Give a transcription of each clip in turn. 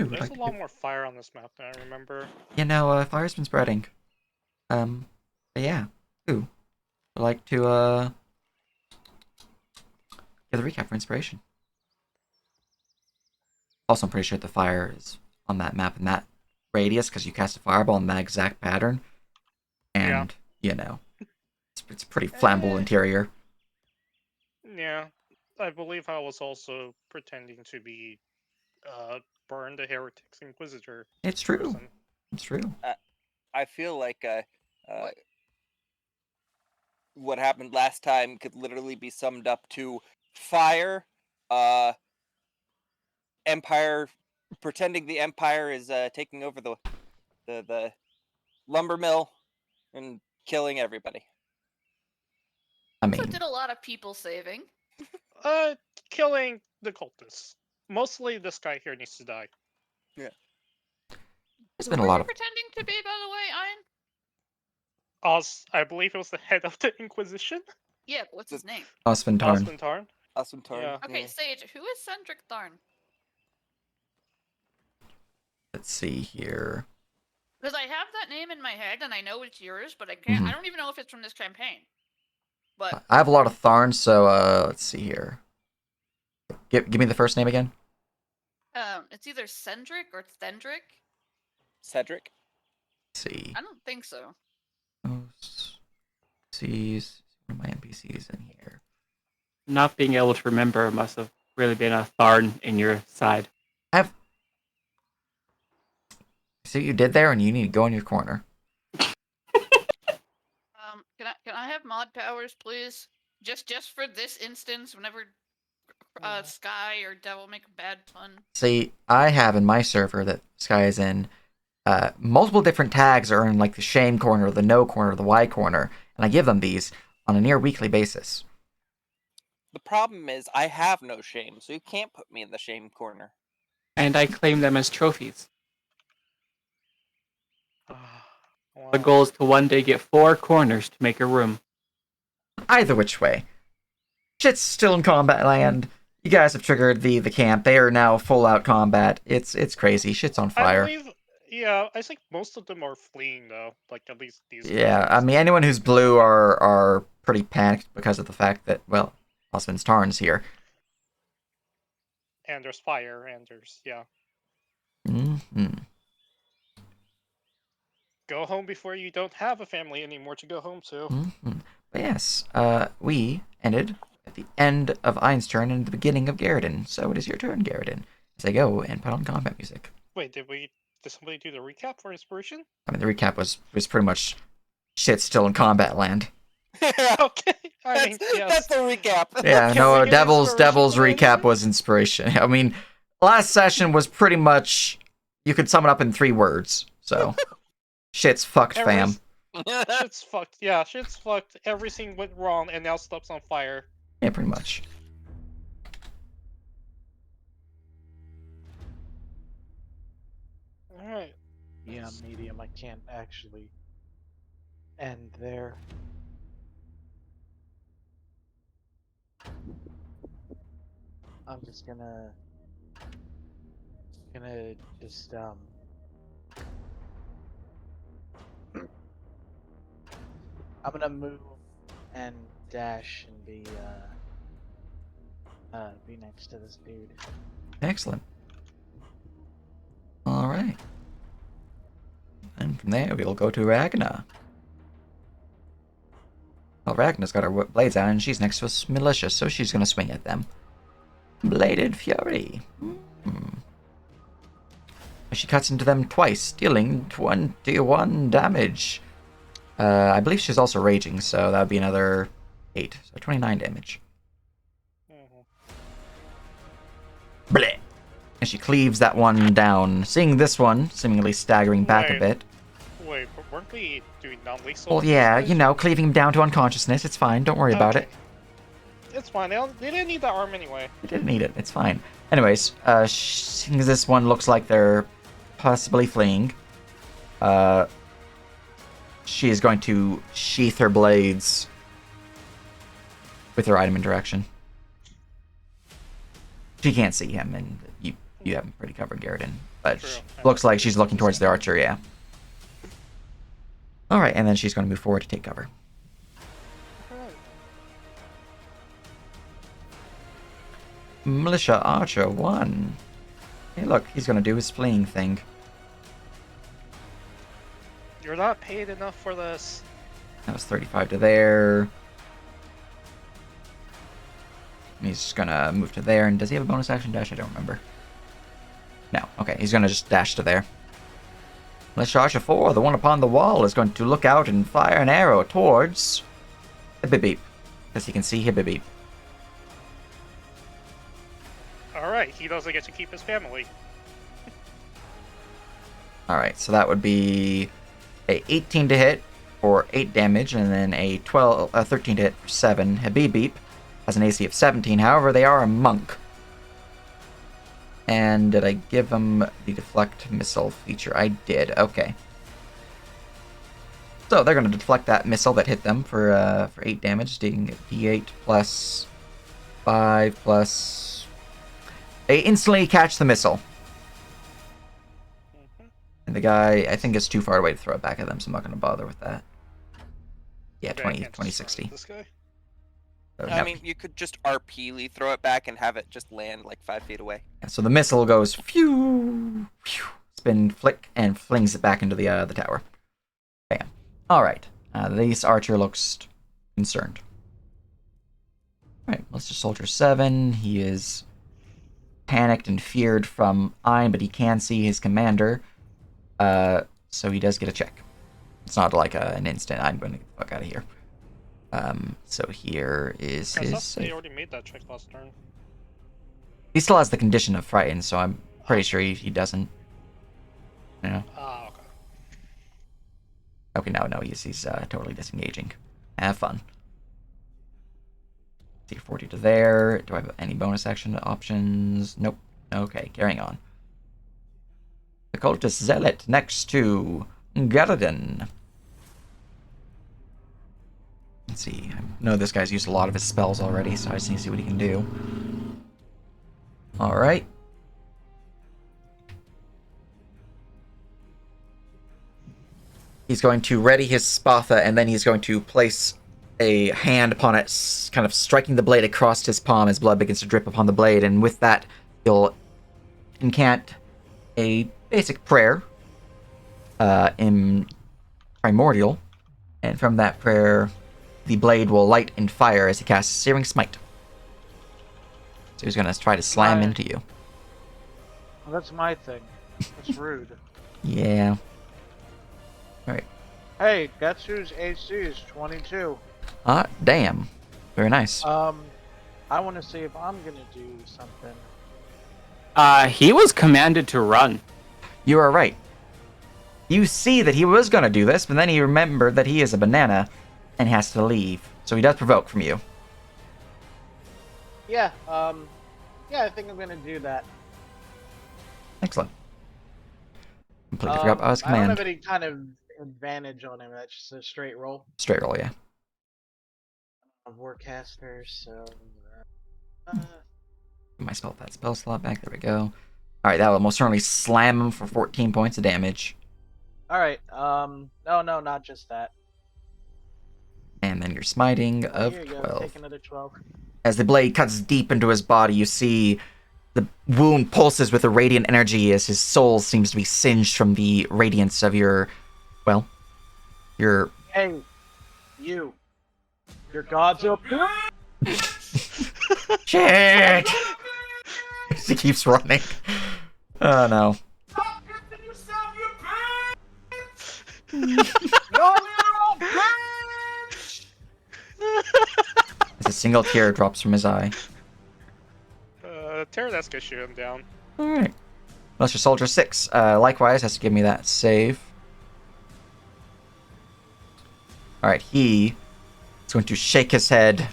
There's a lot more fire on this map than I remember. Fire's been spreading. But yeah. Ooh. I'd like to, give the recap for inspiration. Also, I'm pretty sure the fire is on that map in that radius, because you cast a fireball in that exact pattern. Yeah. And, it's a pretty flammable interior. Yeah. I believe I was also pretending to be, Burn the Heretics Inquisitor It's true. person. It's true. I feel like What? what happened last time could literally be summed up to fire, uh, Empire, pretending the Empire is taking over the lumber mill and killing everybody. I So mean, did a lot of people saving. Killing the cultists. Mostly this guy here needs to die. there's Who been a were lot you of... pretending to be, by the way, Ian? I believe it was the head of the Inquisition. Yeah, but what's his name? Osmond Tarn. Osmond Tarn. Awesome turn. Yeah. Okay, Sage, who is Cendric Tharn? Let's see here. Because I have that name in my head and I know it's yours, but I can't. I don't even know if it's from this campaign. But I have a lot of Tharns, so, let's see here. Give me the first name again. it's either Cendric or Thendric. Cedric. Let's see. I don't think so. NPCs. What are my NPCs in here? Not being able to remember must have really been a thorn in your side. See what you did there, and you need to go in your corner. Can I have mod powers, please? Just for this instance, whenever Sky or Devil make a bad pun. See, I have in my server that Sky is in, multiple different tags are in like the shame corner, the no corner, the Y corner, and I give them these on a near weekly basis. The problem is I have no shame, so you can't put me in the shame corner. And I claim them as trophies. Wow. The goal is to one day get 4 corners to make a room. Either which way. Shit's still in combat land. You guys have triggered the camp. They are now full out combat. It's crazy. Shit's on fire. I think most of them are fleeing though. Like at least these. Yeah, I mean anyone who's blue are pretty panicked because of the fact that, well, Osmond's Tarn's here. And there's fire, and there's Mm-hmm. Go home before you don't have a family anymore to go home to. Mm-hmm. But yes, we ended at the end of Ein's turn and the beginning of Garridan. So it is your turn, Garridan, as I go and put on combat music. Wait, did somebody do the recap for inspiration? I mean, the recap was pretty much shit still in combat land. Okay, I mean, That's the recap. Yeah, Can no, we get Devil's inspiration recap then? was inspiration. I mean, last session was pretty much, you could sum it up in 3 words. So, shit's fucked, fam. Shit's fucked. Yeah, shit's fucked. Everything went wrong, and now stuff's on fire. Yeah, pretty much. Alright. Yeah, medium. I can't actually end there. I'm just gonna just I'm gonna move and dash and be next to this dude. Excellent. Alright. And from there, we'll go to Ragna. Well, Ragna's got her blades out, and she's next to a militia, so she's gonna swing at them. Bladed Fury. She cuts into them twice, dealing 21 damage. I believe she's also raging, so that would be another 8, so 29 damage. Bleh. And she cleaves that one down, seeing this one seemingly staggering back a bit. Wait, but weren't we doing non-lethal? Well, yeah, you know, cleaving him down to unconsciousness. It's fine. Don't worry about it. It's fine. They didn't need the arm anyway. They didn't need it. It's fine. Anyways, seeing as this one looks like they're possibly fleeing, she is going to sheath her blades with her item interaction. She can't see him, and You have him pretty covered, Garrison. But True. looks like she's looking towards the archer, yeah. Alright, and then she's going to move forward to take cover. Alright. Militia Archer 1. Hey, look, he's going to do his fleeing thing. You're not paid enough for this. That was 35 to there. And he's just going to move to there. And does he have a bonus action dash? I don't remember. No. Okay, he's going to just dash to there. Militia Archer 4, the one upon the wall, is going to look out and fire an arrow towards Hibibib. Because he can see Hibibib. Alright, he doesn't get to keep his family. Alright, so that would be a 18 to hit for 8 damage, and then a 13 to hit for 7. Hibibib has an AC of 17, however, they are a monk. And did I give him the deflect missile feature? I did, okay. So they're going to deflect that missile that hit them for 8 damage, taking D8 plus 5 plus... They instantly catch the missile. And the guy, I think, is too far away to throw it back at them, so I'm not going to bother with that. Yeah, Okay, I 20, can't just 2060. This guy? So, I no. mean, you could just RP-ly throw it back and have it just land like 5 feet away. Yeah, so the missile goes phew, phew, spin, flick, and flings it back into the tower. Bam. Alright. This archer looks concerned. Alright, let's just Soldier 7. He is panicked and feared from Ein, but he can see his commander. So he does get a check. It's not like an instant, I'm going to get the fuck out of here. So here is I thought his... they already made that check last turn. He still has the condition of frightened, so I'm pretty sure he doesn't. You know? Ah, okay. Okay, no, he's totally disengaging. Have fun. See, 40 to there. Do I have any bonus action options? Nope. Okay, carrying on. The cultist zealot next to Garden. Let's see. I know this guy's used a lot of his spells already, so I just need to see what he can do. Alright. He's going to ready his Spatha, and then he's going to place a hand upon it, kind of striking the blade across his palm as blood begins to drip upon the blade, and with that, he'll incant a basic prayer in Primordial, and from that prayer, the blade will light and fire as he casts Searing Smite. So he's going to try to slam Right. into you. Well, that's my thing. That's rude. Yeah. Alright. Hey, guess whose AC is 22? Ah, damn. Very nice. I want to see if I'm gonna do something. He was commanded to run. You are right. You see that he was going to do this, but then he remembered that he is a banana and has to leave. So he does provoke from you. Yeah, I think I'm gonna do that. Excellent. Completely forgot about his I don't command. have any kind of advantage on him. That's just a straight roll. Straight roll, yeah. of Warcaster, so Put my spell slot back. There we go. Alright, that will most certainly slam him for 14 points of damage. alright, no, not just that. And then your smiting of Here you go, 12. take another 12. As the blade cuts deep into his body, you see the wound pulses with a radiant energy as his soul seems to be singed from the radiance of your Hey, you. Your god's up here? shit! He keeps running. Oh no. As a single tear drops from his eye. Pterodactyl can shoot him down. Alright. Monster Soldier 6, likewise, has to give me that save. Alright, he is going to shake his head,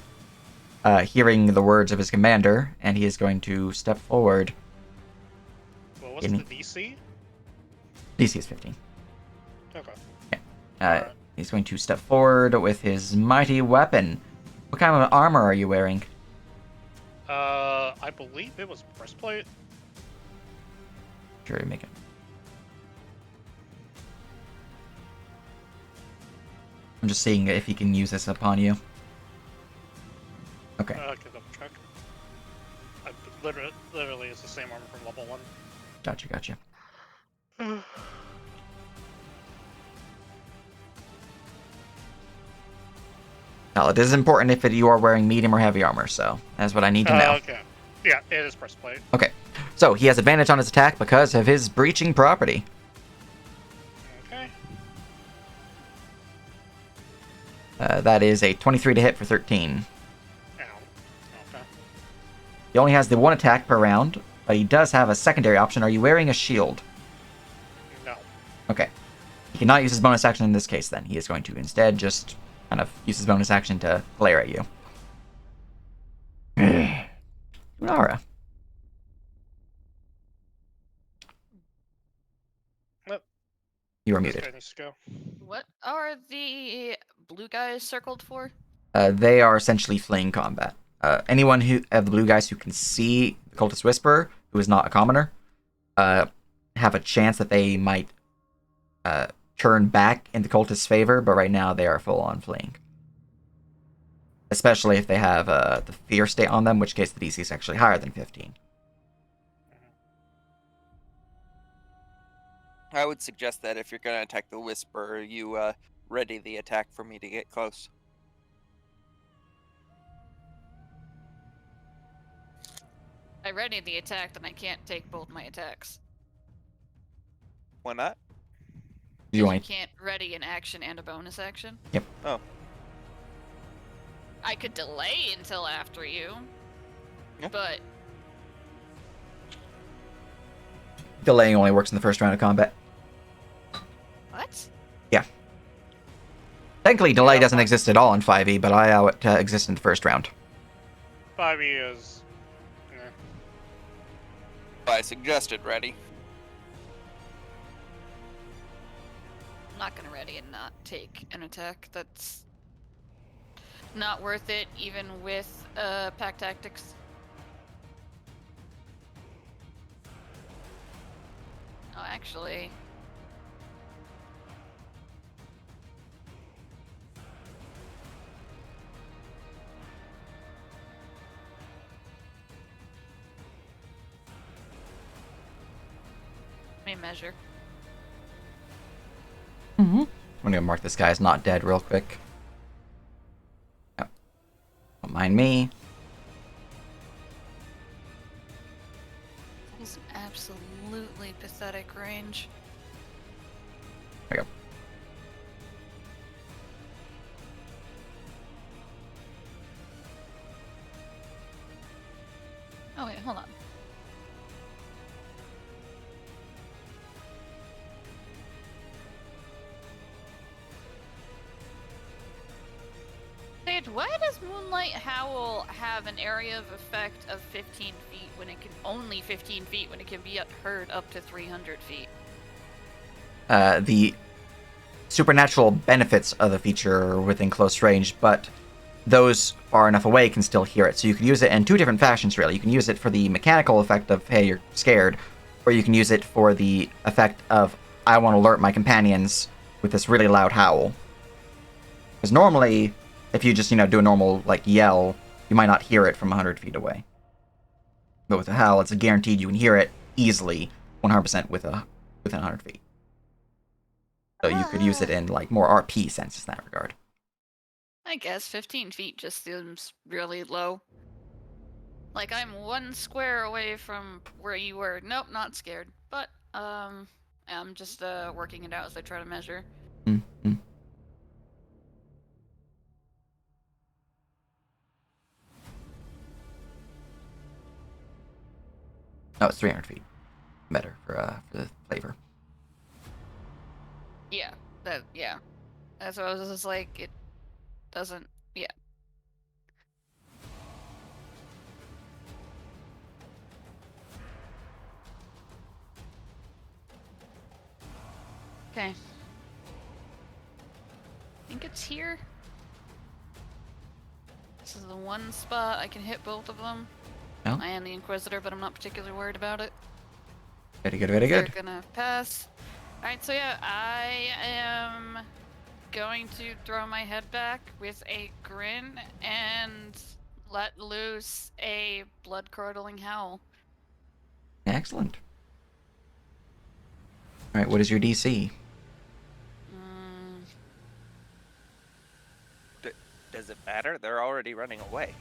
hearing the words of his commander, and he is going to step forward. Well, what's Give the me- DC? DC is 15. Okay. He's going to step forward with his mighty weapon. What kind of armor are you wearing? I believe it was breastplate. Sure, you make it. I'm just seeing if he can use this upon you. Okay. I can double check. Literally, it's the same armor from level 1. Gotcha. Now, it is important if you are wearing medium or heavy armor, so that's what I need to know. Okay. Yeah, it is breastplate. Okay. So, he has advantage on his attack because of his breaching property. Okay. That is a 23 to hit for 13. Ow. Okay. He only has the one attack per round, but he does have a secondary option. Are you wearing a shield? No. Okay. He cannot use his bonus action in this case, then. He is going to instead just kind of use his bonus action to glare at you. Lunara. Nope. You are This muted. guy needs to go. What are the blue guys circled for? They are essentially fleeing combat. Anyone who of the blue guys who can see the Cultist Whisperer, who is not a commoner, have a chance that they might turn back in the Cultist's favor, but right now they are full on fleeing. Especially if they have the Fear State on them, in which case the DC is actually higher than 15. I would suggest that if you're going to attack the Whisperer, you ready the attack for me to get close. I ready the attack, then I can't take both my attacks. Why not? You You want can't ready an action and a bonus action. Yep. Oh. I could delay until after you. Yeah. But delaying only works in the first round of combat. what? Technically, delay Yeah, doesn't fine. exist at all in 5e, but I allow it to exist in the first round. 5e is... I suggested ready. I'm not gonna ready and not take an attack. That's not worth it, even with pack tactics. Oh, actually. Let me measure. I'm gonna mark this guy as not dead real quick. Oh. Don't mind me. That is an absolutely pathetic range. There we go. Oh wait, hold on. Sage, why does Moonlight Howl have an area of effect of 15 feet when it can only 15 feet when it can be heard up to 300 feet? The supernatural benefits of the feature are within close range, but those far enough away can still hear it. So you can use it in two different fashions, really. You can use it for the mechanical effect of, hey, you're scared, or you can use it for the effect of, I want to alert my companions with this really loud howl. Because normally, if you just, do a normal, yell, you might not hear it from 100 feet away. But with a howl, it's a guaranteed you can hear it easily, 100% within 100 feet. So you could use it in, more RP senses in that regard. I guess 15 feet just seems really low. Like, I'm 1 square away from where you were. Nope, not scared. But, I'm just, working it out as I try to measure. Mm-hmm. Oh, it's 300 feet. Better for the flavor. Yeah, yeah. That's what I was just like, it doesn't, yeah. Okay. I think it's here. This is the one spot I can hit both of them. Oh. I am the Inquisitor, but I'm not particularly worried about it. Very good, very They're good. gonna pass. Alright, so yeah, I am going to throw my head back with a grin and let loose a blood-curdling howl. Excellent. All right, what is your DC? Mm, Does it matter? They're already running away.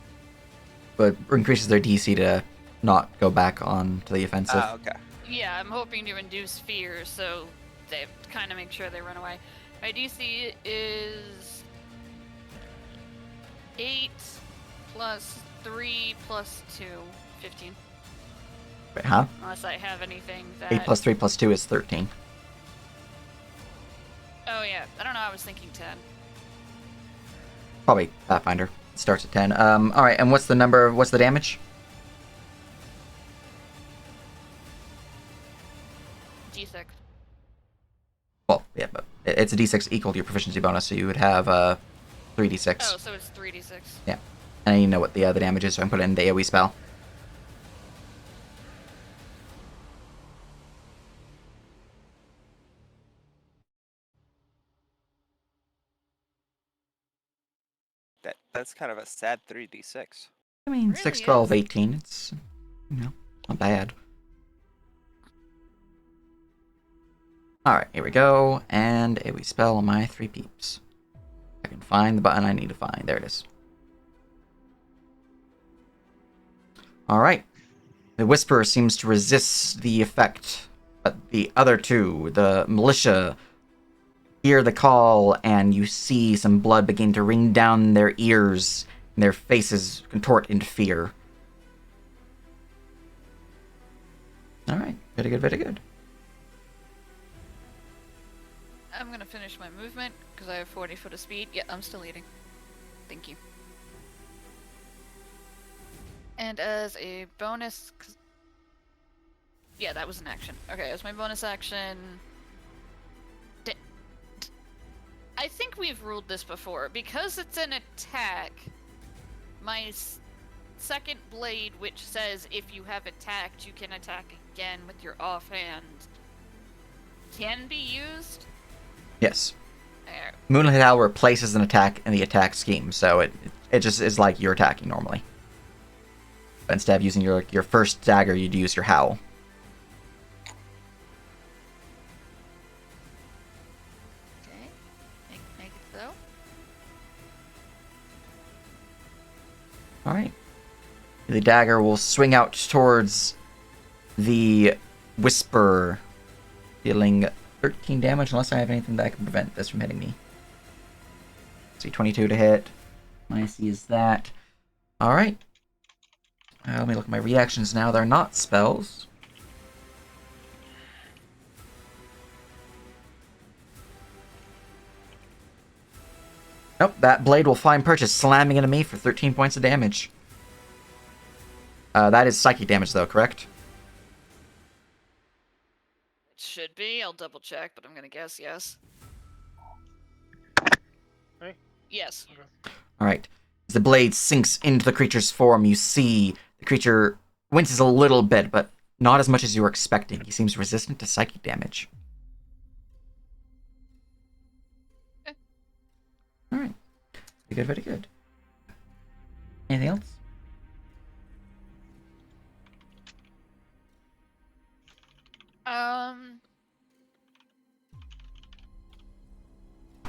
But increases their DC to not go back on to the offensive. Ah, okay. yeah, I'm hoping to induce fear, so they kind of make sure they run away. My DC is 8 plus 3 plus 2, 15. Wait, huh? Unless I have anything that... 8 plus 3 plus 2 is 13. Oh yeah, I don't know, I was thinking 10. Probably Pathfinder. It starts at 10. Alright, and what's the damage? D6. Well, yeah, but it's a d6 equal to your proficiency bonus, so you would have 3d6. Oh, so it's 3d6. Yeah. And you know what the other damage is, so I'm putting it in the AoE spell. That's kind of a sad 3d6. I mean, Really 6, 12, is. 18. It's, not bad. Alright, here we go. And AoE spell on my 3 peeps. I can find the button I need to find. There it is. Alright. The Whisperer seems to resist the effect. But the other two, the militia, hear the call, and you see some blood begin to ring down their ears, and their faces contort in fear. Alright, very good, very good. I'm gonna finish my movement, because I have 40 foot of speed. Yeah, I'm still eating. Thank you. And as a bonus... Yeah, that was an action. Okay, as my bonus action... I think we've ruled this before. Because it's an attack, my second blade, which says if you have attacked, you can attack again with your offhand, can be used? Yes. There. Moonlit Howl replaces an attack in the attack scheme, so it just is like you're attacking normally. But instead of using your first dagger, you'd use your howl. Okay. Make it so. Alright. The dagger will swing out towards the Whisperer, dealing 13 damage, unless I have anything that can prevent this from hitting me. See, 22 to hit. My AC is that. Alright. Let me look at my reactions now. They're not spells. Nope, that blade will find purchase, slamming into me for 13 points of damage. That is psychic damage, though, correct? It should be. I'll double check, but I'm gonna guess yes. Hey. Yes. Alright. As the blade sinks into the creature's form, you see the creature winces a little bit, but not as much as you were expecting. He seems resistant to psychic damage. Okay. Alright. Very good, very good. Anything else?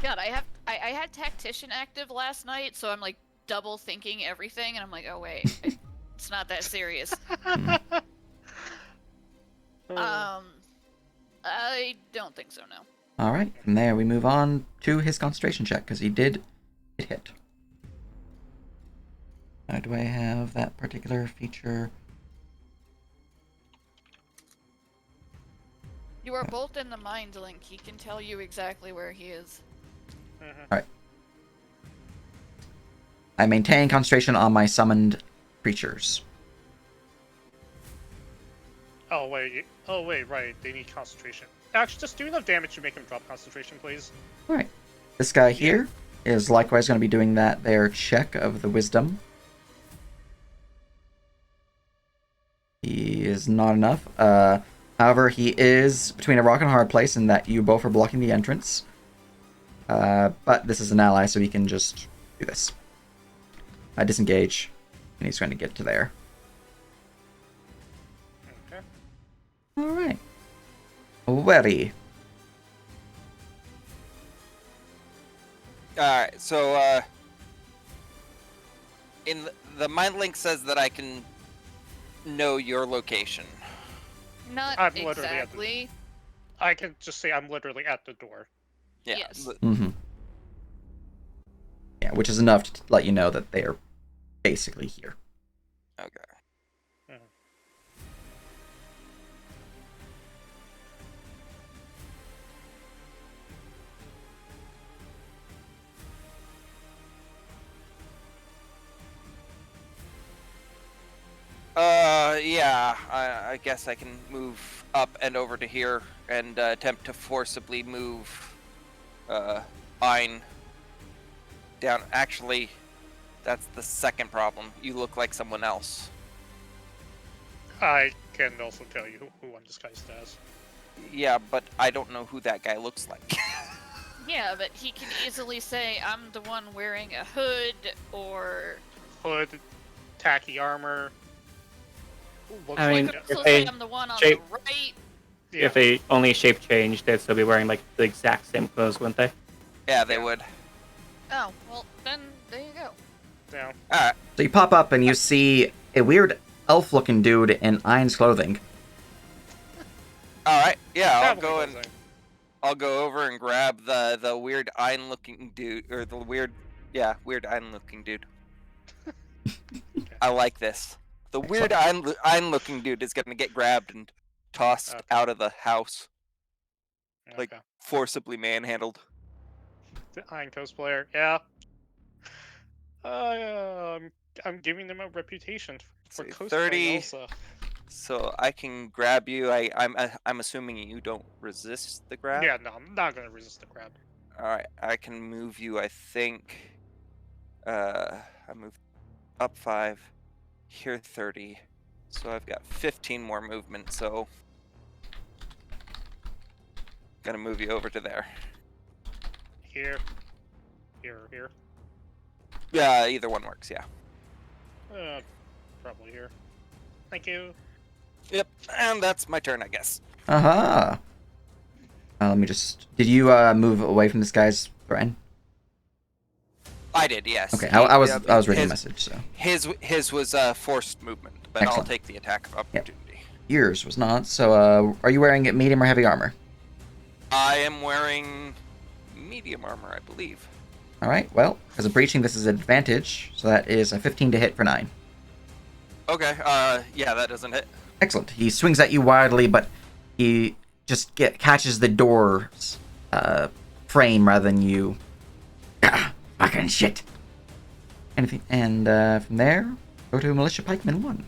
God, I had tactician active last night, so I'm like double thinking everything, and I'm like, oh wait, it's not that serious. I don't think so, no. Alright, from there we move on to his concentration check, because he did get hit. Do I have that particular feature? You are both in the mind link. He can tell you exactly where he is. Alright. I maintain concentration on my summoned creatures. Oh wait, right. They need concentration. Actually, just do enough damage to make him drop concentration, please. Alright. This guy here is likewise going to be doing that there check of the wisdom. He is not enough. However, he is between a rock and a hard place in that you both are blocking the entrance. But this is an ally, so he can just do this. Disengage, and he's going to get to there. Okay. Alright. Very. Alright, so, in the mind link says that I can know your location. Not I'm literally at the- exactly. I can just say I'm literally at the door. Yeah. Yes. Mm-hmm. Yeah, which is enough to let you know that they are basically here. Okay. Yeah, I guess I can move up and over to here and attempt to forcibly move Ein down. Actually, that's the second problem. You look like someone else. I can also tell you who I'm disguised as. Yeah, but I don't know who that guy looks like. Yeah, but he can easily say, I'm the one wearing a hood, or... Hood, tacky armor. Looks I mean, He like could also they say, I'm the one on shape- the right. yeah. If they only shape change, they'd still be wearing like the exact same clothes, wouldn't they? Yeah, they Yeah. would. Oh, well, then there you go. Yeah. Alright. So you pop up and you see a weird elf-looking dude in Ein's clothing. Alright, yeah, Probably doesn't. I'll go over and grab the weird Ein looking dude, or the weird Ein looking dude. I like this. The weird Ein looking dude is gonna get grabbed and tossed Okay. out of the house, like Okay. forcibly manhandled. The Iron cosplayer. Yeah. I'm giving them a reputation for Say cosplaying 30. also. So I can grab you. I'm assuming you don't resist the grab. Yeah, no, I'm not gonna resist the grab. All right, I can move you. I think. I moved up 5, here 30, so I've got 15 more movement. So gonna move you over to there. Here. Here. Yeah, either one works. Yeah. Probably here. Thank you. Yep, and that's my turn, I guess. Aha! Let me just... Did you move away from this guy's threat? I did, yes. Okay, I was reading his, the message, so... His was forced movement, but Excellent. I'll take the attack of opportunity. Yours was not, so are you wearing medium or heavy armor? I am wearing medium armor, I believe. Alright, well, as a breaching, this is an advantage, so that is a 15 to hit for 9. Okay, yeah, that doesn't hit. Excellent. He swings at you wildly, but he just catches the door's frame rather than you. Fucking shit. Anything, and from there, go to Militia Pikeman 1.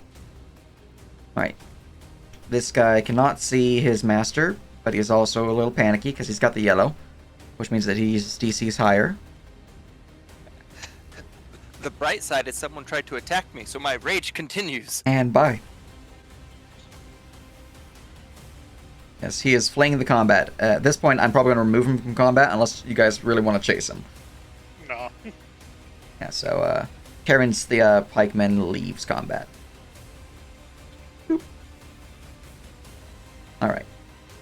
Alright. This guy cannot see his master, but he is also a little panicky because he's got the yellow, which means that his DC is higher. The bright side is someone tried to attack me, so my rage continues. And bye. Yes, he is fleeing the combat. At this point, I'm probably going to remove him from combat unless you guys really want to chase him. No. Yeah, so, Terrence the pikeman leaves combat. Alright.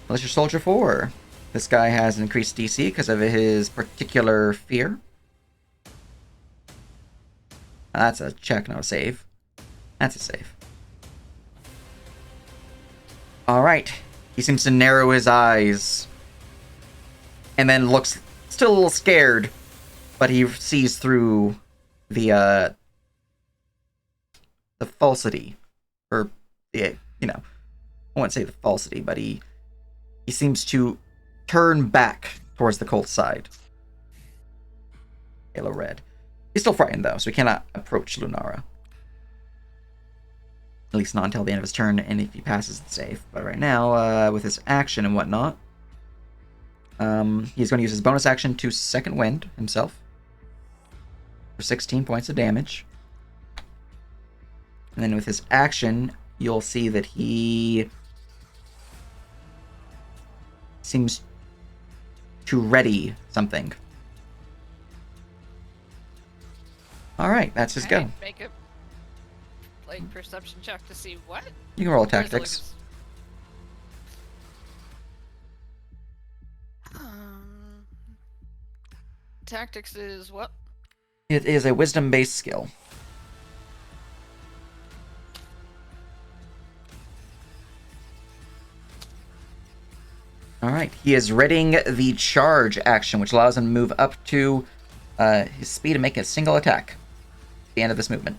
Militia Soldier 4. This guy has increased DC because of his particular fear. That's a check, not a save. That's a save. Alright. He seems to narrow his eyes. And then looks still a little scared. But he sees through the falsity. Or, the, you know, I wouldn't say the falsity, but he seems to turn back towards the cult side. Yellow red. He's still frightened though, so he cannot approach Lunara. At least not until the end of his turn, and if he passes the save. But right now, with his action and whatnot, he's going to use his bonus action to Second Wind himself for 16 points of damage. And then with his action, you'll see that he seems to ready something. Alright, that's his go. Alright, make a like perception check to see what? You can roll Or is it like tactics. tactics is what? It is a wisdom-based skill. Alright, he is readying the charge action, which allows him to move up to his speed and make a single attack at the end of this movement.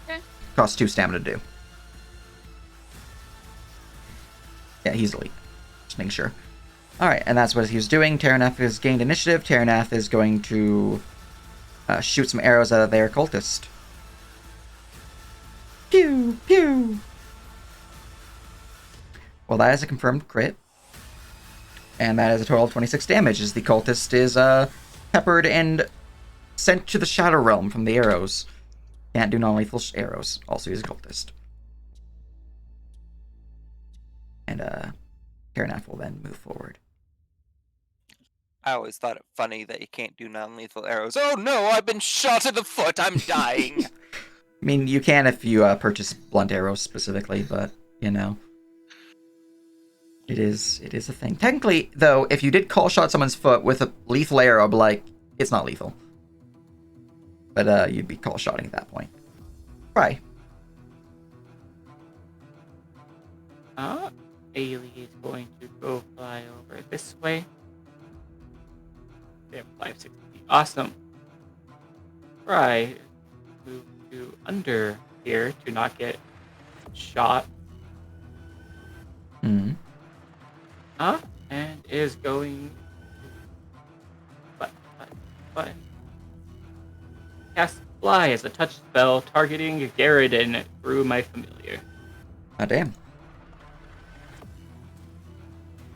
Okay. Costs 2 stamina to do. Yeah, easily. Just making sure. Alright, and that's what he was doing. Terranath has gained initiative. Terranath is going to shoot some arrows at their cultist. Pew! Pew! Well, that is a confirmed crit. And that is a total of 26 damage, as the cultist is peppered and sent to the Shadow Realm from the arrows. Can't do non-lethal arrows. Also, he's a cultist. And Terranath will then move forward. I always thought it funny that you can't do non-lethal arrows. Oh no, I've been shot in the foot. I'm dying. I mean, you can if you purchase blunt arrows specifically, but, you know. It is a thing. Technically, though, if you did call shot someone's foot with a lethal arrow, I'd be like, it's not lethal. But you'd be call shotting at that point. Try. Ailey is going to go fly over this way. They have 560. Awesome. Try move to under here to not get shot. Hmm. And is going button. Cast Fly as a touch spell targeting Garridan through my familiar. Ah, damn.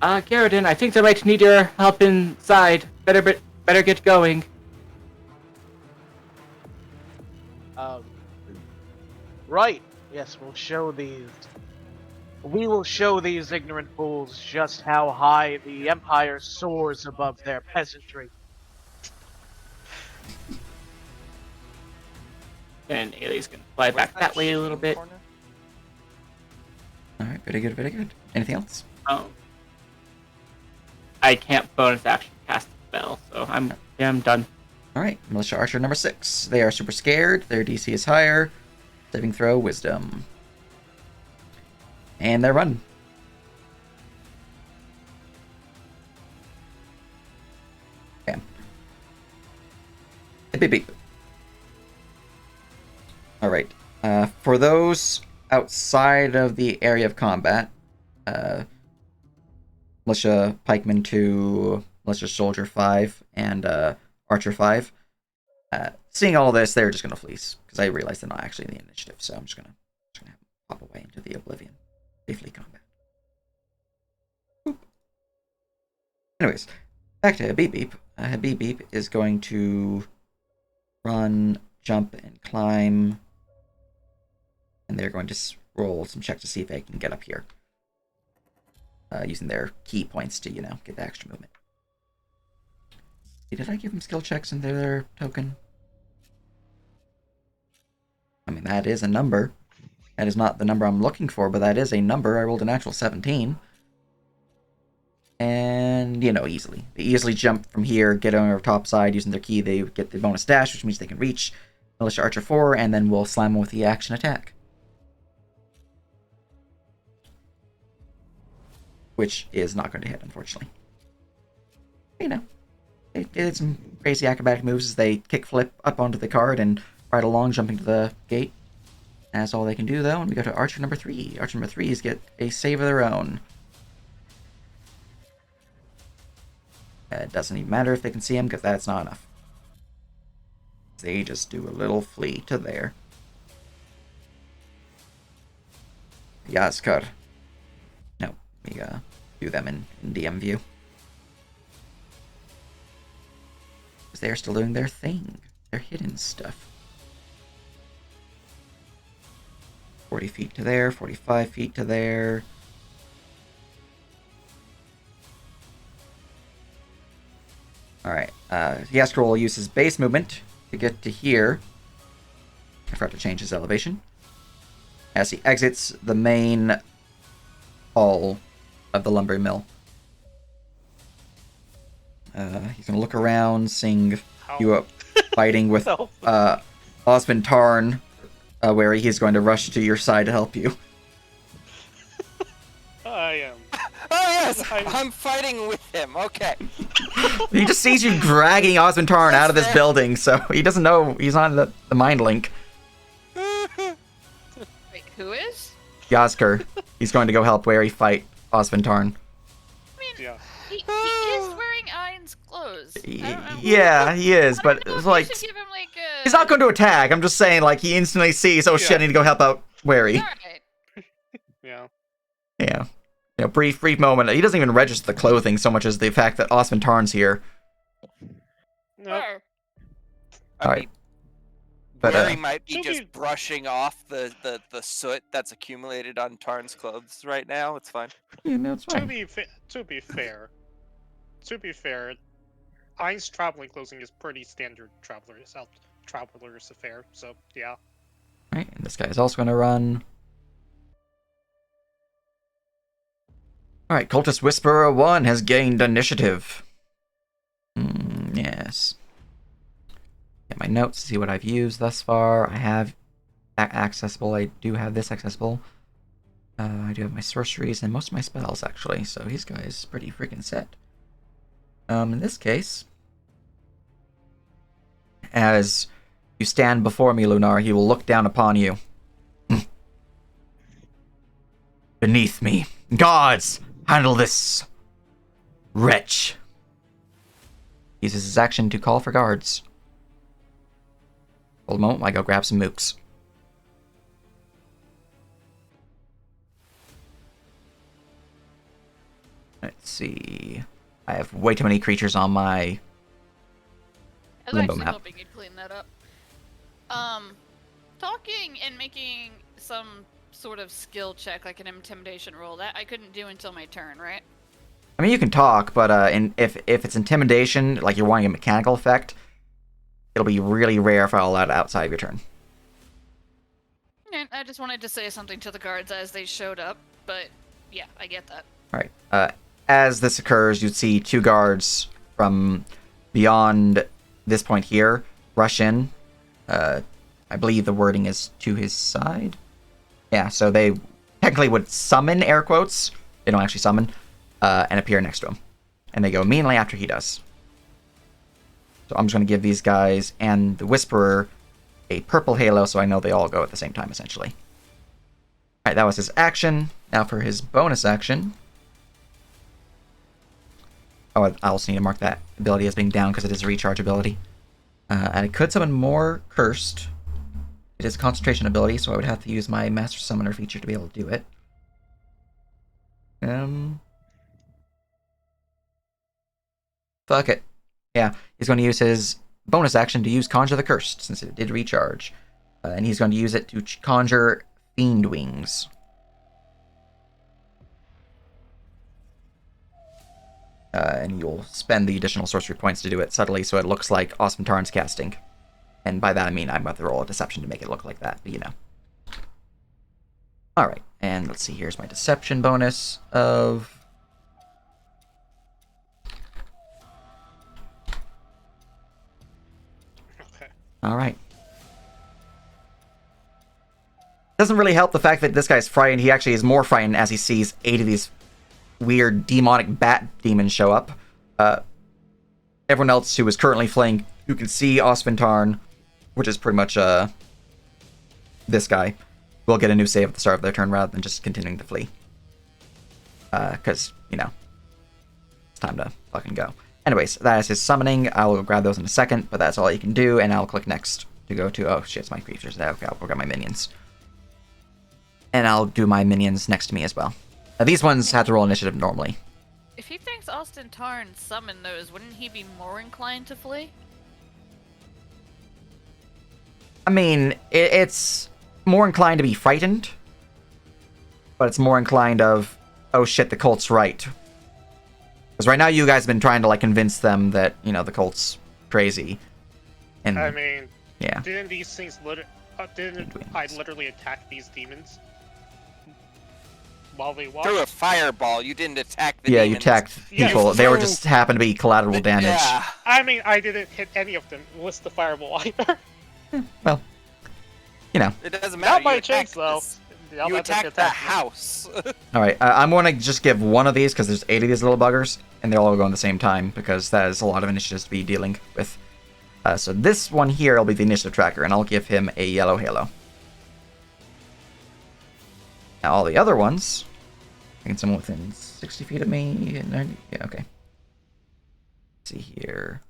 Garridan, I think they might need your help inside. Better get going. Right. Yes, we will show these ignorant fools just how high the Empire soars above their peasantry. And Ailey's gonna fly back that way a little bit. Alright, very good, very good. Anything else? I can't bonus action cast a spell, so I'm done. Alright, Militia Archer number 6. They are super scared. Their DC is higher. Saving throw, Wisdom. And they're run. Bam. Beep, beep. Alright. For those outside of the area of combat, Militia Pikeman 2, Militia Soldier 5, and Archer 5, seeing all this, they're just going to fleece, because I realize they're not actually in the initiative, so I'm just going to pop away into the Oblivion. Safely combat. Boop. Anyways, back to Beep Beep. Beep Beep is going to run, jump, and climb, and they're going to roll some checks to see if they can get up here. Using their key points to, get the extra movement. Did I give them skill checks in their token? I mean, that is a number. That is not the number I'm looking for, but that is a number. I rolled a natural 17. And, easily. They easily jump from here, get on our top side using their key. They get the bonus dash, which means they can reach Militia Archer 4, and then we'll slam them with the action attack. Which is not going to hit, unfortunately. They did some crazy acrobatic moves as they kickflip up onto the card and ride along, jumping to the gate. That's all they can do, though, and we go to Archer number 3. Archer number 3s get a save of their own. It doesn't even matter if they can see him, because that's not enough. They just do a little flee to there. Yazkar. No, we do them in DM view. Because they're still doing their thing. Their hidden stuff. 40 feet to there, 45 feet to there. Alright, Yasker will use his base movement to get to here. I forgot to change his elevation. As he exits the main hall of the lumber mill. He's gonna look around, seeing you up fighting with Osmond Tarn, where he's going to rush to your side to help you. I am. Oh yes, I'm fighting with him. Okay. He just sees you dragging Osmond Tarn out of this building, so he doesn't know he's on the mind link. Wait, who is? Yasker. He's going to go help Wary fight Osmond Tarn. I mean, Yeah. he is wearing Ain's clothes. Yeah, he is, but I don't it's know if like we should give him like a... he's not going to attack. I'm just saying, like, he instantly sees, oh shit, I need to go help out Wary. Alright. Yeah. Yeah. You know, brief moment. He doesn't even register the clothing so much as the fact that Osmond Tarn's here. Nope. Sure. Alright. But But, he might be to just be- brushing off the soot that's accumulated on Tarn's clothes right now. It's fine. yeah, no, it's To fine. be fair, Ein's traveling clothing is pretty standard traveler's affair. So yeah. Alright, and this guy is also going to run. Alright, Cultist Whisperer 1 has gained initiative. Yes. Get my notes to see what I've used thus far. I have accessible. I do have this accessible. I do have my sorceries and most of my spells, actually. So these guys pretty freaking set. In this case, as you stand before me, Lunar, he will look down upon you. Beneath me. Gods, handle this wretch. He uses his action to call for guards. Hold a moment while I go grab some mooks. Let's see. I have way too many creatures on my I was Limbo actually map. hoping you'd clean that up. Talking and making some sort of skill check, like an intimidation roll, that I couldn't do until my turn, right? I mean, you can talk, but if it's intimidation, like you're wanting a mechanical effect, it'll be really rare if I'll allow it outside of your turn. I just wanted to say something to the guards as they showed up, but yeah, I get that. Alright, as this occurs, you'd see two guards from beyond this point here rush in. I believe the wording is to his side. Yeah, so they technically would summon, air quotes. They don't actually summon, and appear next to him. And they go immediately after he does. So I'm just going to give these guys and the Whisperer a purple halo so I know they all go at the same time, essentially. Alright, that was his action. Now for his bonus action. Oh, I also need to mark that ability as being down because it is a recharge ability. And it could summon more Cursed. It is a concentration ability, so I would have to use my Master Summoner feature to be able to do it. Fuck it. Yeah, he's going to use his bonus action to use Conjure the Cursed, since it did recharge. And he's going to use it to conjure Fiend Wings. And you'll spend the additional sorcery points to do it subtly so it looks like Osmond Tarn's casting. And by that I mean I'm about to roll a deception to make it look like that, but you know. Alright, and let's see, here's my deception bonus of... Okay. Alright. Doesn't really help the fact that this guy's frightened. He actually is more frightened as he sees 8 of these weird demonic bat demons show up. Everyone else who is currently fleeing, who can see Osmond Tarn, which is pretty much this guy, will get a new save at the start of their turn rather than just continuing to flee. Because, you know, it's time to fucking go. Anyways, that is his summoning. I will grab those in a second, but that's all you can do, and I'll click next to go to... Oh, shit, it's my creatures. Okay, I'll grab my minions. And I'll do my minions next to me as well. These ones have to roll initiative normally. If he thinks Austin Tarn summoned those, wouldn't he be more inclined to flee? I mean, it's more inclined to be frightened, but it's more inclined of, oh shit, the cult's right. Because right now you guys have been trying to like convince them that, you know, the cult's crazy. And I mean, yeah. didn't these things didn't I literally attack these demons while they walked? Through a fireball, you didn't attack the Yeah, demons. you attacked Yeah, people. you They were threw- just happened to be collateral damage. Yeah. I mean, I didn't hit any of them with the fireball either. Well, you know. It doesn't matter. Not by you chance, attacked though. this- Yeah, You that doesn't attacked the attack me. house. All right, I'm going to just give one of these because there's 8 of these little buggers, and they'll all go at the same time because that is a lot of initiatives to be dealing with. So this one here will be the initiative tracker, and I'll give him a yellow halo. Now all the other ones, I think someone within 60 feet of me, 90, yeah, okay. Let's see here.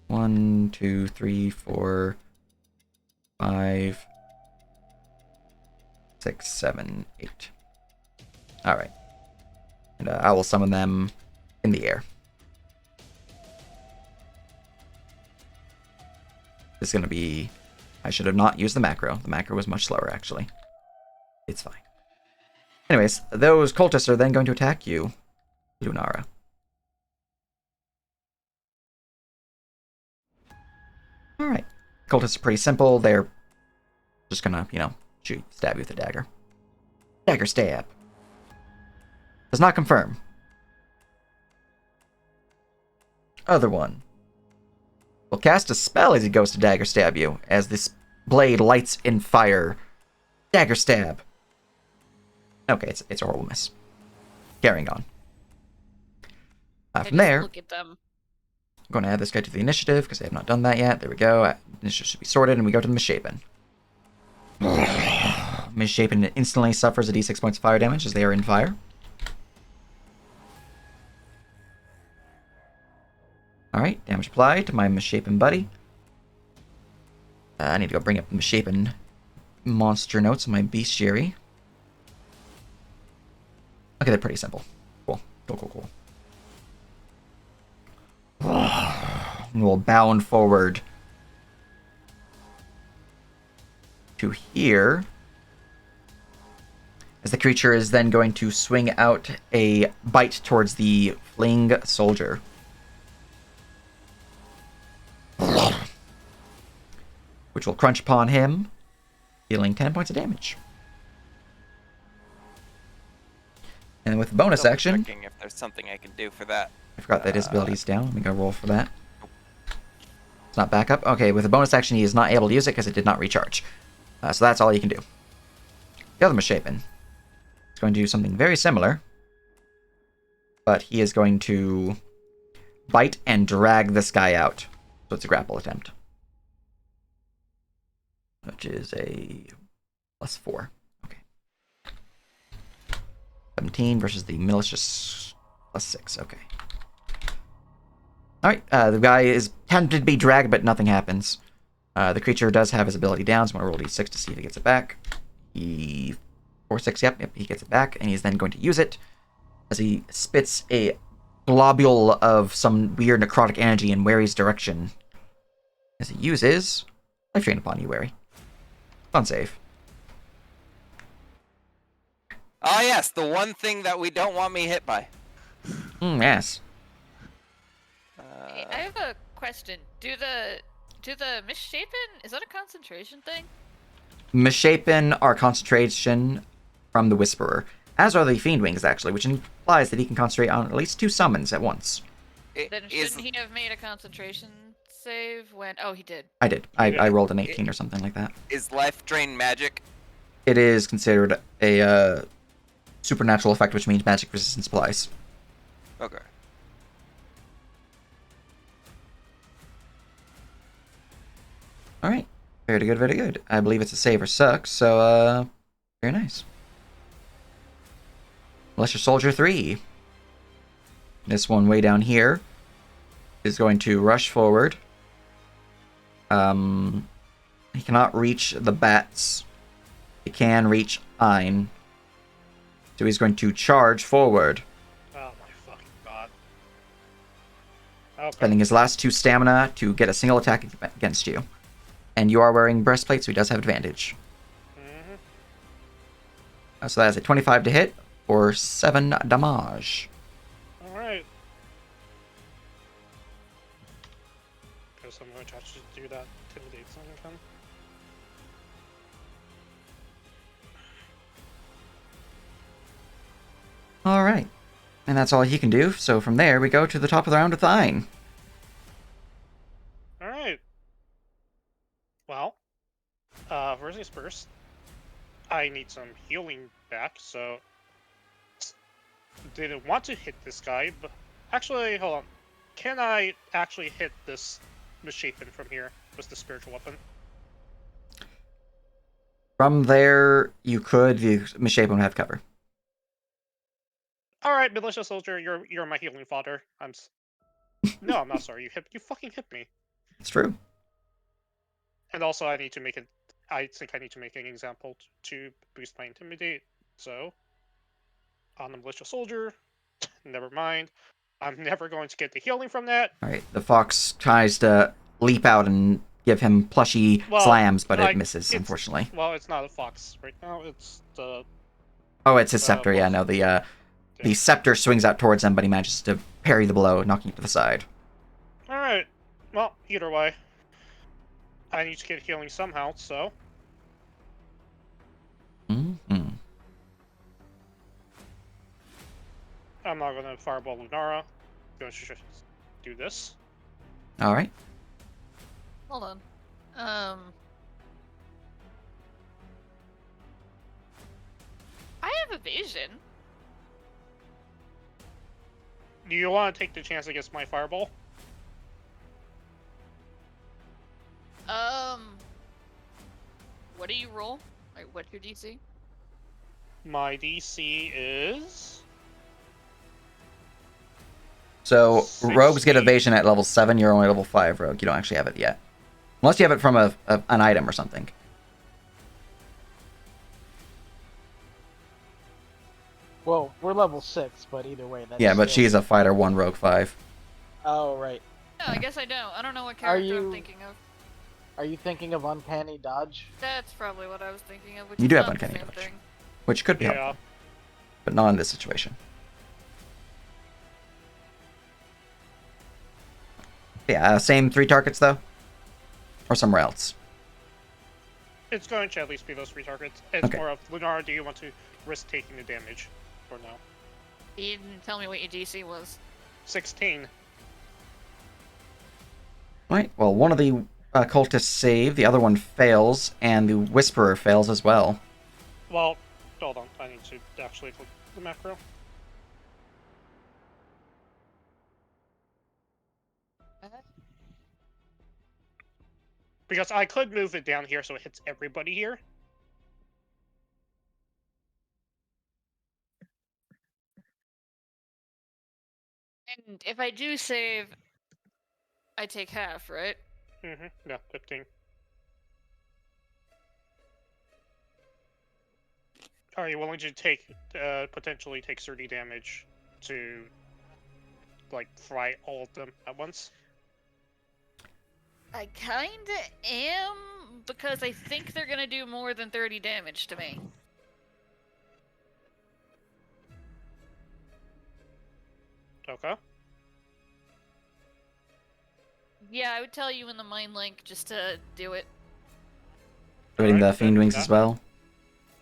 1, 2, 3, 4, 5, 6, 7, 8. All right, and I will summon them in the air. This is going to be... I should have not used the macro. The macro was much slower, actually. It's fine. Anyways, those cultists are then going to attack you, Lunara. Alright. Cultists are pretty simple. They're just gonna, you know, stab you with a dagger. Dagger stab. Does not confirm. Other one. Will cast a spell as he goes to dagger stab you, as this blade lights in fire. Dagger stab. Okay, it's a horrible miss. Carrying on. I From just there, look at them. I'm going to add this guy to the initiative, because I have not done that yet. There we go. Initiative should be sorted, and we go to the Misshapen. Misshapen instantly suffers a d6 points of fire damage as they are in fire. Alright, damage applied to my Misshapen buddy. I need to go bring up the Misshapen monster notes on my bestiary. Okay, they're pretty simple. Cool. Cool. And we'll bound forward to here. As the creature is then going to swing out a bite towards the fleeing soldier. Which will crunch upon him, dealing 10 points of damage. And with bonus Double action, checking if there's something I can do for that. I forgot that his ability's down. Let me go roll for that. It's not back up. Okay, with a bonus action, he is not able to use it because it did not recharge. So that's all you can do. The other Misshapen is going to do something very similar. But he is going to bite and drag this guy out. So it's a grapple attempt. Which is a +4. Okay. 17 versus the malicious +6. Okay. Alright, the guy is tempted to be dragged, but nothing happens. The creature does have his ability down, so I'm going to roll d6 to see if he gets it back. 4-6, yep, he gets it back, and he's then going to use it as he spits a globule of some weird necrotic energy in Wary's direction. As he uses Life Drain upon you, Wary. Fun save. Oh yes, the one thing that we don't want me hit by. Yes. Hey, I have a question. Do the misshapen, is that a concentration thing? Misshapen are concentration from the Whisperer, as are the Fiend Wings, actually, which implies that he can concentrate on at least 2 summons at once. Then shouldn't he have made a concentration save when... Oh, he did. I did. I rolled an 18 or something like that. Is life drain magic? It is considered a supernatural effect, which means magic resistance applies. Okay. Alright. Very good, very good. I believe it's a save or suck, so, very nice. Lesser Soldier 3. This one way down here is going to rush forward. He cannot reach the bats. He can reach Ein. So he's going to charge forward, Oh my fucking god. Okay. spending his last 2 stamina to get a single attack against you. And you are wearing breastplate, so he does have advantage. Mhm. So that is a 25 to hit, for 7 damage. Alright. Guess I'm going to actually do that. Intimidate something again. Alright. And that's all he can do, so from there we go to the top of the round with Thine. Alright. Well, first things first. I need some healing back, so didn't want to hit this guy, but actually, hold on. Can I actually hit this misshapen from here with the spiritual weapon? From there, you could. The misshapen would have cover. All right, militia soldier, you're my healing fodder. No, I'm not sorry. You fucking hit me. It's true. And also, I think I need to make an example to boost my intimidate. So, on the militia soldier, never mind. I'm never going to get the healing from that. Alright, the fox tries to leap out and give him plushy slams, but it misses, unfortunately. Well, it's not a fox right now. It's the... Oh, it's his scepter, yeah, no, the scepter swings out towards him, but he manages to parry the blow, knocking it to the side. Alright. Well, either way. I need to get healing somehow, so... Mm-hmm. I'm not going to fireball Lunara. I'm going to just do this. Alright. Hold on. I have evasion. Do you want to take the chance against my fireball? What do you roll? Like, what's your DC? My DC is... So, rogues get 16. evasion at level 7, you're only level 5 rogue. You don't actually have it yet. Unless you have it from an item or something. Well, we're level 6, but either way, that's Yeah, but still... she's a fighter 1, rogue 5. Oh, right. No, I guess I don't. I don't know what character I'm thinking of. Are you thinking of Uncanny Dodge? That's probably what I was thinking of. Which You is do have not the Uncanny same Dodge. thing. Which could be Yeah. helpful. But not in this situation. Yeah, same 3 targets, though? Or somewhere else? It's going to at least be those 3 targets. It's Okay. more of, Lunara, do you want to risk taking the damage? Or no? You didn't tell me what your DC was. 16. Right, well, one of the cultists save, the other one fails, and the Whisperer fails as well. Well, hold on. I need to actually look at the macro. Because I could move it down here so it hits everybody here. And if I do save, I take half, right? Mm-hmm. Yeah, 15. Are you willing to take, potentially take 30 damage to, like, fry all of them at once? I kinda am, because I think they're gonna do more than 30 damage to me. Okay. Yeah, I would tell you in the mind link just to do it. Doing Alright, the Fiend then Wings that- as well.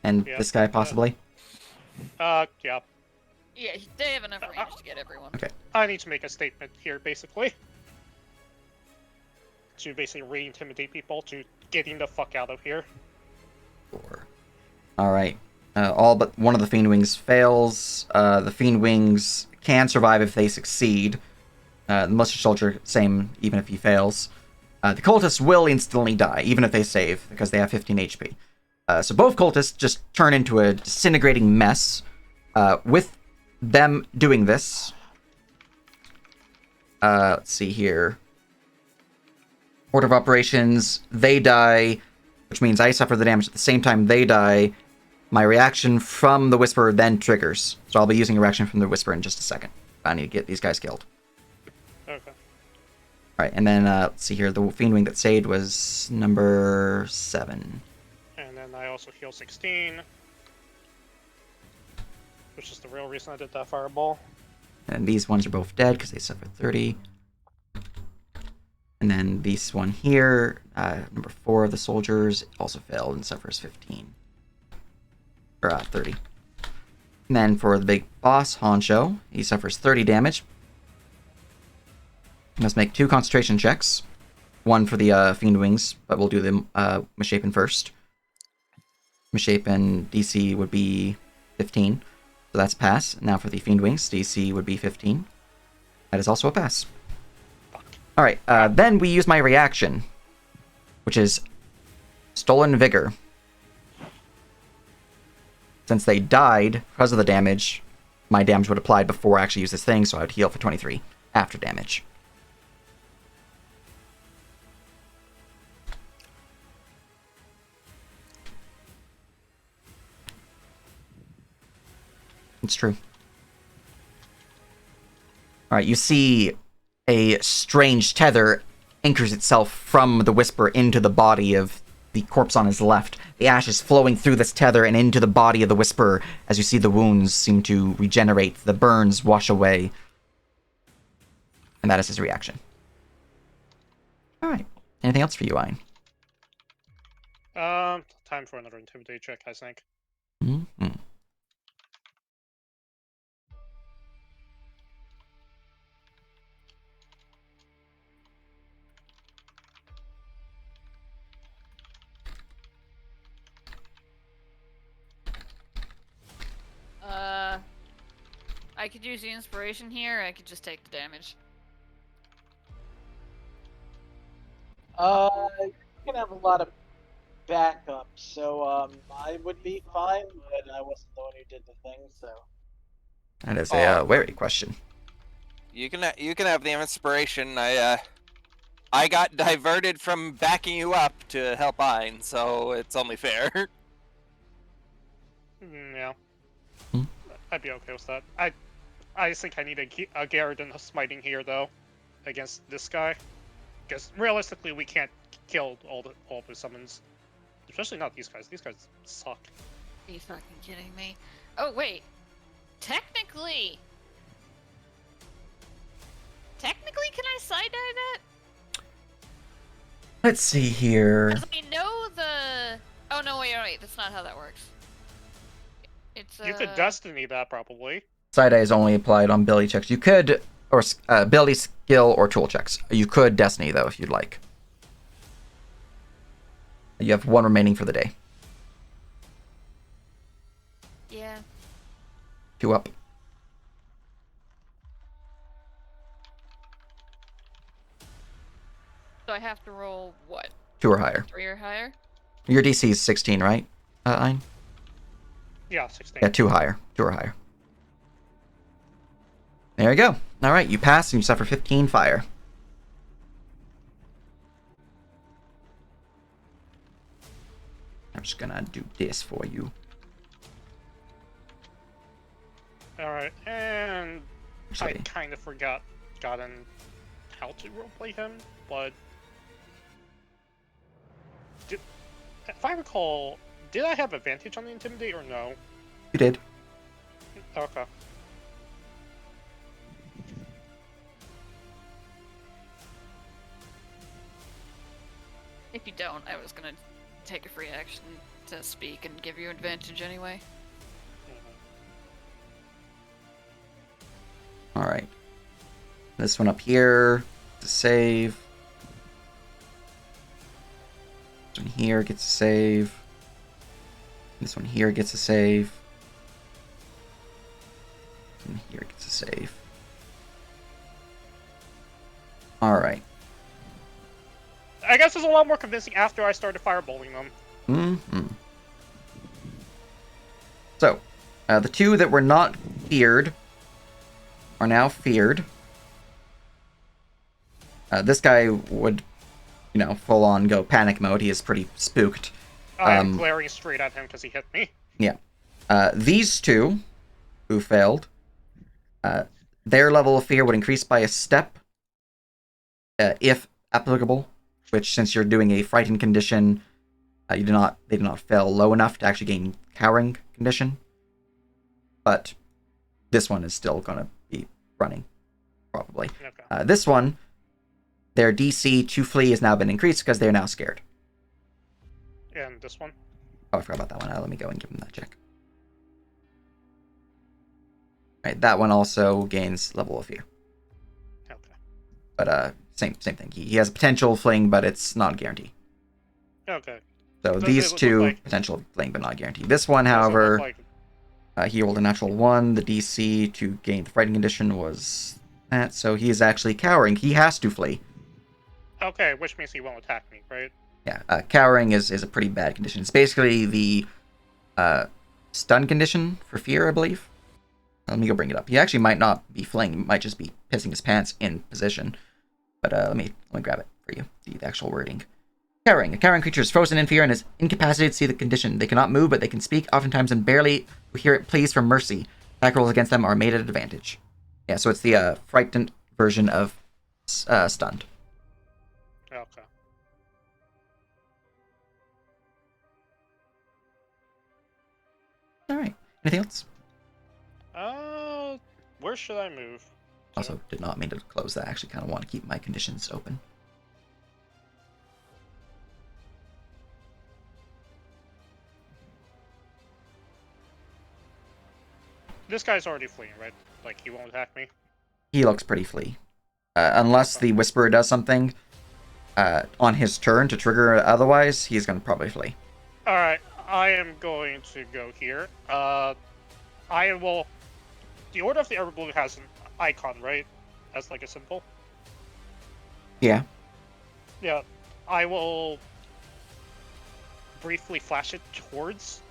And Yeah, this guy, possibly. Yeah. Yeah, they have enough range to get everyone. Okay. I need to make a statement here, basically. To basically re-intimidate people to getting the fuck out of here. Alright. All but one of the Fiend Wings fails. The Fiend Wings can survive if they succeed. The Mustache Soldier, same, even if he fails. The cultists will instantly die, even if they save, because they have 15 HP. So both cultists just turn into a disintegrating mess. With them doing this... let's see here. Order of operations, they die, which means I suffer the damage at the same time they die. My reaction from the Whisperer then triggers. So I'll be using a reaction from the Whisperer in just a second. I need to get these guys killed. Okay. Alright, and then, let's see here. The Fiend Wing that saved was number 7. And then I also heal 16. which is the real reason I did that fireball. And these ones are both dead because they suffer 30. And then this one here, number 4 of the soldiers, also failed and suffers 15. Or 30. And then for the big boss, Honcho, he suffers 30 damage. He must make 2 concentration checks. One for the Fiend Wings, but we'll do the Misshapen first. Misshapen DC would be 15. So that's a pass. Now for the Fiend Wings, DC would be 15. That is also a pass. Alright, then we use my reaction, which is Stolen Vigor. Since they died because of the damage, my damage would apply before I actually use this thing, so I would heal for 23 after damage. It's true. Alright, you see a strange tether anchors itself from the Whisper into the body of the corpse on his left. The ash is flowing through this tether and into the body of the Whisperer as you see the wounds seem to regenerate, the burns wash away. And that is his reaction. Alright. Anything else for you, Ein? Time for another intimidate check, I think. Mm-hmm. I could use the inspiration here, or I could just take the damage. You can have a lot of backup, so I would be fine, but I wasn't the one who did the thing, so. That is a wary question. You can have the inspiration. I got diverted from backing you up to help Ein, so it's only fair. Yeah. Hmm? I'd be okay with that. I think I need a Garridan smiting here, though, against this guy. Because realistically, we can't kill all the summons. Especially not these guys. These guys suck. Are you fucking kidding me? Oh, wait. Technically, can I side dive that? Let's see here. 'Cause I know the... Oh, no, wait. That's not how that works. It's, You could Destiny that, probably. Side eye is only applied on ability checks. You could, or ability, skill, or tool checks. You could Destiny, though, if you'd like. You have 1 remaining for the day. Yeah. 2 up. So I have to roll, what? 2 or higher. 3 or higher? Your DC is 16, right, Ein? Yeah, 16. Yeah, 2 higher. 2 or higher. There you go. Alright, you pass and you suffer 15 fire. I'm just gonna do this for you. Alright, and I Actually, kind of forgotten how to roleplay him, but... If I recall, did I have advantage on the Intimidate or no? you did. Okay. If you don't, I was gonna take a free action to speak and give you advantage anyway. Alright. This one up here to save. This one here gets a save. This one here gets a save. And here gets a save. Alright. I guess it's a lot more convincing after I started fireballing them. Mm-hmm. So, the 2 that were not feared are now feared. This guy would, full on go panic mode. He is pretty spooked. I'm glaring straight at him because he hit me. Yeah. These 2 who failed, their level of fear would increase by a step, if applicable. Which, since you're doing a frightened condition, they do not fail low enough to actually gain cowering condition. But this one is still going to be running, probably. Okay. This one, their DC to flee has now been increased because they're now scared. And this one. Oh, I forgot about that one. Let me go and give him that check. Right, that one also gains level of fear. Okay. But same thing. He has a potential fling, but it's not a guarantee. Okay. So Does these it look two, like- potential fling, but not guaranteed. This one, Does it look however, like- he rolled a natural 1. The DC to gain the fighting condition was that, so he is actually cowering. He has to flee. Okay, which means he won't attack me, right? Yeah, cowering is a pretty bad condition. It's basically the stun condition for fear, I believe. Let me go bring it up. He actually might not be fleeing. He might just be pissing his pants in position. But let me grab it for you. The actual wording. Cowering. A cowering creature is frozen in fear and is incapacitated to see the condition. They cannot move, but they can speak, oftentimes and barely hear it pleas for mercy. Attack rolls against them are made at advantage. Yeah, so it's the frightened version of stunned. Okay. Alright. Anything else? Where should I move? Also, did not mean to close that. I actually kind of want to keep my conditions open. This guy's already fleeing, right? Like, he won't attack me? He looks pretty flee. Unless the Whisperer does something on his turn to trigger otherwise, he's going to probably flee. Alright, I am going to go here. I will... The Order of the Everblue has an icon, right? As like a symbol? Yeah. Yeah. I will... briefly flash it towards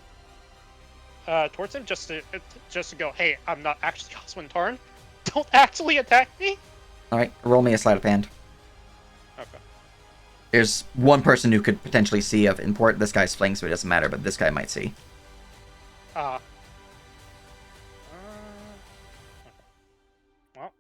him, just to go, hey, I'm not actually Oswin Tarn. Don't actually attack me! Alright, roll me a sleight of hand. Okay. There's one person who could potentially see of import. This guy's fleeing, so it doesn't matter, but this guy might see. Okay. Well.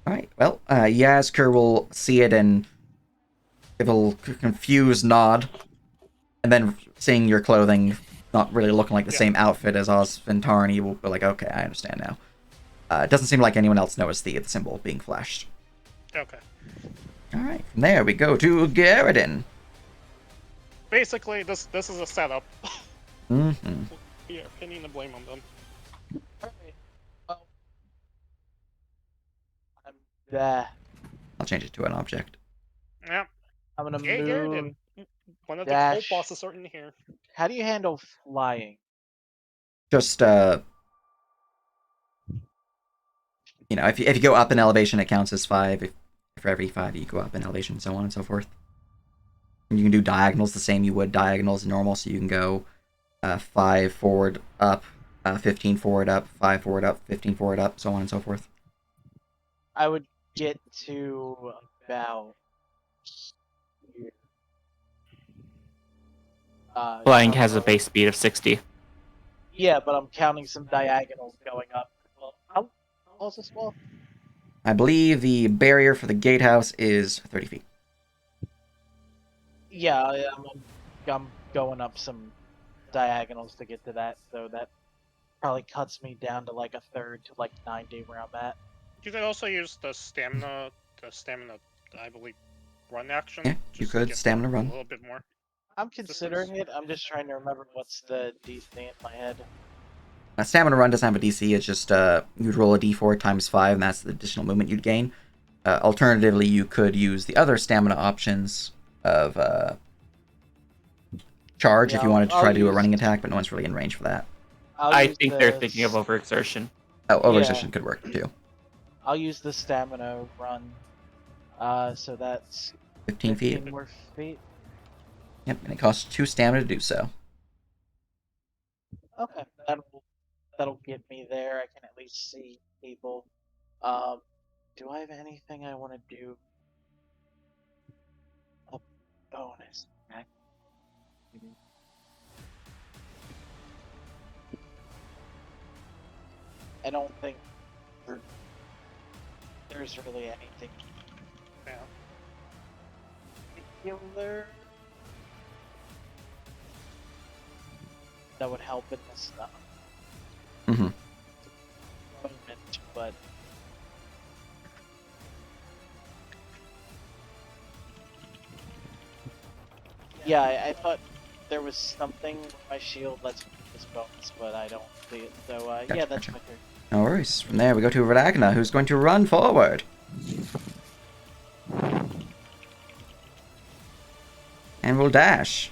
Alright, well, Yazker will see it and give a confused nod. And then seeing your clothing not really looking like the same outfit as Oswin Tarn, he will be like, okay, I understand now. It doesn't seem like anyone else noticed the symbol being flashed. Okay. Alright, from there we go to Garrison. Basically, this is a setup. Mm-hmm. We are pinning the blame on them. Alright. Well, I'm there. I'll change it to an object. Yeah. I'm gonna Hey, move. Garrison. One of the dash. cold bosses are in here. How do you handle flying? Just, you know, if you go up in elevation, it counts as 5. If for every 5 you go up in elevation, so on and so forth. And you can do diagonals the same you would diagonals normal, so you can go 5 forward, up, 15 forward, up, 5 forward, up, 15 forward, up, so on and so forth. I would get to about here. Flying has a base speed of 60. Yeah, but I'm counting some diagonals going up. Well, how tall is this wall? I believe the barrier for the gatehouse is 30 feet. Yeah, I'm going up some diagonals to get to that, so that probably cuts me down to like a third to like 90 where I'm at. You could also use the stamina, I believe, run action. Yeah, you just to could get stamina a run. little bit more. I'm considering it. I'm just trying to remember what's the DC in my head. Stamina run doesn't have a DC, it's just you'd roll a d4 times 5, and that's the additional movement you'd gain. Alternatively, you could use the other stamina options of charge if you wanted to try to do a running attack, but no one's really in range for that. I think they're thinking of overexertion. Oh, overexertion could work too. I'll use the stamina run. So that's 15 feet. more feet. Yep, and it costs 2 stamina to do so. Okay, that'll get me there. I can at least see people. Do I have anything I want to do? A bonus. I don't think there's really anything Yeah. particular. that would help in this Mm-hmm. moment, but yeah, I thought there was something with my shield lets me do this bonus, but I don't see it. So Gotcha, yeah, that's gotcha. my turn. No worries. From there, we go to Ragna, who's going to run forward. And will dash.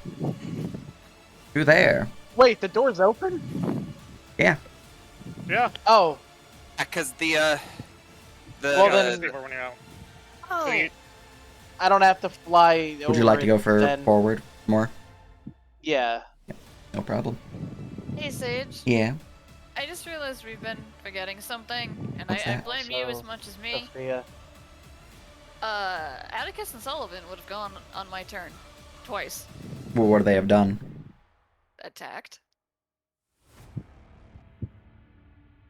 Through there. Wait, the door's open? Yeah. Yeah. Oh, Because the Well, Yeah, then- let's see where we're now. Oh, So you, I don't have to fly. Would you like to go for then... forward more? Yeah. No problem. hey Sage. Yeah. I just realized we've been forgetting something, and What's I that? blame you as So, much as me. Sophia. Atticus and Sullivan would have gone on my turn. Twice. Well, what do they have done? Attacked.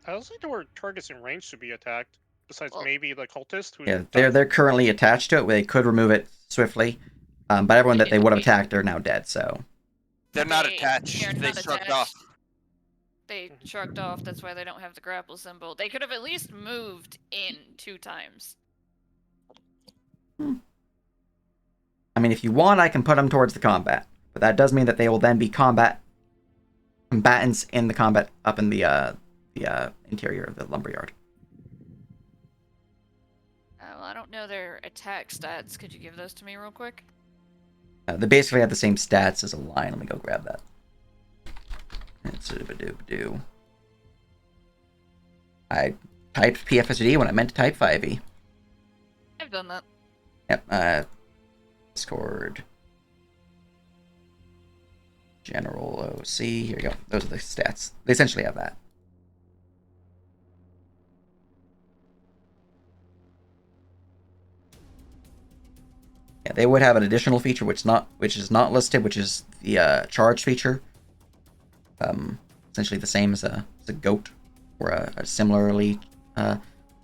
I don't think there were targets in range to be attacked. Besides Well- maybe the cultist who. Yeah, they're currently attached to it. They could remove it swiftly, but everyone that they would have attacked are now dead. So they're not They're attached. They not shrugged attached. off. They shrugged off, that's why they don't have the grapple symbol. They could have at least moved in 2 times. I mean, if you want, I can put them towards the combat, but that does mean that they will then be combatants in the combat up in the interior of the lumberyard. Well, I don't know their attack stats. Could you give those to me real quick? They basically have the same stats as a lion. Let me go grab that. It's a I typed PFSD when I meant to type 5e. I've done that. Yep, Discord. General OC. Here you go. Those are the stats. They essentially have that. Yeah, they would have an additional feature which is not listed, which is the charge feature. Essentially the same as a goat or a similarly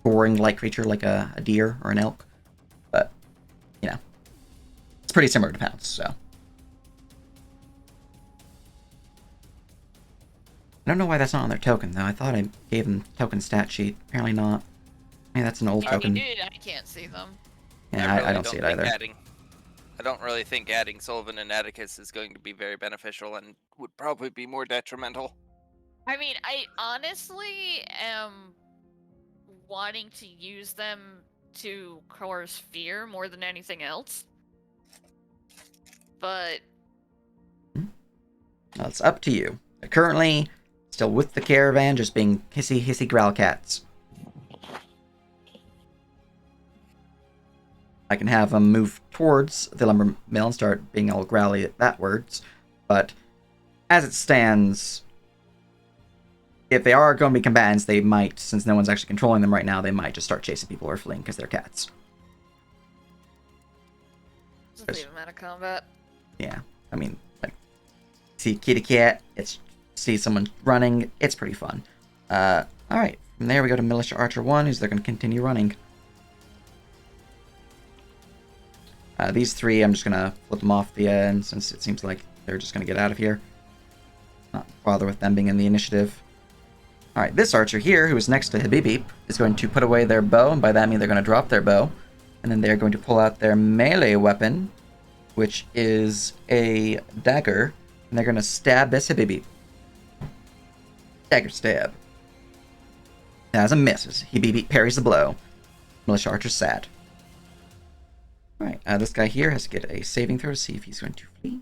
boring-like creature like a deer or an elk, but you know, it's pretty similar to pounce. So I don't know why that's not on their token though. I thought I gave them token stat sheet. Apparently not. Maybe that's an old If token. you did, I can't see them. Yeah, really I don't see it think either. I don't really think adding Sullivan and Atticus is going to be very beneficial and would probably be more detrimental. I mean, I honestly am wanting to use them to cause fear more than anything else. But Well, it's up to you. They're currently still with the caravan, just being hissy growl cats. I can have them move towards the lumber mill and start being all growly at that words, but as it stands, if they are going to be combatants, they might, since no one's actually controlling them right now, they might just start chasing people or fleeing because they're cats. just leave them out of combat. Yeah, I mean, like, see kitty cat, see someone running, it's pretty fun. Alright, from there we go to Militia Archer 1, who's they're going to continue running. These three, I'm just going to flip them off the end, since it seems like they're just going to get out of here. Not bother with them being in the initiative. Alright, this archer here, who is next to Habibib, is going to put away their bow, and by that I mean they're going to drop their bow. And then they're going to pull out their melee weapon, which is a dagger, and they're going to stab this Habibib. Dagger stab. As a miss, Habibib parries the blow. Militia Archer's sad. Alright, this guy here has to get a saving throw to see if he's going to flee.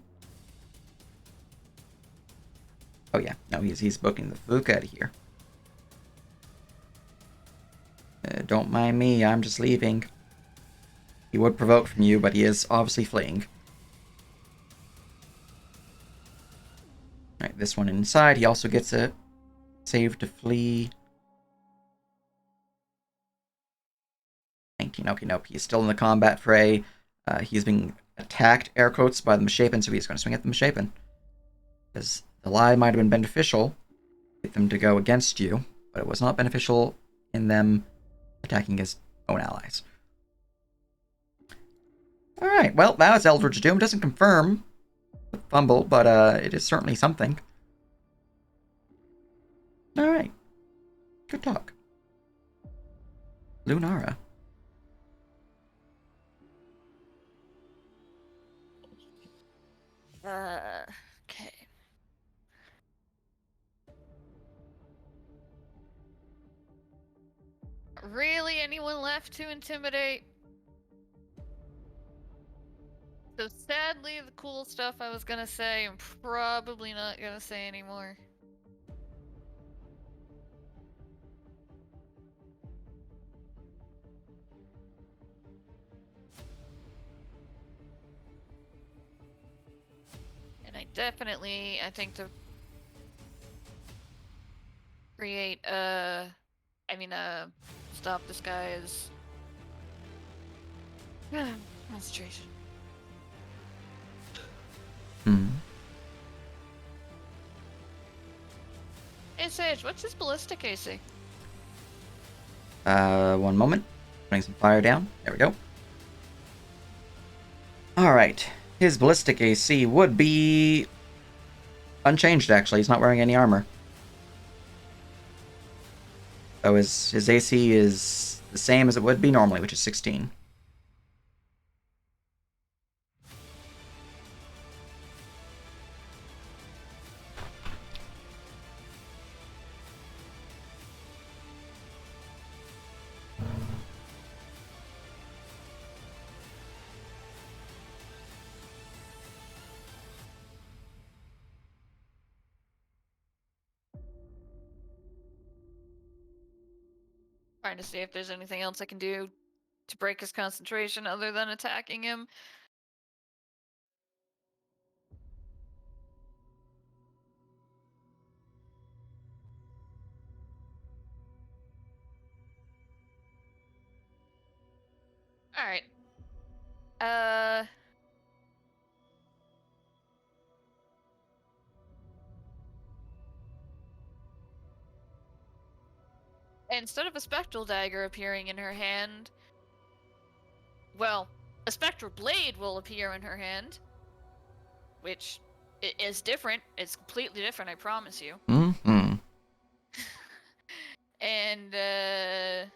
Oh yeah, no, he's booking the fuck out of here. Don't mind me, I'm just leaving. He would provoke from you, but he is obviously fleeing. Alright, this one inside, he also gets a save to flee. 19, okay, nope, he's still in the combat fray. He's being attacked, air quotes, by the Misshapen, so he's going to swing at the Misshapen. Because the lie might have been beneficial, get them to go against you, but it was not beneficial in them attacking his own allies. Alright, well, that was Eldritch Doom. Doesn't confirm the fumble, but it is certainly something. Alright. Good talk. Lunara. Okay. Really, anyone left to intimidate? So sadly, the cool stuff I was gonna say, I'm probably not gonna say anymore. And I think to create stop this guy's concentration. Hmm. Hey Sage, what's his ballistic AC? 1 moment. Putting some fire down. There we go. Alright. His ballistic AC would be unchanged, actually. He's not wearing any armor. So his AC is the same as it would be normally, which is 16. Trying to see if there's anything else I can do to break his concentration other than attacking him. Alright. Instead of a spectral dagger appearing in her hand, well, a spectral blade will appear in her hand, which is different. It's completely different, I promise you. Mm-hmm. And, okay.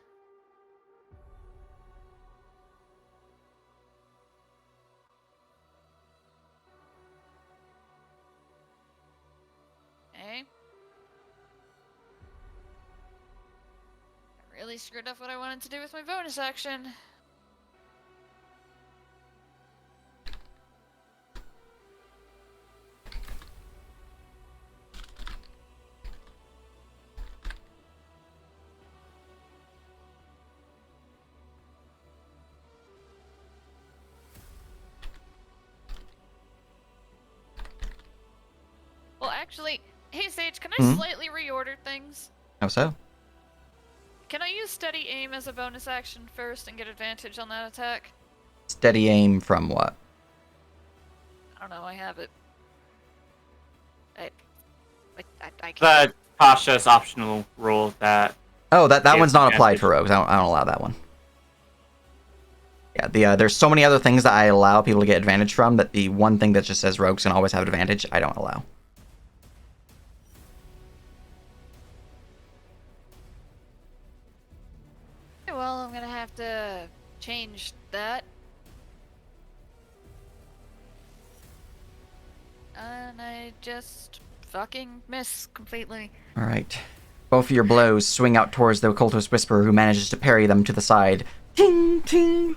I really screwed up what I wanted to do with my bonus action. Well, actually, hey Sage, can I Mhm. slightly reorder things? How so? Can I use steady aim as a bonus action first and get advantage on that attack? Steady aim from what? I don't know, I have it. I can't. The cautious optional rule that Oh, that gives one's not applied advantage. for rogues. I don't allow that one. Yeah, there's so many other things that I allow people to get advantage from that the one thing that just says rogues can always have advantage, I don't allow. Well, I'm gonna have to change that. And I just fucking miss completely. Alright. Both of your blows swing out towards the Occultist Whisperer, who manages to parry them to the side. Ting, ting.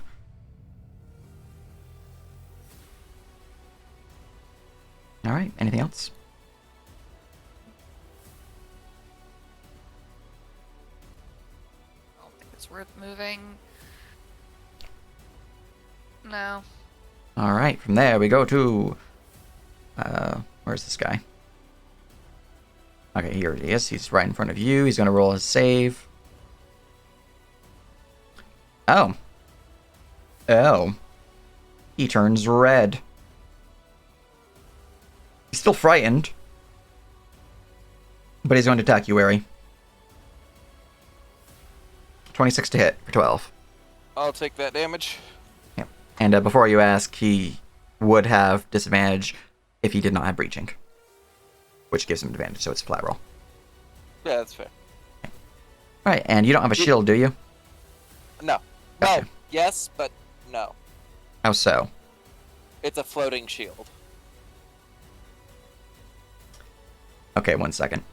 Alright, anything else? I don't think it's worth moving. No. Alright, from there we go to... where's this guy? Okay, here he is. He's right in front of you. He's going to roll his save. Oh. Oh. He turns red. He's still frightened. But he's going to attack you, Wary. 26 to hit for 12. I'll take that damage. Yep. And before you ask, he would have disadvantage if he did not have breaching, which gives him advantage, so it's a flat roll. Yeah, that's fair. Right, and you don't have a shield, do you? No. Gotcha. Well, yes, but no. How so? It's a floating shield. Okay, 1 second.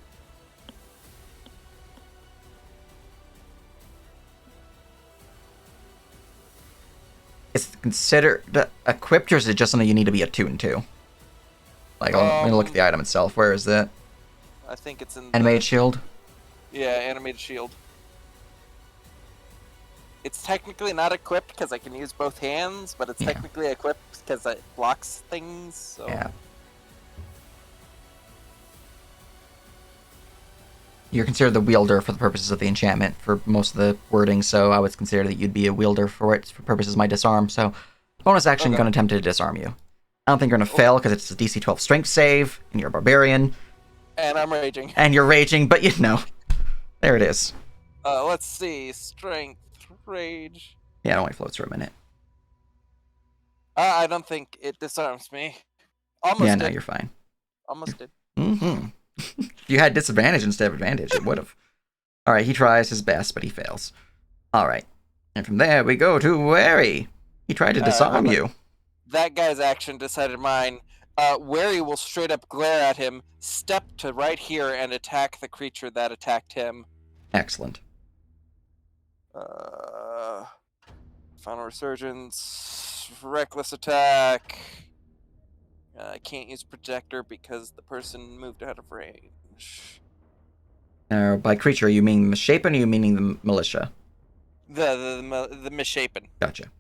Is it considered equipped, or is it just something you need to be attuned to? Like, let me look at the item itself. Where is it? I think it's in Animated shield? Yeah, animated shield. It's technically not equipped because I can use both hands, but it's Yeah. technically equipped because it blocks things. So. Yeah. You're considered the wielder for the purposes of the enchantment for most of the wording, so I would consider that you'd be a wielder for it for purposes of my disarm. So, bonus action, Okay. going to attempt to disarm you. I don't think you're going to fail because it's a DC 12 strength save, and you're a barbarian, And I'm raging. and you're raging, but you know. There it is. Let's see. Strength, rage. Yeah, it only floats for a minute. I don't think it disarms me. Almost Yeah, did. no, you're fine. Almost did. Mm-hmm. If you had disadvantage instead of advantage, it would have. Alright, he tries his best, but he fails. Alright. And from there, we go to Wary. He tried to disarm you. That guy's action decided mine. Wary will straight up glare at him, step to right here, and attack the creature that attacked him. Excellent. Final Resurgence, Reckless Attack. I can't use Projector because the person moved out of range. Now, by creature, you mean the misshapen, or you meaning the militia? The misshapen. Gotcha.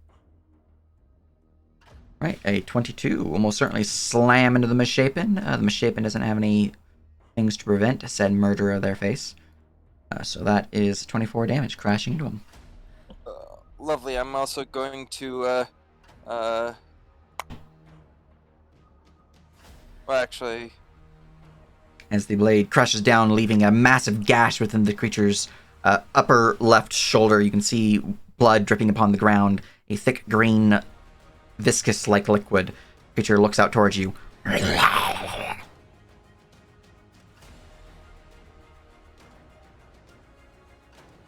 Right, a 22 will most certainly slam into the misshapen. The misshapen doesn't have any things to prevent said murder of their face. So that is 24 damage crashing into him. Lovely. I'm also going to, well, actually, As the blade crushes down, leaving a massive gash within the creature's upper left shoulder, you can see blood dripping upon the ground. A thick green, viscous-like liquid. The creature looks out towards you.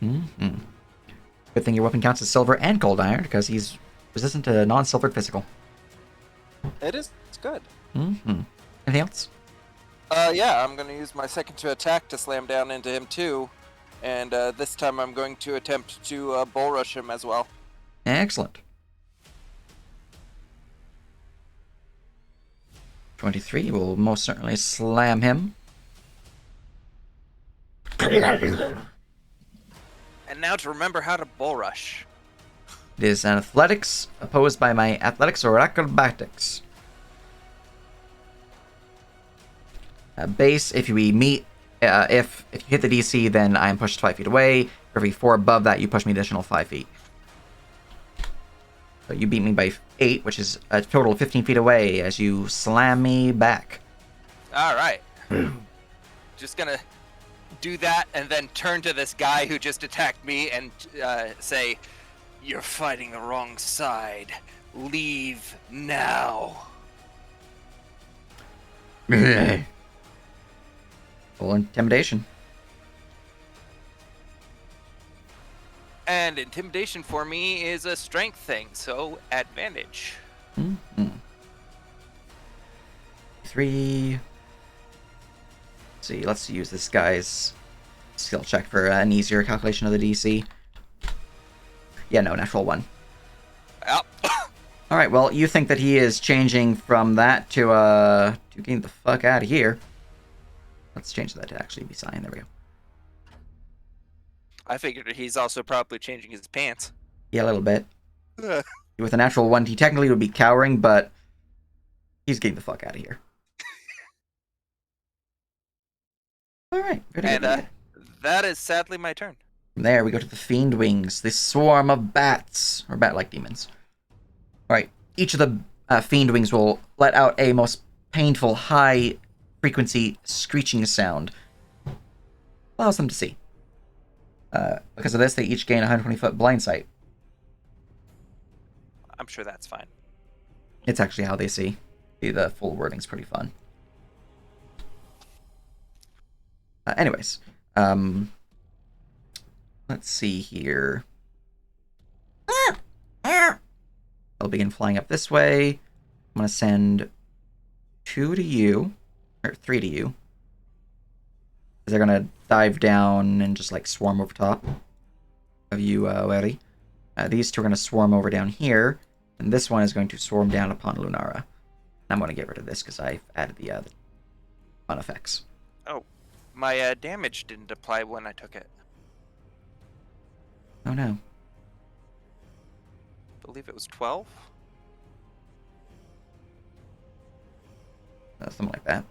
Mm-hmm. Good thing your weapon counts as silver and cold iron, because he's resistant to non-silvered physical. it is. It's good. Mm-hmm. Anything else? Yeah, I'm going to use my second to attack to slam down into him too, and this time I'm going to attempt to bull rush him as well. Excellent. 23 will most certainly slam him. And now to remember how to bull rush. It is an athletics opposed by my athletics or acrobatics. Base, if we meet, if you hit the DC, then I am pushed 5 feet away. For every 4 above that, you push me additional 5 feet. So you beat me by 8, which is a total of 15 feet away as you slam me back. All right. Just gonna do that and then turn to this guy who just attacked me and say, "You're fighting the wrong side. Leave now." Full intimidation. And intimidation for me is a strength thing, so advantage. Mm-hmm. 3. Let's see, let's use this guy's skill check for an easier calculation of the DC. Yeah, no, natural 1. Yep. Alright, well, you think that he is changing from that to getting the fuck out of here. Let's change that to actually be sign. There we go. I figured he's also probably changing his pants. Yeah, a little bit. With a natural 1, he technically would be cowering, but he's getting the fuck out of here. Alright, very And good. that is sadly my turn. From there, we go to the Fiend Wings, this swarm of bats, or bat-like demons. Alright, each of the Fiend Wings will let out a most painful, high-frequency screeching sound. Allows them to see. Because of this, they each gain 120-foot blind sight. I'm sure that's fine. It's actually how they see. The full wording's pretty fun. Anyways, Let's see here. They'll begin flying up this way. I'm going to send 2 to you, or 3 to you. They're going to dive down and just like swarm over top of you, Weri. These two are going to swarm over down here, and this one is going to swarm down upon Lunara. I'm going to get rid of this because I've added the fun effects. Oh, my damage didn't apply when I took it. Oh no. I believe it was 12. Something like that.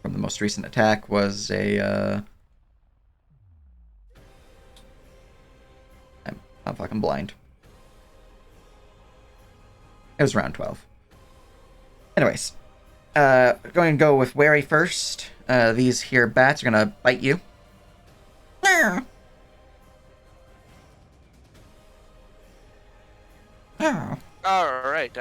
From the most recent attack was a... I'm fucking blind. It was around 12. Anyways. Going to go with Wary first. These here bats are going to bite you. Alright,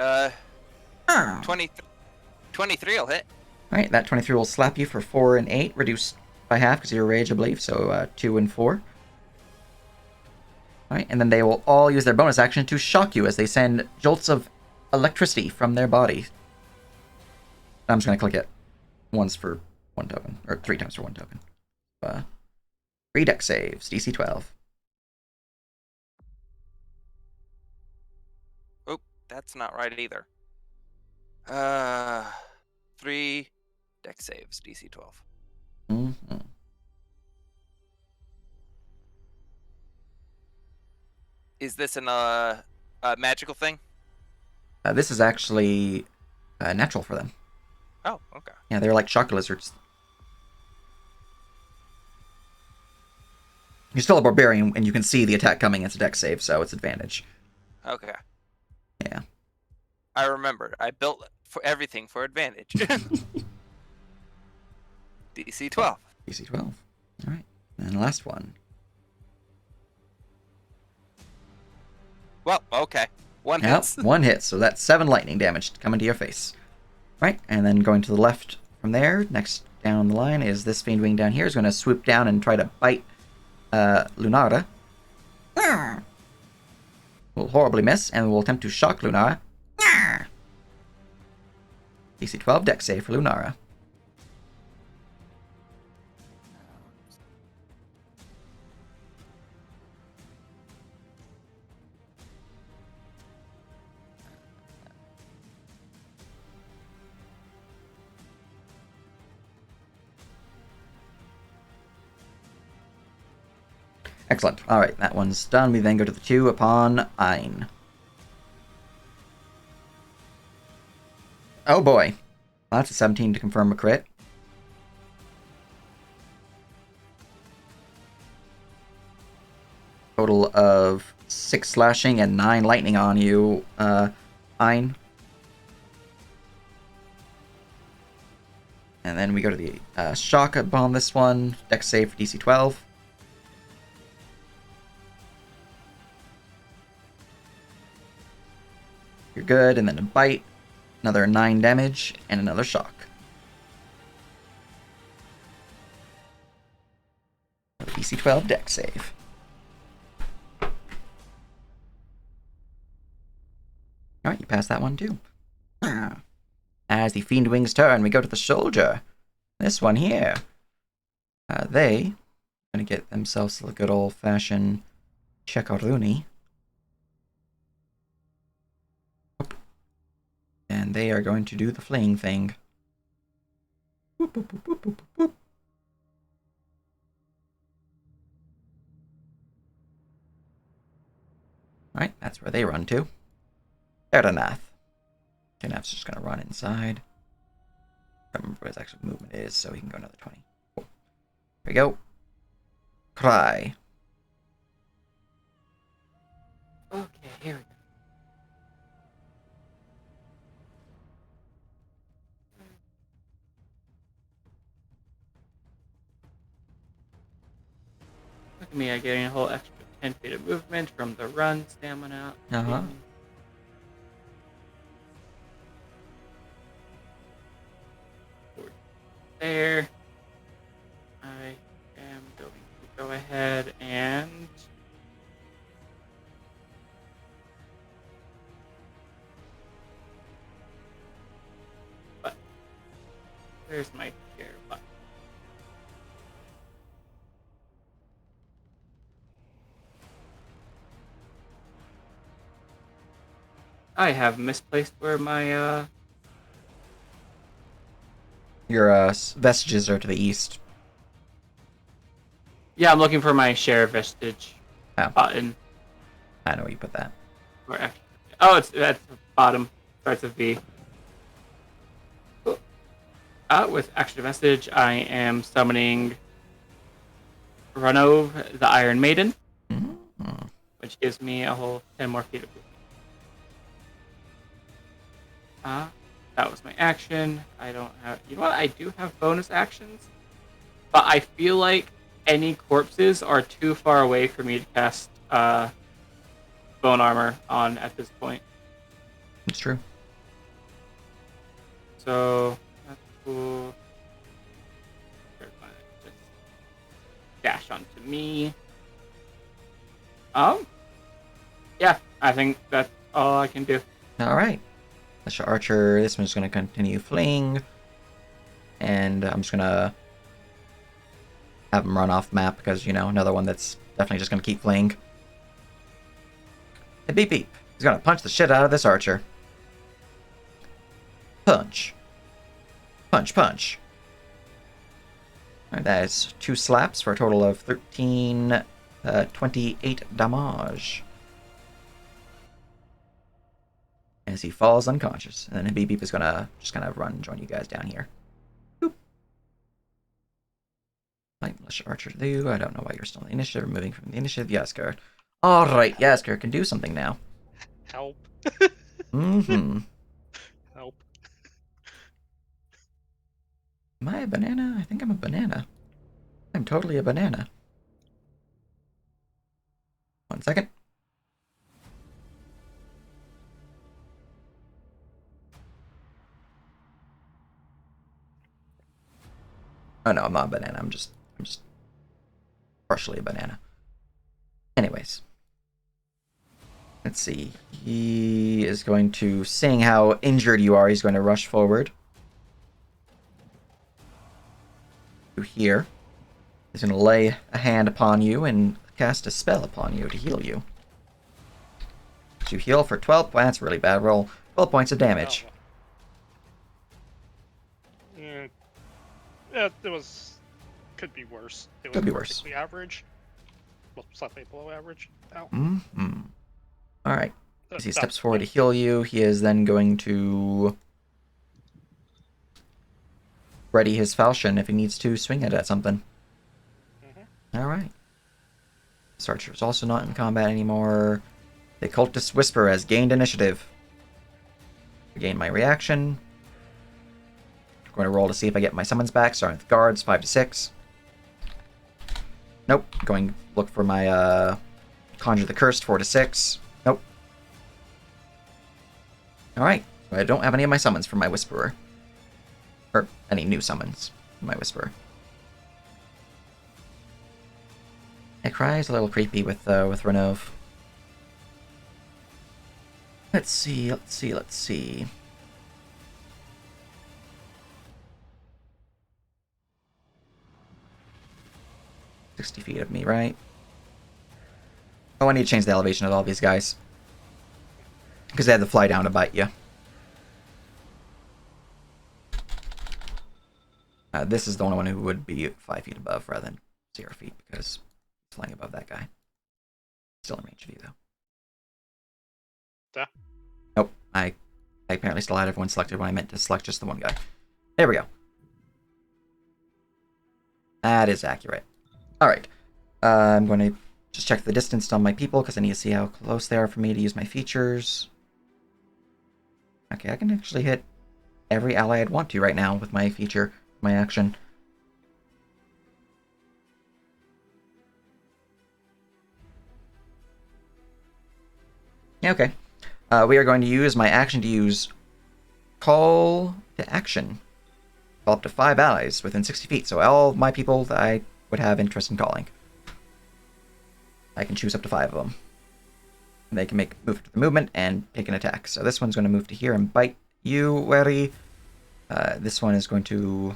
23 will hit. Alright, that 23 will slap you for 4 and 8, reduced by half because of your rage, I believe, so 2 and 4. Alright, and then they will all use their bonus action to shock you as they send jolts of electricity from their body. I'm just going to click it once for 1 token, or 3 times for 1 token. 3 dex saves, DC 12. Oh, that's not right either. 3 dex saves, DC 12. Mm-hmm. Is this a magical thing? This is actually natural for them. Oh, okay. Yeah, they're like shock lizards. You're still a barbarian, and you can see the attack coming. It's a dex save, so it's advantage. Okay. Yeah. I remembered. I built for everything for advantage. DC 12. DC 12. All right. And the last one. Well, okay. One Yep, hits. 1 hit, so that's 7 lightning damage coming to your face. Right, and then going to the left from there, next down the line is this Fiend Wing down here. Is going to swoop down and try to bite Lunara. Will horribly miss, and will attempt to shock Lunara. DC 12 dex save for Lunara. Excellent. Alright, that one's done. We then go to the 2 upon Ein. Oh boy. Well, that's a 17 to confirm a crit. Total of 6 slashing and 9 lightning on you, Ein. And then we go to the shock upon this one. Dex save for DC 12. You're good, and then a bite, another 9 damage, and another shock. DC 12 dex save. Alright, you pass that one too. As the Fiend Wing's turn, we go to the soldier. This one here. They are going to get themselves a good old-fashioned Chekaruni. And they are going to do the fleeing thing. Whoop, whoop, whoop, whoop, whoop, whoop. Alright, that's where they run to. Eranath. Eranath's just going to run inside. I don't remember what his actual movement is, so he can go another 20. Cool. Here we go. Cry. Okay, here we go. Look at me, I'm getting a whole extra 10 feet of movement from the run stamina. Uh-huh. There. I am going to Where's my share button? I have misplaced where my Your vestiges are to the east. Yeah, I'm looking for my share vestige Oh. button. I know where you put that. Oh, it's at the bottom. Starts with V. With extra vestige, I am summoning Runov, the Iron Maiden, Mm-hmm. which gives me a whole 10 more feet of movement. That was my action. I don't have. You know what? I do have bonus actions, but I feel like any corpses are too far away for me to cast bone armor on at this point. It's true. So that's cool. Just dash onto me. Yeah, I think that's all I can do. All right. That's your archer. This one's going to continue fleeing. And I'm just going to have him run off the map because, you know, another one that's definitely just going to keep fleeing. Hey, beep beep. He's going to punch the shit out of this archer. Punch. Punch, punch. All right, that is 2 slaps for a total of 28 damage. As he falls unconscious. And then Beep Beep is gonna just kind of run and join you guys down here. Boop. Like, let's Archer do. I don't know why you're still in the initiative. Moving from the initiative. Yaskar. Alright, Yaskar can do something now. Help. Mm-hmm. Help. Am I a banana? I think I'm a banana. I'm totally a banana. 1 second. Oh no, I'm not a banana. I'm just partially a banana. Anyways. Let's see. He is going to, seeing how injured you are, he's going to rush forward. To here. He's going to lay a hand upon you and cast a spell upon you to heal you. To heal for 12 points. That's a really bad roll. 12 points of damage. Yeah, it was. Could be worse. It was Could be worse. perfectly average. Well, slightly below average. Ow. Mm-hmm. Alright. As he That- steps forward to heal you, he is then going to ready his falchion if he needs to swing it at something. Mhm. Alright. This archer is also not in combat anymore. The Cultist Whisper has gained initiative. Regain my reaction. I'm going to roll to see if I get my summons back, starting with guards, 5 to 6. Nope. Going to look for my Conjure the Cursed, 4 to 6. Nope. Alright. I don't have any of my summons for my Whisperer. Or any new summons for my Whisperer. It cries a little creepy with Renov. Let's see. 60 feet of me, right? Oh, I need to change the elevation of all these guys. Because they had to fly down to bite you. This is the only one who would be 5 feet above rather than 0 feet because he's flying above that guy. Still in range of you, though. Yeah. Nope. I apparently still had everyone selected when I meant to select just the one guy. There we go. That is accurate. Alright. I'm going to just check the distance on my people because I need to see how close they are for me to use my features. Okay, I can actually hit every ally I'd want to right now with my feature, my action. Yeah, okay. We are going to use my action to use Call to Action. Call up to 5 allies within 60 feet, so all my people that I would have interest in calling. I can choose up to 5 of them. And they can move to the movement and take an attack. So this one's going to move to here and bite you, Wary. This one is going to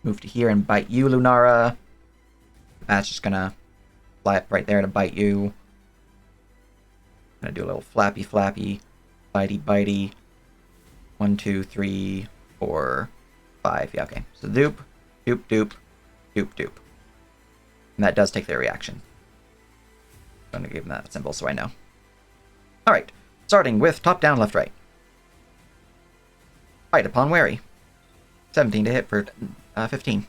move to here and bite you, Lunara. That's just gonna fly up right there to bite you. Gonna do a little flappy, bitey, bitey. 1, 2, 3, 4, 5. Yeah, okay. So doop, doop, doop, doop, doop. And that does take their reaction. I'm gonna give them that symbol so I know. Alright, starting with top down, left, right. Bite upon wary. 17 to hit for 15.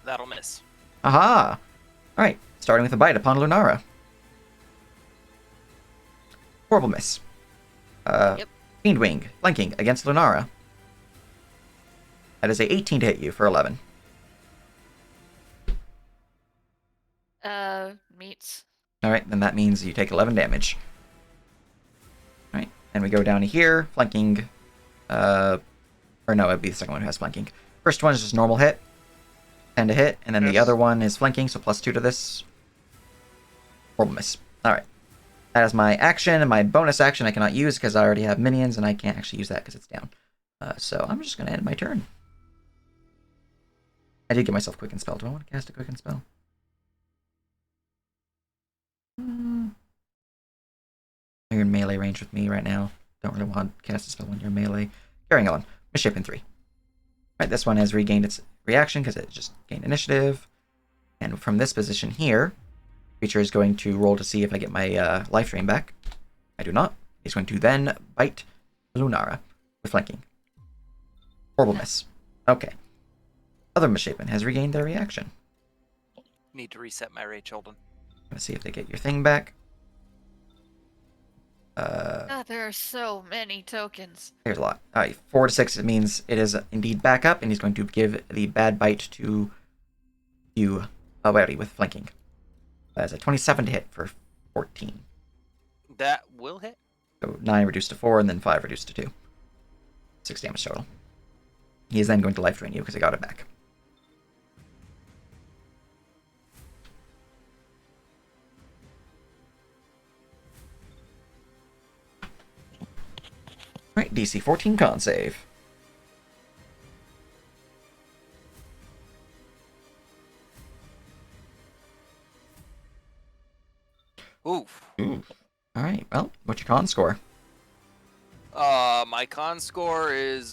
That'll miss. Aha! Alright, starting with a bite upon Lunara. Horrible miss. Yep. Fiend Wing, flanking against Lunara. That is a 18 to hit you for 11. Meets. Alright, then that means you take 11 damage. Alright, and we go down to here, flanking. Or no, it'd be the second one who has flanking. First one is just normal hit. 10 to hit, and then the Yes. other one is flanking, so +2 to this. Horrible miss. Alright. That is my action, and my bonus action I cannot use because I already have minions, and I can't actually use that because it's down. So I'm just going to end my turn. I did get myself Quicken Spell. Do I want to cast a Quicken Spell? You're in melee range with me right now. Don't really want to cast a spell when you're melee. Carrying on. Misshapen 3. Right, this one has regained its reaction because it just gained initiative. And from this position here, creature is going to roll to see if I get my life drain back. I do not. He's going to then bite Lunara with flanking. Horrible miss. Okay. Other Misshapen has regained their reaction. Need to reset my rage, Holden. Let's see if they get your thing back. God, there are so many tokens. Here's a lot. Alright, 4 to 6, it means it is indeed back up, and he's going to give the bad bite to you, Wary, with flanking. That's a 27 to hit for 14. That will hit. So 9 reduced to 4, and then 5 reduced to 2. 6 damage total. He is then going to life drain you because I got it back. Alright, DC 14 con save. Oof. Ooh. Alright, well, what's your con score? My con score is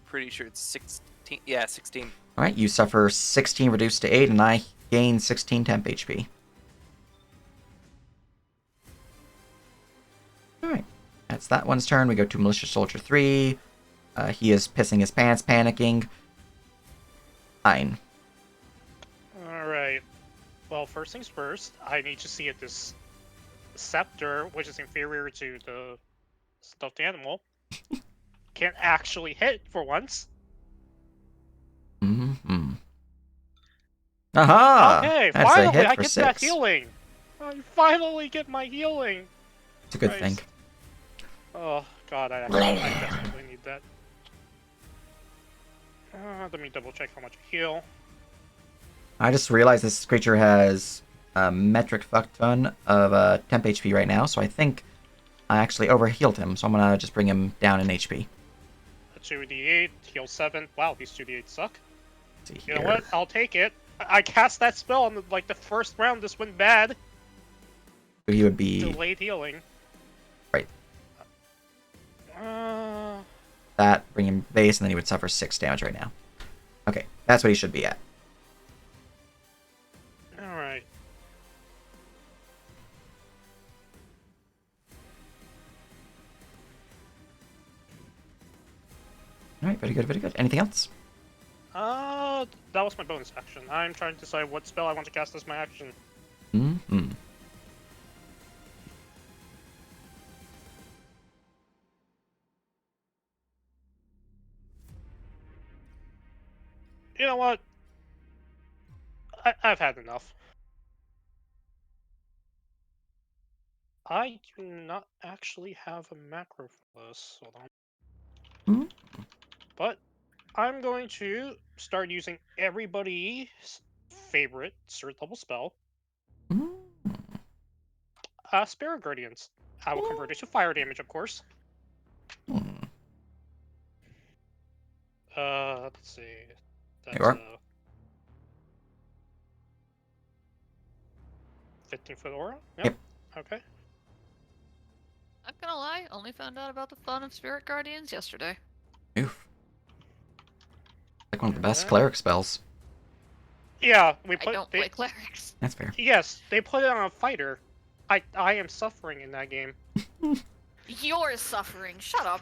pretty sure it's 16. Yeah, 16. Alright, you suffer 16 reduced to 8, and I gain 16 temp HP. Alright, that's that one's turn. We go to Malicious Soldier 3. He is pissing his pants, panicking. 9. Alright. Well, first things first, I need to see if this scepter, which is inferior to the stuffed animal, can actually hit for once. Mm-hmm. Aha! Okay, That's a finally hit I for get 6. that healing. I finally get my healing. It's a good Christ. thing. Oh god, I desperately need that. Let me double check how much I heal. I just realized this creature has a metric fuck ton of temp HP right now, so I think I actually overhealed him, so I'm gonna just bring him down in HP. A 2d8, heal 7. Wow, these 2d8 suck. Let's see You here. know what? I'll take it. I cast that spell on the first round. This went bad. So he would be Delayed healing. right. Uh, That, bring him base, and then he would suffer 6 damage right now. Okay, that's what he should be at. Alright. Alright, very good, very good. Anything else? That was my bonus action. I'm trying to decide what spell I want to cast as my action. Mm-hmm. You know what? I've had enough. I do not actually have a macro for this. Hold on. Mhm. But I'm going to start using everybody's favorite third level spell, Mm-hmm. Spirit Guardians. I will convert it to fire damage, of course. Hmm. Let's see. That's you are. 15-foot aura. Yep. Okay. Not gonna lie, only found out about the fun of Spirit Guardians yesterday. Oof. Like one of the best Yeah. cleric spells. Yeah, we I put. don't play clerics. That's fair. Yes, they put it on a fighter. I am suffering in that game. You're suffering. Shut up.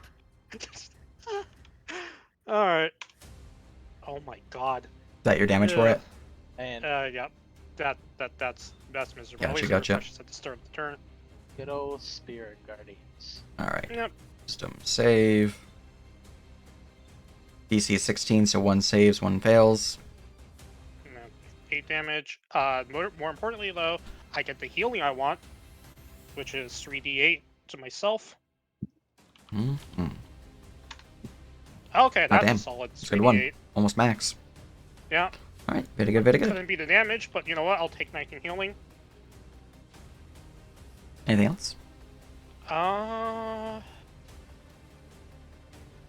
All right. Oh my god. Is that your damage for it? And Yeah. That's miserable. Gotcha, At least it gotcha. refreshes at the start of the turn. good old Spirit Guardians. Alright. Yep. Wisdom save. DC is 16, so 1 saves, 1 fails. 8 damage. More importantly though, I get the healing I want, which is 3d8 to myself. Mm-hmm. Okay, that's damn. a solid It's a good one. 3d8. Almost max. Yeah. Alright, very good, very good. Couldn't be the damage, but you know what? I'll take 19 healing. Anything else? I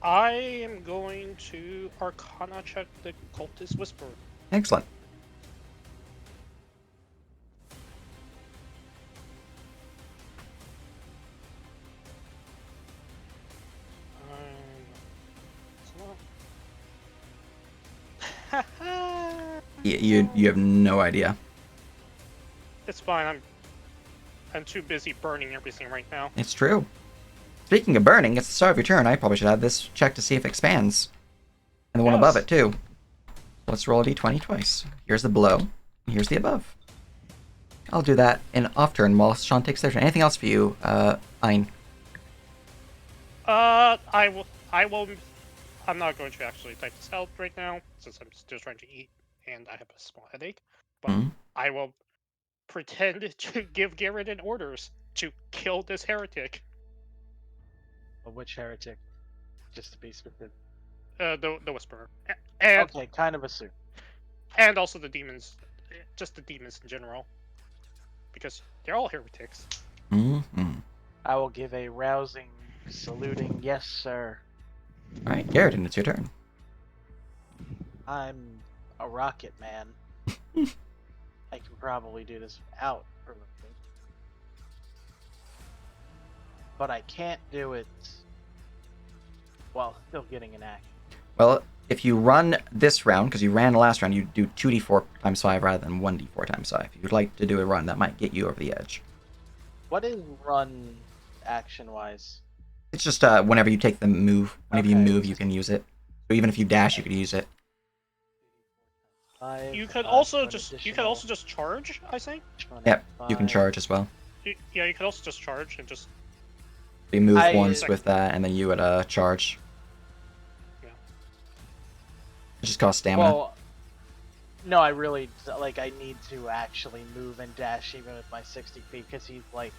am going to Arcana check the Cultist Whisper. Excellent. You have no idea. It's fine. I'm too busy burning everything right now. It's true. Speaking of burning, it's the start of your turn. I probably should have this check to see if it expands. And the one above Yes. it, too. Let's roll a d20 twice. Here's the below, and here's the above. I'll do that in off turn while Sean takes their turn. Anything else for you, Ein? I will. I'm not going to actually type this out right now since I'm still trying to eat and I have a small headache. But Mhm. I will pretend to give Garrett orders to kill this heretic. But which heretic? Just to be specific. The Whisperer, and Okay, kind of assume. and also the demons, just the demons in general, because they're all heretics. Mm-hmm. I will give a rousing, saluting yes, sir. Alright, Garrett, it's your turn. I'm a rocket man. I can probably do this without permission. But I can't do it while still getting an action. Well, if you run this round, because you ran the last round, you do 2d4 times 5 rather than 1d4 times 5. If you'd like to do a run, that might get you over the edge. What is run action-wise? It's just whenever you take the move, whenever you Okay. move, you can use it. So even if you dash, you could use it. 5, You could for also an just additional charge. I think. 25. Yep, you can charge as well. Yeah, you could also just charge and just. You move I- once with that, and then you would charge. Yeah. It just costs stamina. Well, no, I really I need to actually move and dash even with my 60 feet because he's like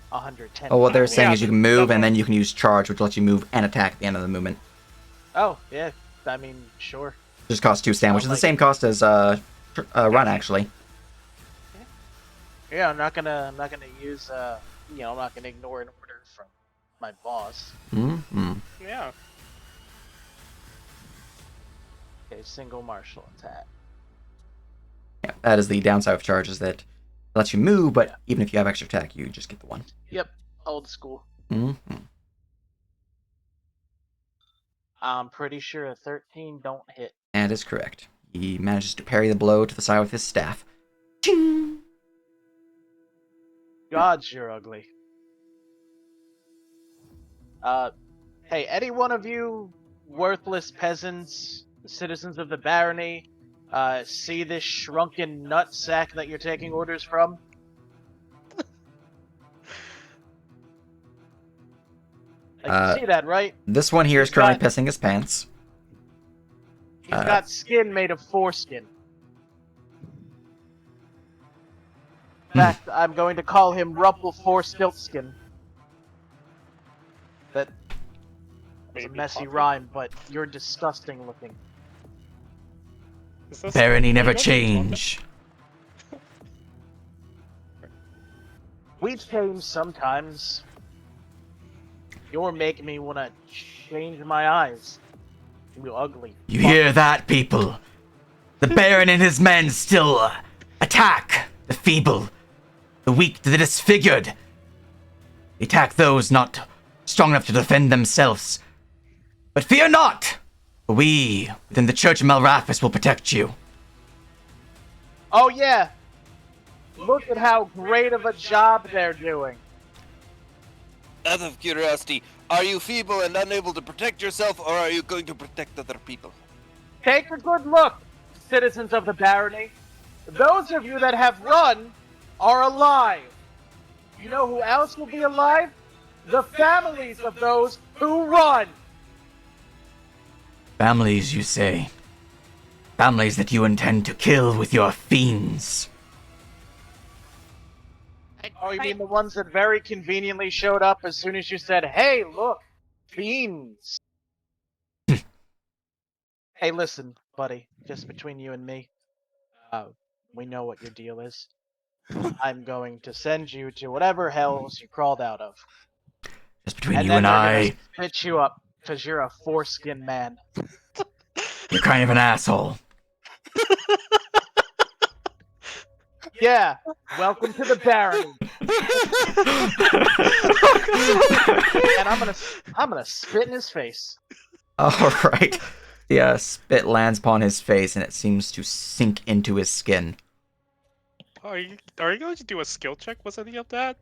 110. Oh, what they're feet saying Yeah, is you can move, that's and what- then you can use charge, which lets you move and attack at the end of the movement. Oh yeah, I mean sure. It just costs 2 stamina, which is the Like- same cost as run, actually. Yeah, I'm not gonna use I'm not gonna ignore an order from my boss. Mm-hmm. Yeah. Okay, single martial attack. Yeah, that is the downside of charge, is that it lets you move, but even if you have extra attack, you just get the one. Yep, old school. Mm-hmm. I'm pretty sure a 13 don't hit. That is correct. He manages to parry the blow to the side with his staff. Ching! Gods, you're ugly. Hey, any one of you worthless peasants, citizens of the barony, see this shrunken nutsack that you're taking orders from? You see that, right? This one here is He's currently got- pissing his pants. He's got skin made of foreskin. In fact, I'm going to call him Rumple Forestiltskin. That was a Maybe messy Puffy. rhyme, but you're disgusting looking. Is this- Barony never Are you going to change. We change sometimes. You're making me want to change my eyes. You ugly. You hear that, people? The Baron and his men still attack the feeble, the weak, the disfigured. They attack those not strong enough to defend themselves. But fear not! We, within the Church of Malrathis, will protect you. Oh yeah. Look at how great of a job they're doing. Out of curiosity, are you feeble and unable to protect yourself, or are you going to protect other people? Take a good look, citizens of the barony. Those of you that have run are alive. You know who else will be alive? The families of those who run. Families, you say? Families that you intend to kill with your fiends. Oh, you mean the ones that very conveniently showed up as soon as you said, "Hey, look, fiends." Hey, listen, buddy, just between you and me, we know what your deal is. I'm going to send you to whatever hells you crawled out of. Just between And you then and we're I, gonna spit you up, because you're a foreskin man. you're kind of an asshole. Yeah, welcome to the barony. And I'm gonna spit in his face. Alright. The spit lands upon his face and it seems to sink into his skin. Are you going to do a skill check with any of that?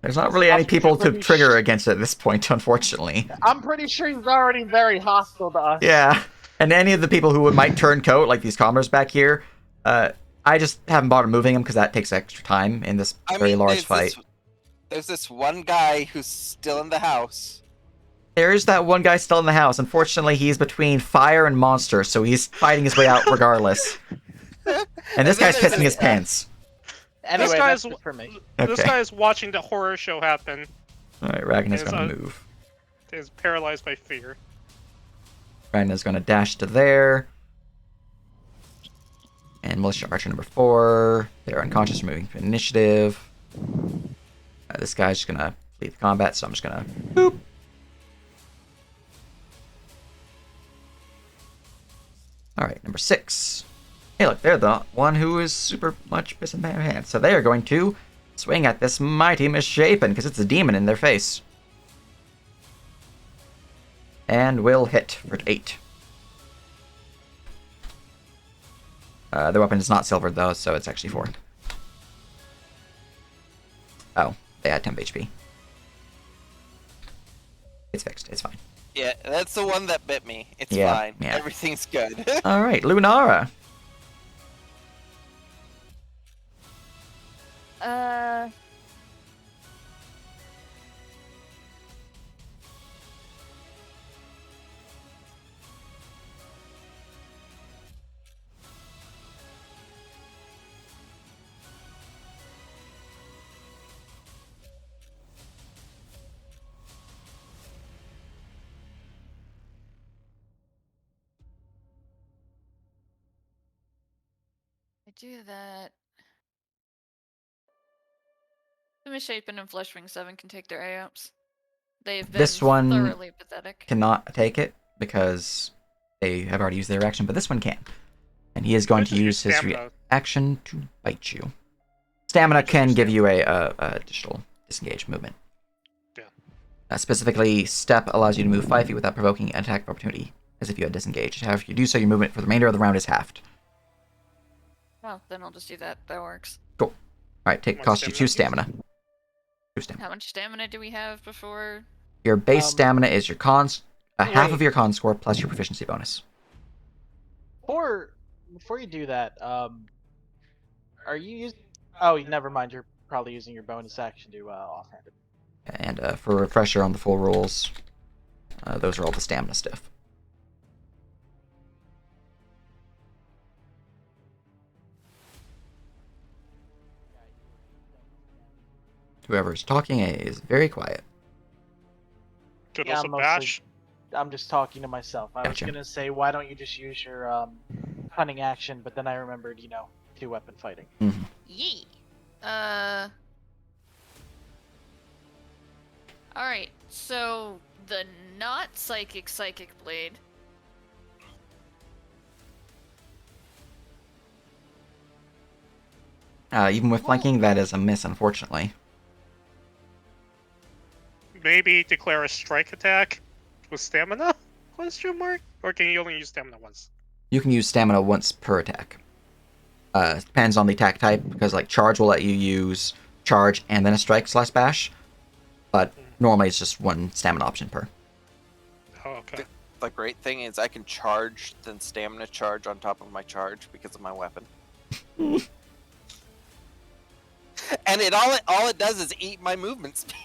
There's not really any I'm people to pretty trigger against at this point, unfortunately. I'm pretty sure he's already very hostile to us. Yeah. And any of the people who might turn coat, like these commoners back here, I just haven't bothered moving them because that takes extra time in this very large fight. There's this one guy who's still in the house. There is that one guy still in the house. Unfortunately, he's between fire and monster, so he's fighting his way out regardless. And this guy's pissing his pants. Anyway, This that's guy's- it for me. This Okay. guy is watching the horror show happen. Alright, Ragnar's Is, gonna move. Is paralyzed by fear. Ragnar's gonna dash to there. And Militia Archer number 4. They're unconscious, moving to initiative. This guy's just gonna leave the combat, so I'm just gonna boop. Alright, number 6. Hey, look, they're the one who is super much pissing their hands. So they are going to swing at this mighty misshapen, because it's a demon in their face. And will hit for 8. Their weapon is not silvered, though, so it's actually 4. Oh, they had 10 HP. It's fixed. It's fine. Yeah, that's the one that bit me. It's Yeah, fine. yeah. Everything's good. Alright, Lunara. I do that. The Misshapen and Fleshwing 7 can take their A-ups. They've been This one thoroughly pathetic. Cannot take it because they have already used their action, but this one can. And he is going to use his reaction to bite you. Stamina can give you a additional disengage movement. Yeah. Specifically, step allows you to move 5 feet without provoking an attack of opportunity, as if you had disengaged. However, if you do so, your movement for the remainder of the round is halved. Well, then I'll just do that. That works. Cool. Alright, What cost you 2 stamina? stamina. 2 stamina. How much stamina do we have before? Your base stamina is your half wait. of your con score plus your proficiency bonus. Before you do that, are you using? Oh, never mind. You're probably using your bonus action to offhand. And for a refresher on the full rules, those are all the stamina stuff. Whoever is talking is very quiet. Could Yeah, also mostly- bash. I'm just talking to myself. I Gotcha. was gonna say, why don't you just use your cunning action? But then I remembered, 2-weapon fighting. Mhm. Yee. Alright, so the not psychic blade. Even with flanking, that is a miss, unfortunately. Maybe declare a strike attack with stamina? Question mark? Or can you only use stamina once? You can use stamina once per attack. Depends on the attack type, because like charge will let you use charge and then a strike / bash, but normally it's just one stamina option per. Oh, okay. The great thing is I can charge, then stamina charge on top of my charge because of my weapon. And all it does is eat my movement speed.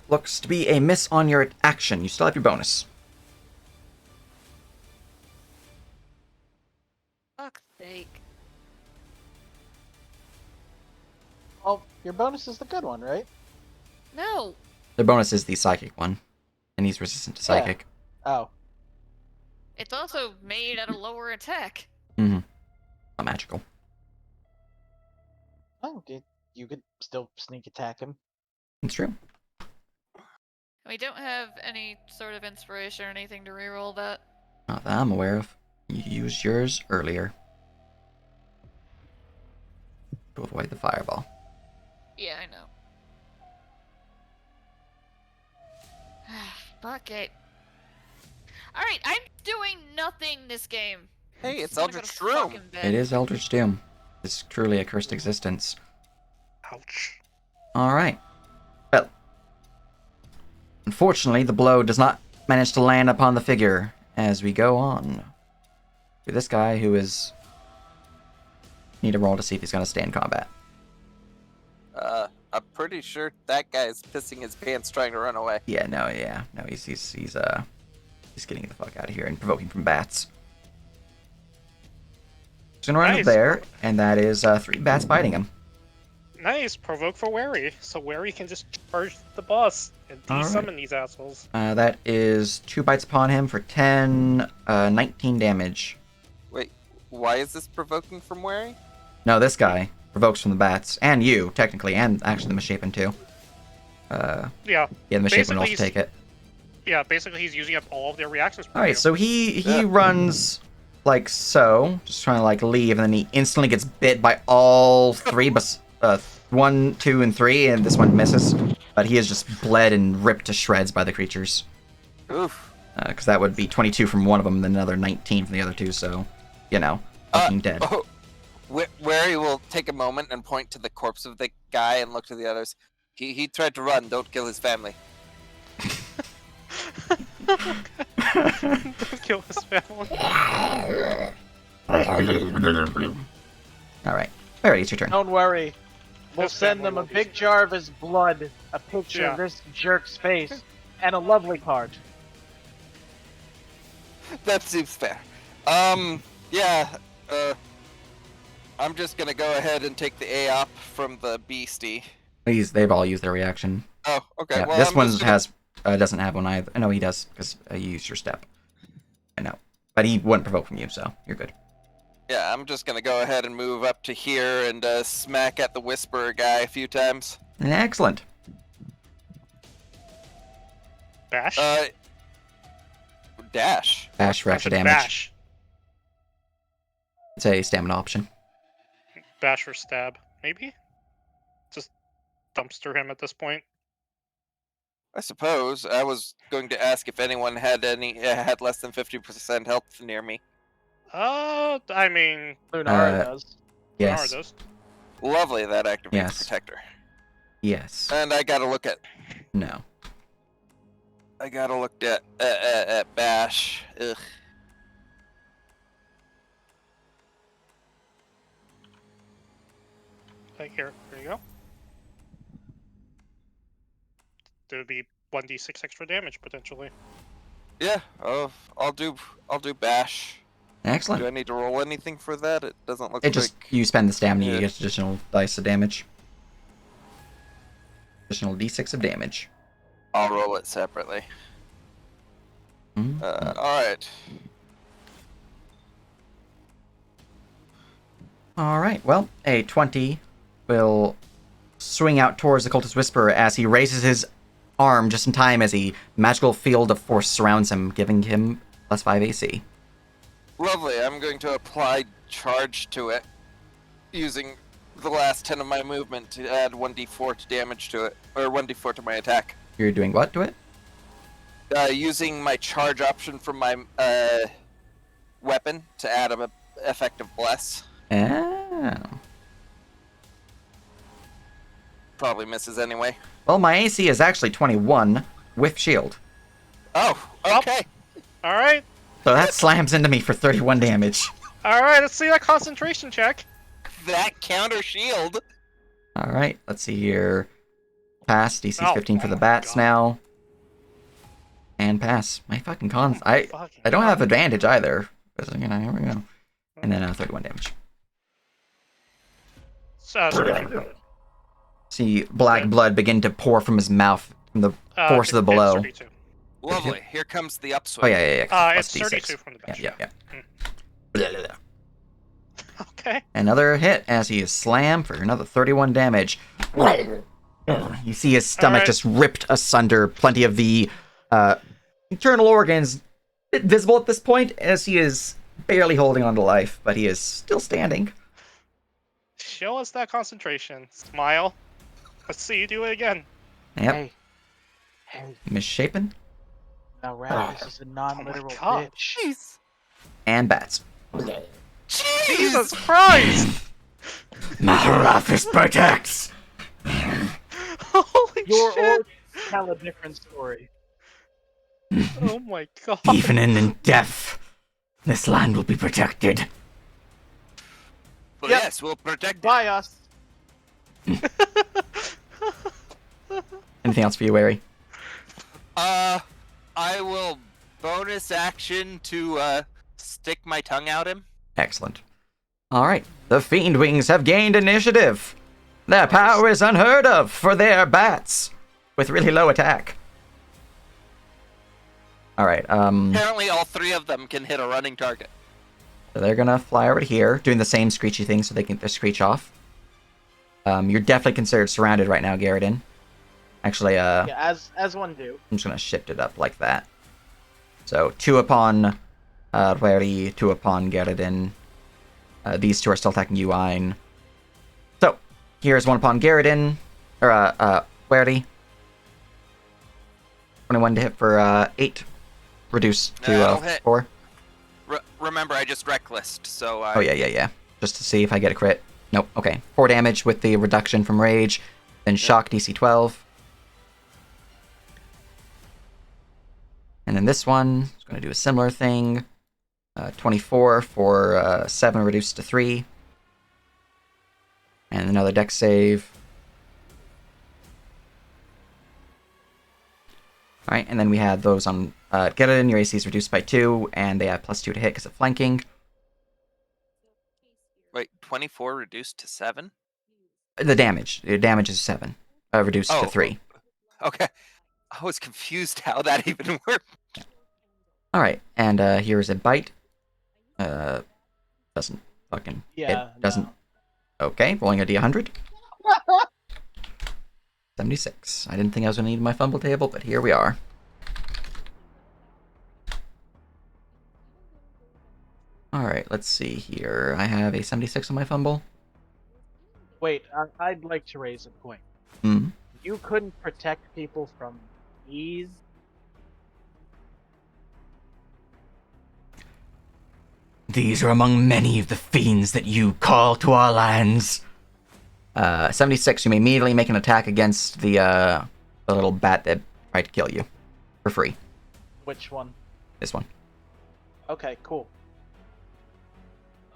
Looks to be a miss on your action. You still have your bonus. Fuck's sake. Well, your bonus is the good one, right? No! The bonus is the psychic one, and he's resistant to psychic. Oh. It's also made at a lower attack. Mm-hmm. Not magical. Oh, you could still sneak attack him. It's true. We don't have any sort of inspiration or anything to reroll that. Not that I'm aware of. You used yours earlier to avoid the fireball. Yeah, I know. Fuck it. Alright, I'm doing nothing this game. Hey, it's I'm gonna Eldritch go to Doom. fucking bed. It is Eldritch Doom. It's truly a cursed existence. Ouch. Alright. Well, unfortunately, the blow does not manage to land upon the figure as we go on to this guy who is... Need a roll to see if he's going to stay in combat. I'm pretty sure that guy's pissing his pants trying to run away. Yeah, no, he's getting the fuck out of here and provoking from bats. He's gonna run up Nice. there, and that is 3 bats biting him. Nice. Provoke for Wary. So Wary can just charge the boss and Alright. de-summon these assholes. That is 2 bites upon him for 10, 19 damage. Wait, why is this provoking from Wary? No, this guy provokes from the bats, and you, technically, and actually the Misshapen too. Yeah. Yeah, the Misshapen will also Basically, take it. Yeah, basically he's using up all of their reactions. per Alright, you. so he Yeah. runs like so, just trying to like leave, and then he instantly gets bit by all 3, 1, 2, and 3, and this one misses. But he is just bled and ripped to shreds by the creatures. Oof. Because that would be 22 from one of them, and then another 19 from the other 2, so, you know, fucking dead. Oh, Wary will take a moment and point to the corpse of the guy and look to the others. He tried to run. Don't kill his family. Don't kill his family. Alright. Alright, it's your turn. Don't worry. We'll His send family them a will be big jar of his blood, a picture Yeah. of this jerk's face, and a lovely card. That seems fair. Yeah. I'm just gonna go ahead and take the AOP from the beastie. They've all used their reaction. Oh, okay. Yeah, Well, this I'm one just gonna- has doesn't have one either. No, he does, because you used your step. I know. But he wouldn't provoke from you, so you're good. Yeah, I'm just gonna go ahead and move up to here and smack at the Whisperer guy a few times. Excellent. Bash? Dash. Bash for I extra said damage. Bash. It's a stamina option. Bash or stab. Maybe? Just dumpster him at this point. I suppose. I was going to ask if anyone had had less than 50% health near me. I mean, Lunara does. Yes. Nara does. Lovely, that activates Yes. Protector. Yes. And I gotta look at No. Bash. Ugh. Like here you go. There would be 1d6 extra damage potentially. Yeah, I'll do Bash. Do Excellent. I need to roll anything for that? It doesn't look It like. just, you spend the stamina, you Yeah. get additional dice of damage. Additional d6 of damage. I'll roll it separately. Mhm. Alright. Alright, well, a 20 will swing out towards the Cultist Whisperer as he raises his arm just in time as a magical field of force surrounds him, giving him +5 AC. Lovely. I'm going to apply charge to it, using the last 10 of my movement to add 1d4 to damage to it, or 1d4 to my attack. You're doing what to it? Using my charge option from my weapon to add an effective bless. Oh. Probably misses anyway. Well, my AC is actually 21 with shield. Oh, okay. All right. So that slams into me for 31 damage. All right. Let's see that concentration check. That counter shield. Alright, let's see here. Pass, DC Oh, 15 for the my bats God. now. And pass. My fucking cons. I Fucking don't have God. advantage either. Because, you know, here we go. And then 31 damage. So, See black blood begin to pour from his mouth from the force of the it's below. 32. Lovely. Here comes the upswing. Oh, yeah. 'cause It's plus 32 D6. from the Yeah, bench. yeah. Hmm. Blah, blah, blah. Okay. Another hit as he is slammed for another 31 damage. You see his stomach Alright. just ripped asunder. Plenty of the internal organs a bit visible at this point as he is barely holding on to life, but he is still standing. Show us that concentration. Smile. Let's see you do it again. Yep, Hey, misshapen. now Rabbit is a non-literal God. bitch. Jeez. And bats. Jesus Christ! Maharafis protects! Holy Your shit! origins tell a different story. Oh my God. Even in death, this land will be protected. Well, Yep. yes, we'll protect it. By us. Anything else for you, Wary? I will bonus action to stick my tongue out him. Excellent. Alright, the Fiend Wings have gained initiative. Their power is unheard of for their bats, with really low attack. Alright, Apparently, all three of them can hit a running target. so they're gonna fly over to here, doing the same screechy thing so they can screech off. You're definitely considered surrounded right now, Garridan. Actually, Yeah, as one do. I'm just gonna shift it up like that. So, 2 upon Wary, 2 upon Garridan. These 2 are still attacking you, Ein. So, here's 1 upon Garridan, or Wary. 21 to hit for 8. Reduced That'll to hit. 4. Remember, I just recklessed, so I... Oh, yeah. Just to see if I get a crit. Nope, okay. 4 damage with the reduction from Rage. Then Shock, DC 12. And then this one is going to do a similar thing. 24 for 7 reduced to 3. And another dex save. Alright, and then we had those on get it in, your AC is reduced by 2, and they have +2 to hit because of flanking. Wait, 24 reduced to 7? The damage is 7, reduced to Oh, 3. Okay. I was confused how that even worked. Alright, and here is a bite. Doesn't fucking Yeah, it doesn't. Okay, rolling a d100. 76. I didn't think I was going to need my fumble table, but here we are. Alright, let's see here. I have a 76 on my fumble. Wait, I'd like to raise a point. Hmm. You couldn't protect people from bees? These are among many of the fiends that you call to our lands. 76, you may immediately make an attack against the little bat that tried to kill you. For free. Which one? This one. Okay, cool.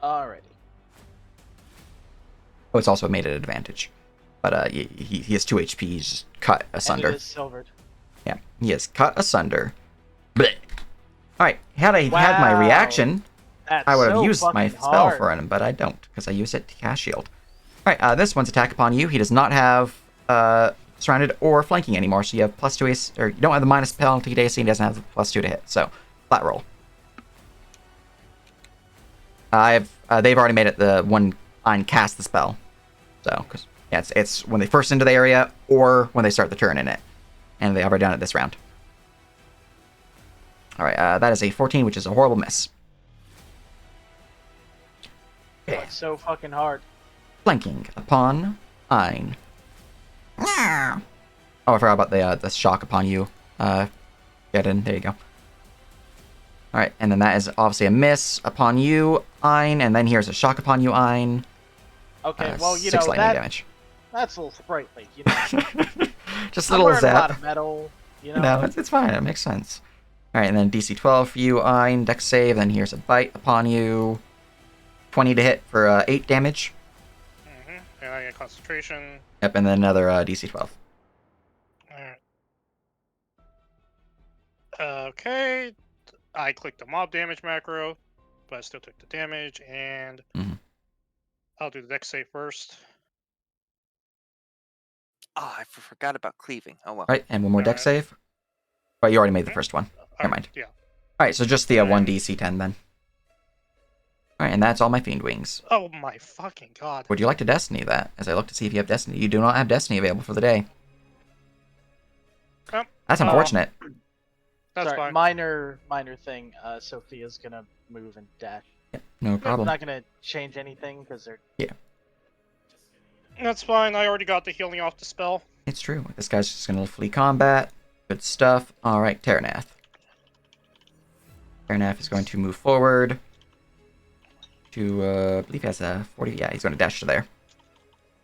Alrighty. Oh, it's also made an advantage. But he has 2 HP, he's just cut And asunder. it is silvered. Yeah, he is cut asunder. Alright, had I had my Wow. reaction, That's I would have so used my fucking spell hard. for him, but I don't, because I use it to cast shield. Alright, this one's attack upon you. He does not have surrounded or flanking anymore, so you have +2 AC, or you don't have the minus penalty to AC, and he doesn't have the +2 to hit, so flat roll. They've already made it the one Ein cast the spell. So, because yeah, it's when they first enter the area or when they start the turn in it, and they have already done it this round. All right, that is a 14, which is a horrible miss. Okay. It's so fucking hard. Flanking upon Ein. Oh, I forgot about the shock upon you. Get in. There you go. All right, and then that is obviously a miss upon you, Ein, and then here's a shock upon you, Ein. Okay, well, 6 lightning damage. that's a little sprightly, you know. Just a I'm little wearing a lot zap. of metal, you You know. know, it's fine. It makes sense. All right, and then DC 12 for you, Ein. Dex save. Then here's a bite upon you. 20 to hit for 8 damage. And I get concentration. Yep, and then another DC 12. Alright. Okay. I clicked the mob damage macro, but I still took the damage, and I'll do the dex save first. Oh, I forgot about cleaving. Oh well. Right, and one more dex Alright. save. But you already made the first one. Never mind. Yeah. All right, so just the Alright. 1DC 10 then. All right, and that's all my Fiend Wings. Oh my fucking god. Would you like to Destiny that? As I look to see if you have Destiny. You do not have Destiny available for the day. Oh, That's unfortunate. that's Sorry, fine. minor thing. Sophia's gonna move and dash. Yep, no I'm problem. not gonna change anything because they're. That's fine. I already got the healing off the spell. It's true. This guy's just going to flee combat. Good stuff. All right, Terranath. Terranath is going to move forward to, I believe he has a 40. Yeah, he's going to dash to there.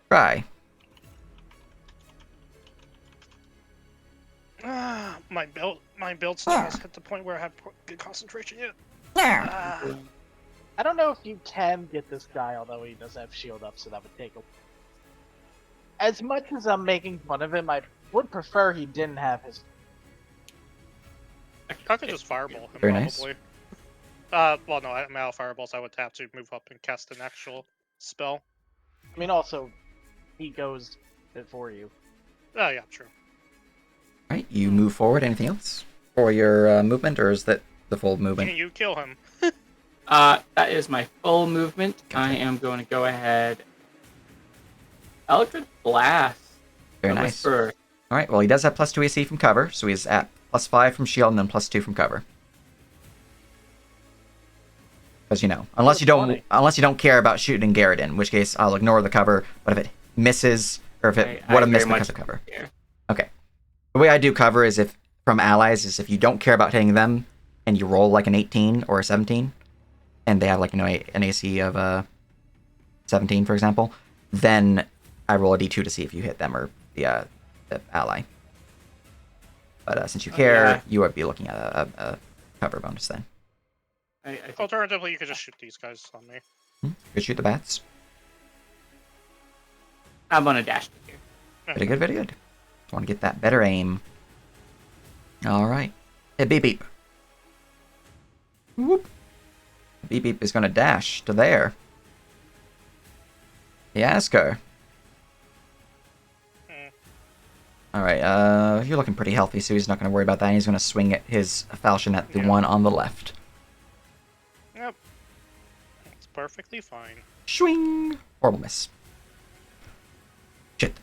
Try. My build still has hit the point where I have good concentration yet. Ah. I don't know if you can get this guy, although he does have shield up, so that would take a. As much as I'm making fun of him, I would prefer he didn't have his. I could just fireball him, Very probably. Well, no, I'm out of fireballs. I would have to move up and cast an actual spell. I mean, also, he goes before you. Oh, yeah, true. All right, you move forward. Anything else for your movement, or is that the full movement? Can you kill him? That is my full movement. I am going to go ahead. Electric Blast. Very The nice. Whisperer. All right, well, he does have +2 AC from cover, so he's at +5 from shield and then +2 from cover. Because unless you don't care about shooting Garrett, in which case I'll ignore the cover. But if it misses, or if it would have missed because of cover. Care. Okay. The way I do cover is if you don't care about hitting them and you roll like an 18 or a 17, and they have like an AC of 17, for example, then I roll a d2 to see if you hit them or the ally. But since you care, you would be looking at a cover bonus then. I think Alternatively, you could just shoot these guys on me. You could shoot the bats. I'm going to dash to here. Very good, very good. Want to get that better aim. All right. Hey, beep beep. Whoop. Beep beep is going to dash to there. Yasker. All right. You're looking pretty healthy, so he's not going to worry about that. He's going to swing at his falchion at the one on the left. Yep. It's perfectly fine. Swing. Horrible miss. Shit.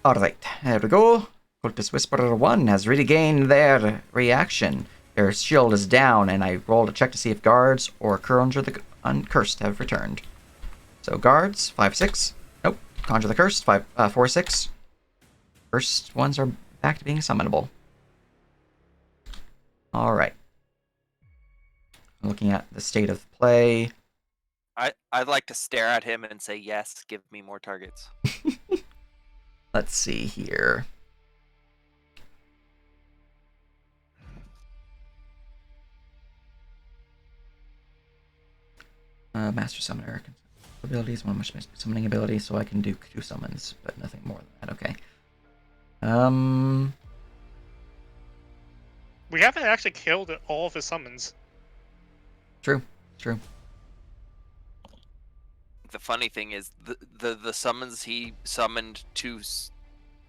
Alright, there we go. Cultist Whisperer 1 has regained their reaction. Their shield is down, and I rolled a check to see if guards or Conjure the Uncursed have returned. So guards, 5-6. Nope. Conjure the Cursed, 4-6. First ones are back to being summonable. Alright. Looking at the state of play. I'd like to stare at him and say, yes, give me more targets. Let's see here. Master Summoner. Abilities, one much summoning ability, so I can do 2 summons, but nothing more than that. Okay. We haven't actually killed all of his summons. True. The funny thing is, the summons he summoned to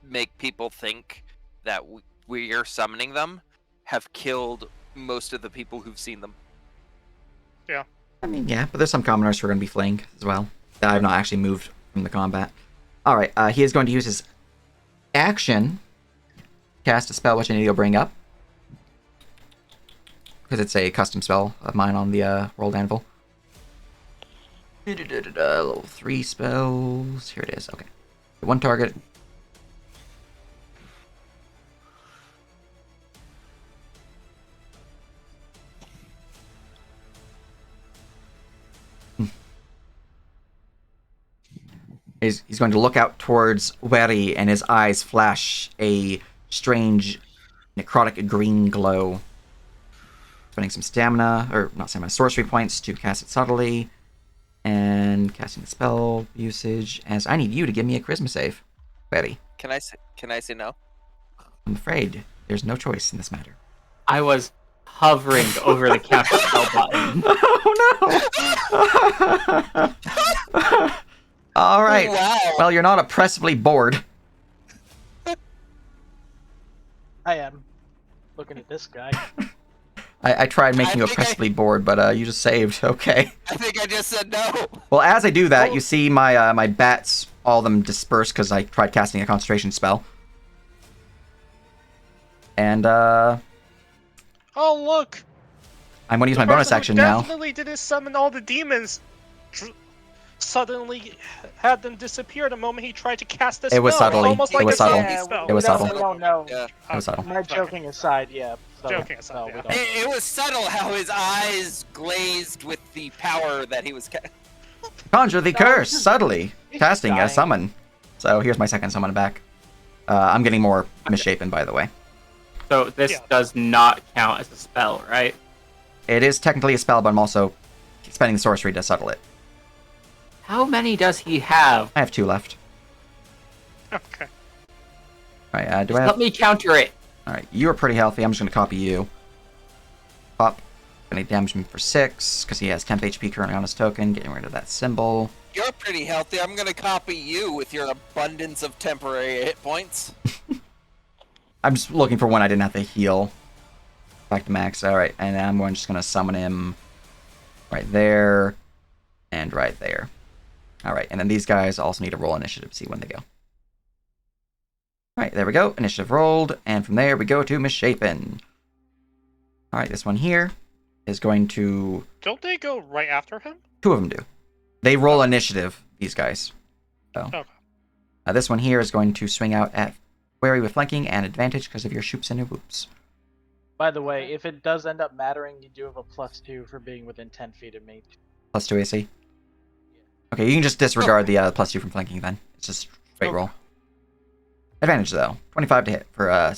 make people think that we're summoning them have killed most of the people who've seen them. Yeah. I mean, yeah, but there's some commoners who are going to be fleeing as well. That I've not actually moved from the combat. Alright, he is going to use his action, cast a spell which I need to go bring up. Because it's a custom spell of mine on the World Anvil. Level 3 spells. Here it is. Okay. One target. He's going to look out towards Wary, and his eyes flash a strange necrotic green glow. Spending some stamina, or not stamina, sorcery points to cast it subtly. And casting the spell usage, as I need you to give me a charisma save, Wary. Can I say no? I'm afraid there's no choice in this matter. I was hovering over the counter spell button. Oh no! All right. Wow. Well, you're not oppressively bored. I am. Looking at this guy. I tried making you think oppressively bored, but you just saved. Okay. I think I just said no. Well, as I do that, you see my my bats, all of them disperse because I tried casting a concentration spell. And Oh look! I'm going to use my The bonus person who action now. Definitely didn't summon all the demons. Suddenly had them disappear the moment he tried to cast the spell. It was subtly. Almost It like was a subtle. zombie Yeah, spell. It was subtle. We don't know. Yeah. It was subtle. My joking aside, yeah. So, Joking aside, no, yeah. we don't. It was subtle how his eyes glazed with the power that he was. Conjure the curse subtly, he's casting a dying. summon. So here's my second summon back. I'm getting more misshapen, by the way. So this Yeah. does not count as a spell, right? It is technically a spell, but I'm also spending the sorcery to subtle it. How many does he have? I have 2 left. Okay. Alright, do I Let have... me counter it. Alright, you are pretty healthy. I'm just going to copy you. Pop. Gonna damage him for 6, because he has temp HP currently on his token. Getting rid of that symbol. You're pretty healthy. I'm gonna copy you with your abundance of temporary hit points. I'm just looking for one I didn't have to heal. Back to max. Alright, and I'm just going to summon him right there and right there. Alright, and then these guys also need to roll initiative to see when they go. Alright, there we go. Initiative rolled, and from there we go to Misshapen. Alright, this one here is going to... Don't they go right after him? 2 of them do. They roll initiative, these guys. So, Okay. this one here is going to swing out at Wary with flanking and advantage because of your shoops and your whoops. By the way, if it does end up mattering, you do have a +2 for being within 10 feet of me. Plus 2 AC. Okay, you can just disregard the +2 from flanking then. It's just straight roll. Advantage though. 25 to hit for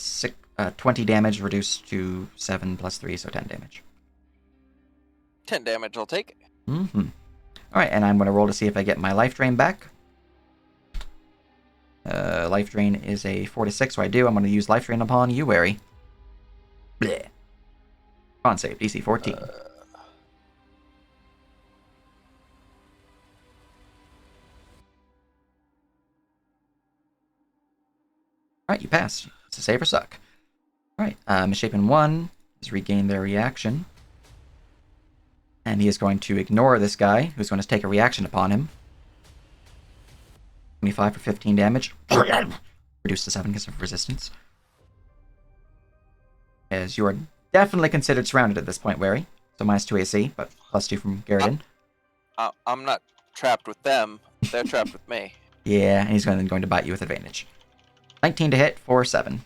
20 damage reduced to 7 plus 3, so 10 damage. 10 damage, I'll take. Mm-hmm. Alright, and I'm going to roll to see if I get my life drain back. Life drain is a 4 to 6, so I do. I'm going to use life drain upon you, Wary. Bleh. Con save, DC 14. Alright, you pass. It's a save or suck. Alright, Misshapen 1 has regained their reaction. And he is going to ignore this guy, who's going to take a reaction upon him. 25 for 15 damage. Reduced to 7 because of resistance. As you are definitely considered surrounded at this point, Wary. So minus 2 AC, but plus 2 from Garridan. I'm not trapped with them. They're trapped with me. Yeah, and he's going to bite you with advantage. 19 to hit for 7.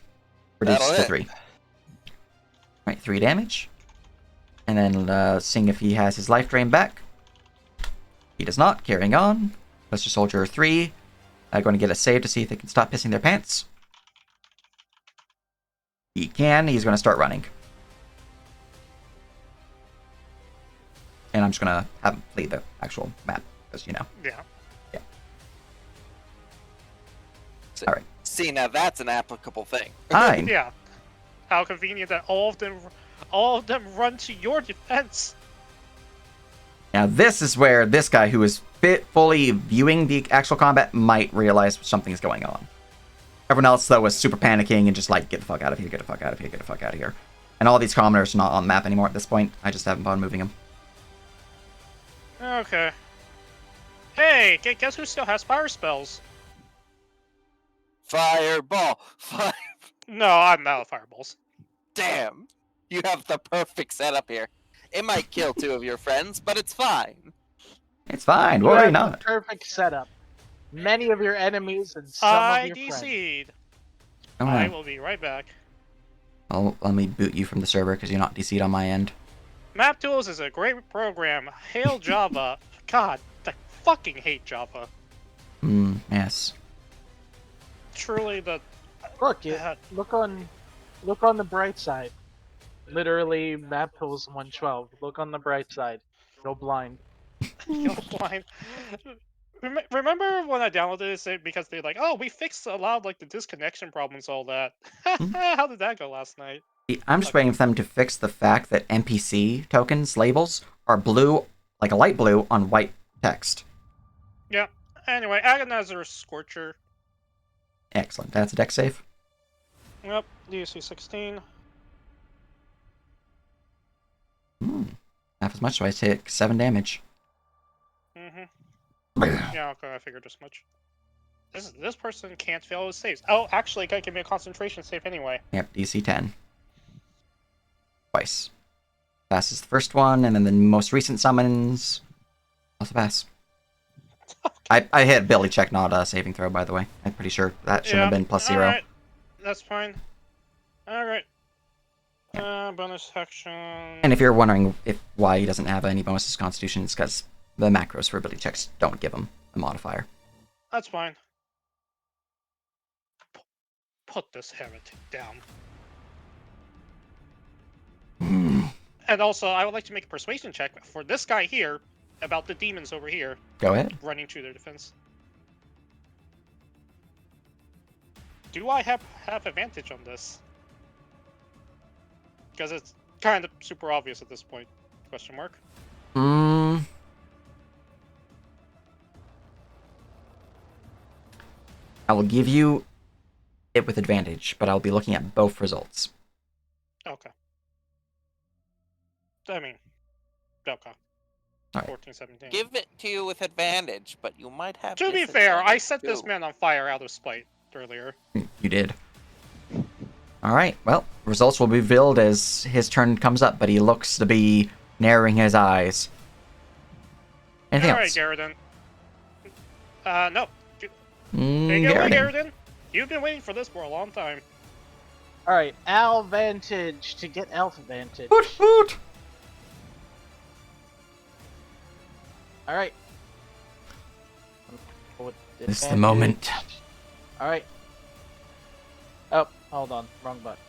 Reduced That'll to hit. 3. Alright, 3 damage. And then seeing if he has his life drain back. He does not. Carrying on. Buster Soldier 3. Going to get a save to see if they can stop pissing their pants. He can. He's going to start running. And I'm just going to have him flee the actual map. Because, you know. Yeah. All right. See, now that's an applicable thing. Fine. Yeah. How convenient that all of them run to your defense. Now this is where this guy who is fully viewing the actual combat might realize something is going on. Everyone else, though, was super panicking and just like, get the fuck out of here, get the fuck out of here, get the fuck out of here. And all these commoners are not on the map anymore at this point. I just haven't bothered moving them. Okay. Hey, guess who still has fire spells? Fireball! Fire! No, I'm out of fireballs. Damn! You have the perfect setup here. It might kill two of your friends, but it's fine. It's fine. You Worry have the not. perfect setup. Many of your enemies and some of I your friends. DC'd. All I right. will be right back. Let me boot you from the server because you're not DC'd on my end. Map Tools is a great program. Hail Java. God, I fucking hate Java. Yes. Truly the. Look, Uh, look on the bright side. Literally, map tools 112. Look on the bright side. Go blind. Go blind. Remember when I downloaded this because they're like, oh, we fixed a lot of like the disconnection problems, all that. How did that go last night? I'm just waiting for them to fix the fact that NPC tokens labels are blue, like a light blue, on white text. Yeah. Anyway, Agonizer Scorcher. Excellent. That's a deck save. Yep. DC 16. Half as much, so I take 7 damage. Yeah, okay, I figured as much. This person can't fail his saves. Oh, actually, it can give me a concentration save anyway. Yep, DC 10. Twice. Passes the first one, and then the most recent summons also pass. I hit ability check, not a saving throw, by the way. I'm pretty sure that shouldn't have been +0. Alright. That's fine. Alright. Bonus action. And if you're wondering why he doesn't have any bonuses to Constitution, it's because the macros for ability checks don't give him a modifier. That's fine. Put this heretic down. And also, I would like to make a persuasion check for this guy here about the demons over here Go ahead. running to their defense. Do I have advantage on this? Because it's kind of super obvious at this point. Question mark. I will give you it with advantage, but I'll be looking at both results. Okay. I mean, okay. All right. 14, 17. Give it to you with advantage, but you might have. To be fair, I disadvantage, set this too. man on fire out of spite earlier. You did. Alright, well, results will be revealed as his turn comes up, but he looks to be narrowing his eyes. Anything Alright, else? Garridan. No. Take it away, Garridan. Garridan. You've been waiting for this for a long time. Alright, Al Vantage to get Elf Vantage. Hoot, hoot. Alright. This is the moment. Alright. Oh, hold on. Wrong button.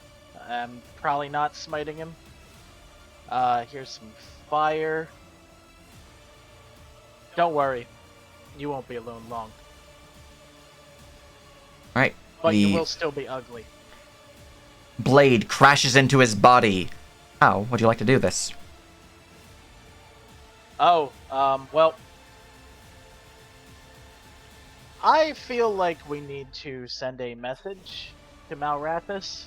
I'm probably not smiting him. Here's some fire. Don't worry. You won't be alone long. Alright, But the you will still be ugly. blade crashes into his body. How would you like to do this? Oh, well. I feel like we need to send a message to Malrathis.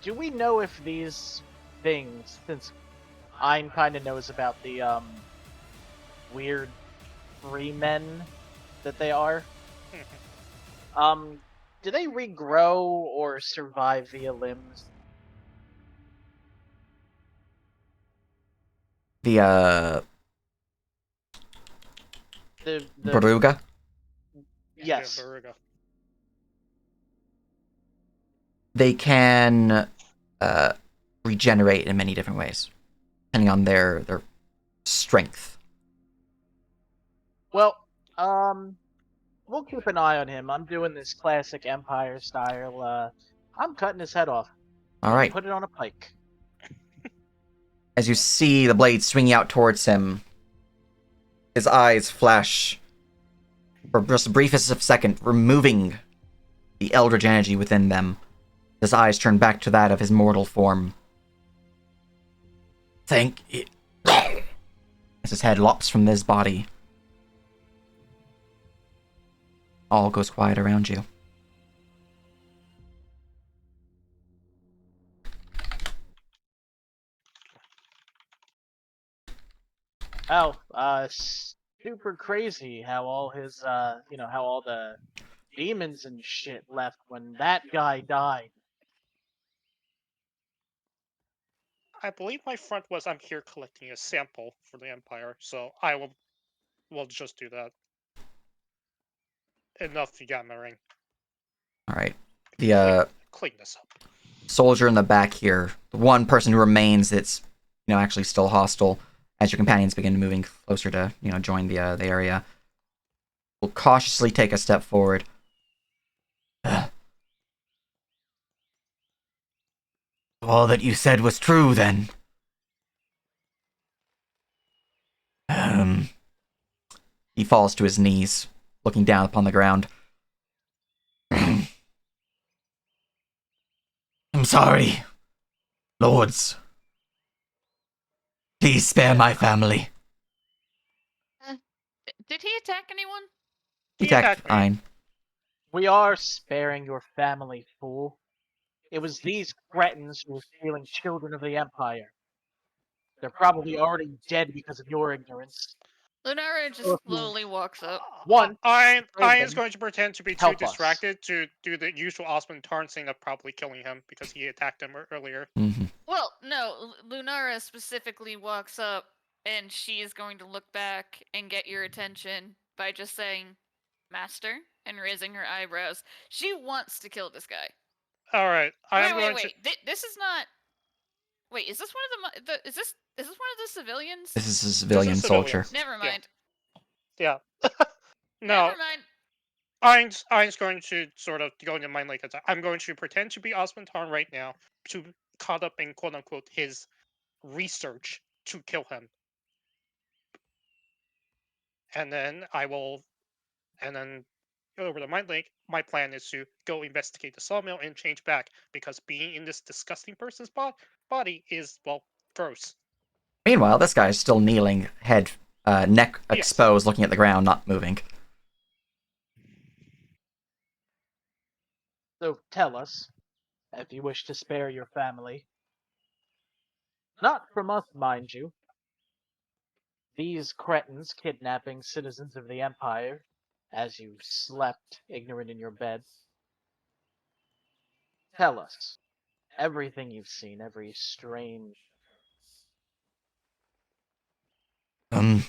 Do we know if these things, since Ein kinda knows about the, weird free men that they are, do they regrow or survive via limbs? The, The Baruga? yes. Yeah, Baruga. They can, regenerate in many different ways, depending on their strength. Well, we'll keep an eye on him. I'm doing this classic Empire style, I'm cutting his head off. Alright. Put it on a pike. As you see the blade swinging out towards him, his eyes flash for just the briefest of second, removing the eldritch energy within them. His eyes turn back to that of his mortal form. Thank you. As his head lops from his body. All goes quiet around you. Well, super crazy how all his, how all the demons and shit left when that guy died. I believe my front was I'm here collecting a sample for the Empire, so will just do that. Enough yammering. All right. Clean, The clean this up. soldier in the back here, the one person who remains that's actually still hostile, as your companions begin moving closer to join the area, will cautiously take a step forward. All that you said was true, then. He falls to his knees, looking down upon the ground. I'm sorry, lords. Please spare my family. Did he attack anyone? He He attacked attacked me. Ein. We are sparing your family, fool. It was these cretins who were stealing children of the Empire. They're probably already dead because of your ignorance. Lunara So just if you slowly walks up. want I save is them, going to pretend to be too help us. distracted to do the usual Osmond Tarn thing of probably killing him because he attacked him earlier. Mm-hmm. Well, no, Lunara specifically walks up and she is going to look back and get your attention by just saying, Master, and raising her eyebrows. She wants to kill this guy. All right, Wait. This is not. Wait, is this one of is this one of the civilians? This is a civilian soldier. civilians. Never mind. Yeah. No, Never mind. Ein's going to sort of go into mind like attack. I'm going to pretend to be Osmond Tarn right now to caught up in quote unquote his research to kill him, and then over the mind link. My plan is to go investigate the sawmill and change back because being in this disgusting person's body is gross. Meanwhile, this guy is still kneeling, neck Yes. exposed, looking at the ground, not moving. So tell us, if you wish to spare your family. Not from us, mind you. These cretins kidnapping citizens of the Empire, as you slept ignorant in your beds. Tell us everything you've seen, every strange. The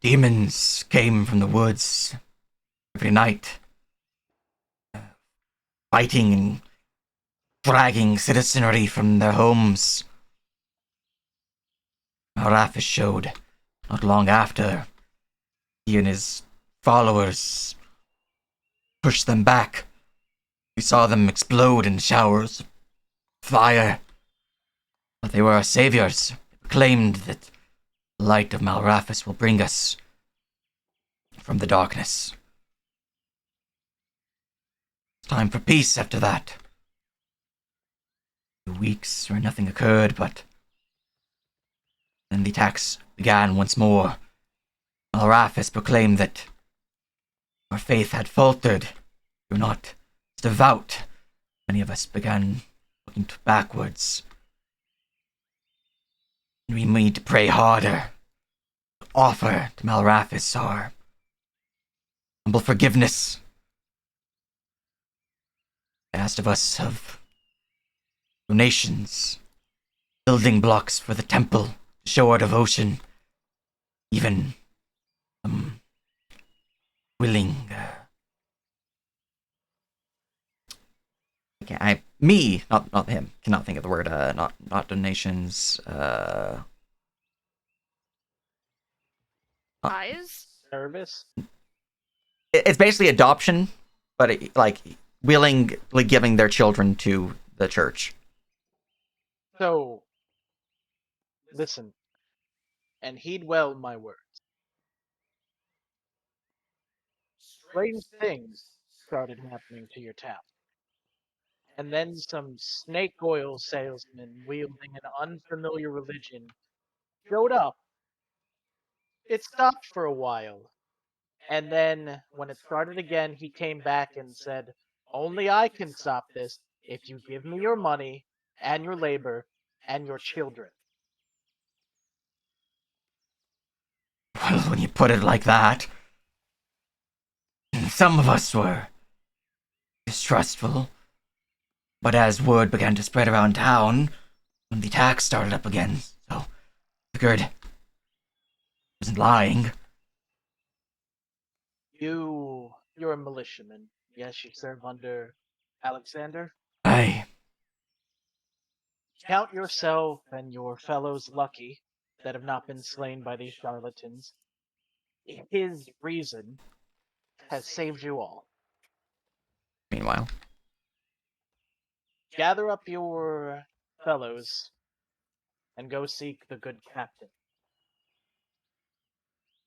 demons came from the woods every night, fighting and dragging citizenry from their homes. Arafis showed not long after. He and his followers pushed them back. We saw them explode in showers of fire. But they were our saviors. They claimed that the light of Malrafis will bring us from the darkness. It's time for peace after that. 2 weeks where nothing occurred, but then the attacks began once more. Malrafis proclaimed that our faith had faltered. We were not devout. Many of us began looking backwards. We need to pray harder. Offer to Malrafis our humble forgiveness. Asked of us of donations, building blocks for the temple to show our devotion. Even willing. Not him. Cannot think of the word. Not donations. Eyes? Service? It's basically adoption, but willingly giving their children to the church. So, listen, and heed well my words. Strange things started happening to your town. And then some snake oil salesman wielding an unfamiliar religion showed up. It stopped for a while. And then, when it started again, he came back and said, only I can stop this if you give me your money, and your labor, and your children. Well, when you put it like that, some of us were distrustful. But as word began to spread around town, when the attack started up again, so figured I wasn't lying. You're a militiaman. Yes, you serve under Alexander. Aye. Count yourself and your fellows lucky that have not been slain by these charlatans. His reason has saved you all. Meanwhile, Gather up your fellows and go seek the good captain.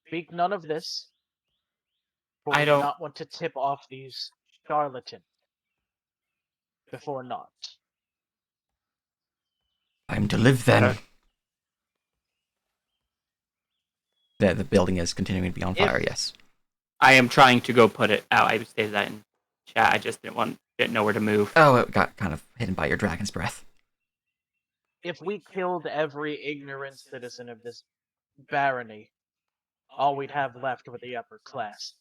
Speak none of this, for I we do don't- not want to tip off these charlatans before naught. I'm to live then. Okay. The building is continuing to be on fire, yes. I am trying to go put it out. I stated that in chat. I just didn't know where to move. Oh, it got kind of hidden by your dragon's breath. If we killed every ignorant citizen of this barony, all we'd have left were the upper class.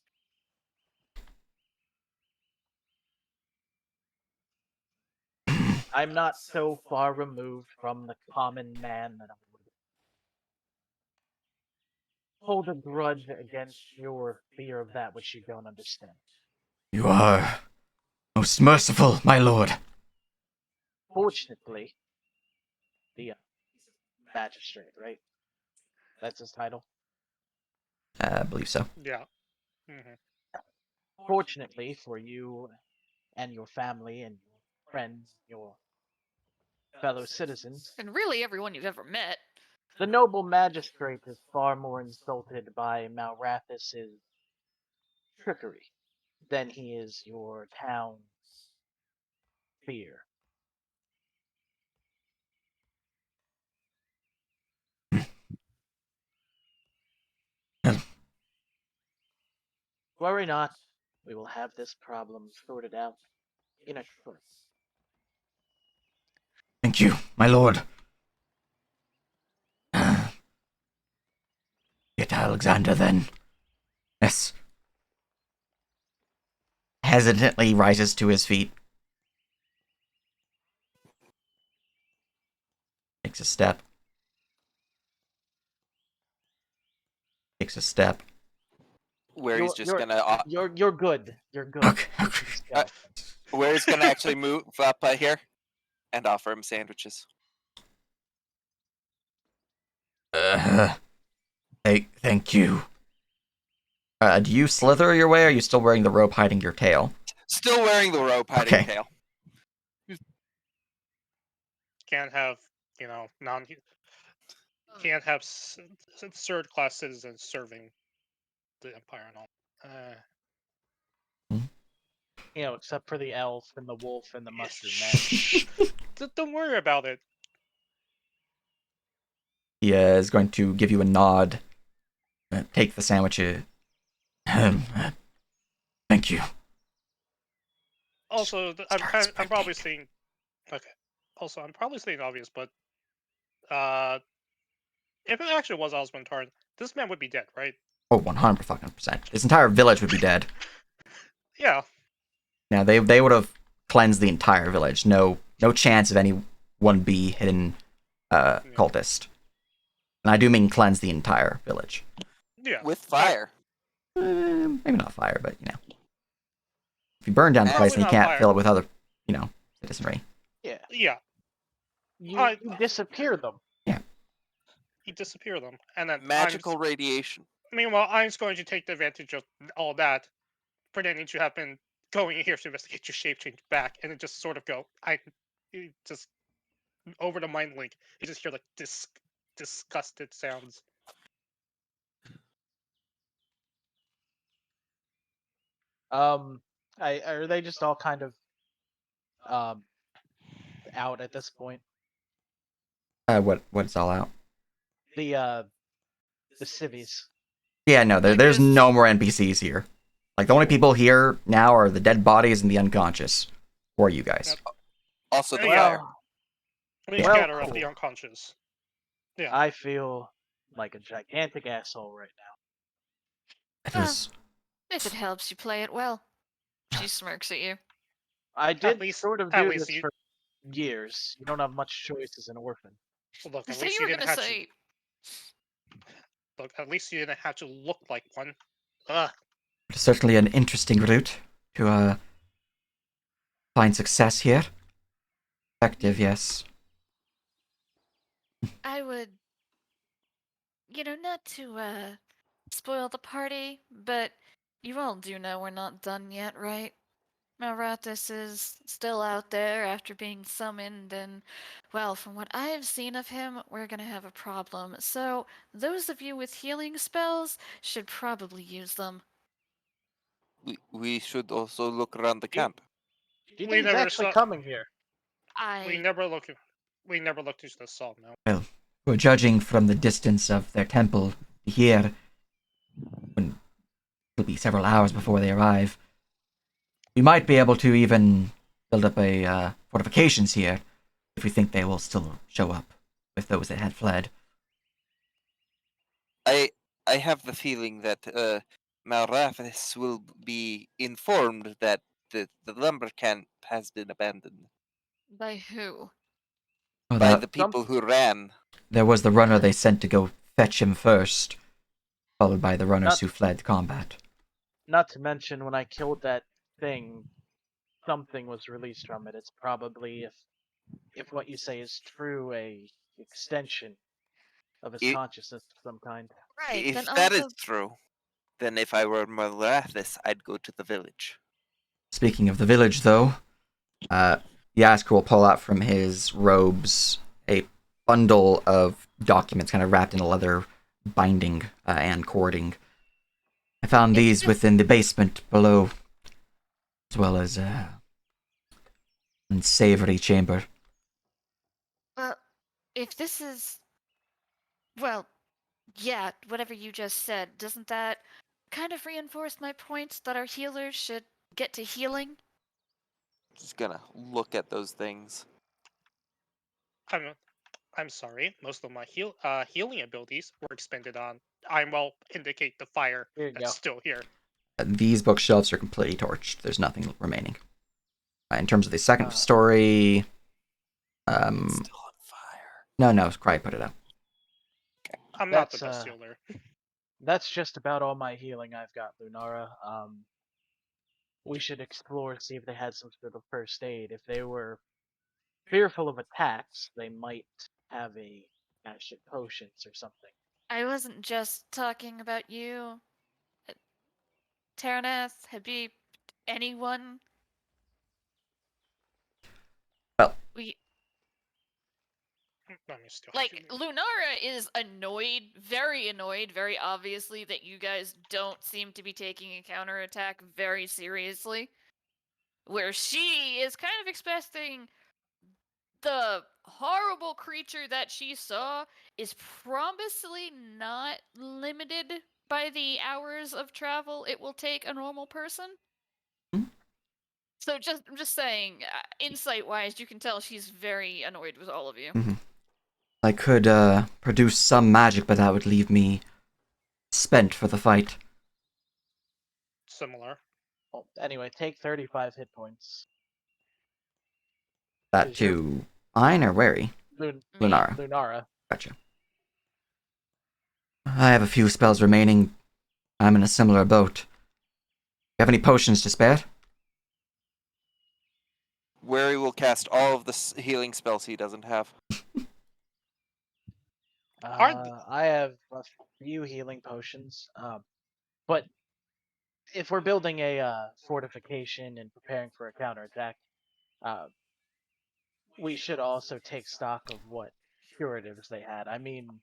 I'm not so far removed from the common man that I would hold a grudge against your fear of that which you don't understand. You are most merciful, my lord. Fortunately, the magistrate, right? That's his title. I believe so. Yeah. Hmm. Fortunately for you and your family and your friends, your fellow citizens, And really everyone you've ever met. the noble magistrate is far more insulted by Malrathus's trickery than he is your town's fear. Worry not, we will have this problem sorted out in a trice. Thank you, my lord. Get to Alexander then. Yes. Hesitantly rises to his feet. Takes a step. Takes a step. Where he's just You're- gonna You're good. You're good. Okay, okay. Just go. where he's gonna actually move up here and offer him sandwiches. Thank you. Do you slither your way, or are you still wearing the rope hiding your tail? Still wearing the rope hiding Okay. tail. Can't have, can't have third class citizens serving the empire and all. Except for the elf and the wolf and the mushroom man. Shh. Don't worry about it. He is going to give you a nod. Take the sandwich. Thank you. Also, I'm probably saying, okay. Also, I'm probably saying obvious, but if it actually was Osmond Tarn, this man would be dead, right? Oh, 100%. This entire village would be dead. Yeah. Now they would have cleansed the entire village. No chance of any one be hidden cultist. And I do mean cleanse the entire village. Yeah. With fire. Maybe not fire, but if you burn down the Probably place and you not can't fire. fill it with other, citizenry. Yeah. Yeah. You disappear them. You disappear them, and then Magical radiation. Meanwhile, I'm going to take the advantage of all that, pretending to have been going here to investigate your shape change back, and then just sort of go. You just over the mind link. You just hear like disgusted sounds. Are they just all kind of out at this point? What's all out? The civvies. Yeah, no, Like, there's this- no more NPCs here. Like, the only people here now are the dead bodies and the unconscious. Or you guys. Yep. Also the Yeah. fire. We Well, scatter up cool. the unconscious. Yeah. I feel like a gigantic asshole right now. It Well, was if it helps you play it well. She smirks at you. I At did least, sort of at do least this you for years. You don't have much choice as an orphan. look. I At thought least you you were didn't gonna have to say look. At least you didn't have to look like one. Ugh. certainly an interesting route to find success here. Effective, yes. I would, not to spoil the party, but you all do know we're not done yet, right? Malratus is still out there after being summoned, and, well, from what I've seen of him, we're gonna have a problem. So, those of you with healing spells should probably use them. We should also look around the Do you, camp. do you We think he's never actually saw. coming here? We I. never look. We never looked into the sawmill. Well, we're judging from the distance of their temple here, when it'll be several hours before they arrive. We might be able to even build up a fortifications here if we think they will still show up with those that had fled. I I have the feeling that Malrathis will be informed that the lumber camp has been abandoned By who? Oh, by that the people who ran. there was the runner they sent to go fetch him first, followed by the runners Not who fled combat. not to mention when I killed that thing, something was released from it. It's probably, if what you say is true, a extension of his I- consciousness of some kind. Right, then If all that is the. true, then if I were Malrathis, I'd go to the village. Speaking of the village, though, Yask will pull out from his robes a bundle of documents kind of wrapped in a leather binding and cording. I found If these this. within the basement below, as well as unsavory chamber. Well, if this is. Well, yeah, whatever you just said, doesn't that kind of reinforce my point that our healers should get to healing? Just gonna look at those things. I'm. I'm sorry. Most of my healing abilities were expended on. Well, indicate the fire Here you that's go. still here. These bookshelves are completely torched. There's nothing remaining. In terms of the second Uh, story, It's still on fire. no, Cry put it out. I'm not the That's best healer. that's just about all my healing I've got, Lunara. We should explore, see if they had some sort of first aid. If they were fearful of attacks, they might have a cache of potions or something. I wasn't just talking about you. Teranath, Habib, anyone. Well, We Let me still. like Lunara is annoyed, very obviously that you guys don't seem to be taking a counterattack very seriously. Where she is kind of expecting the horrible creature that she saw is probably not limited by the hours of travel it will take a normal person. Hmm? So I'm just saying, insight wise, you can tell she's very annoyed with all of you. I could produce some magic, but that would leave me spent for the fight. Similar. Well, anyway, take 35 hit points. That 'Cause you're to Ein or Wary? Lun- Me. Lunara. Lunara. Gotcha. I have a few spells remaining. I'm in a similar boat. You have any potions to spare? Wary will cast all of the healing spells he doesn't have. I have a few healing potions. But if we're building a fortification and preparing for a counterattack, uh, we should also take stock of what curatives they had. I mean,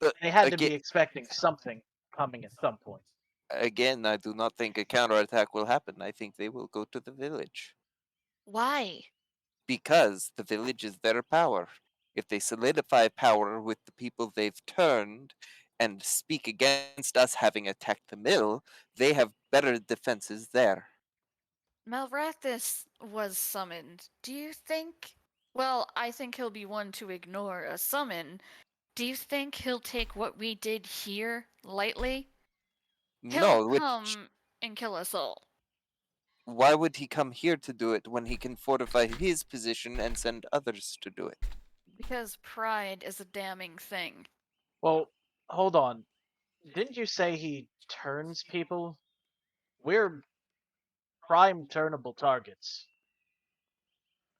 Uh, they had to again, be expecting something coming at some point. again, I do not think a counterattack will happen. I think they will go to the village. Why? Because the village is their power. If they solidify power with the people they've turned and speak against us having attacked the mill, they have better defenses there. Malrathis was summoned. Do you think? Well, I think he'll be one to ignore a summon. Do you think he'll take what we did here lightly? He'll No, which come and kill us all. why would he come here to do it when he can fortify his position and send others to do it? Because pride is a damning thing. Well, hold on. Didn't you say he turns people? We're prime turnable targets.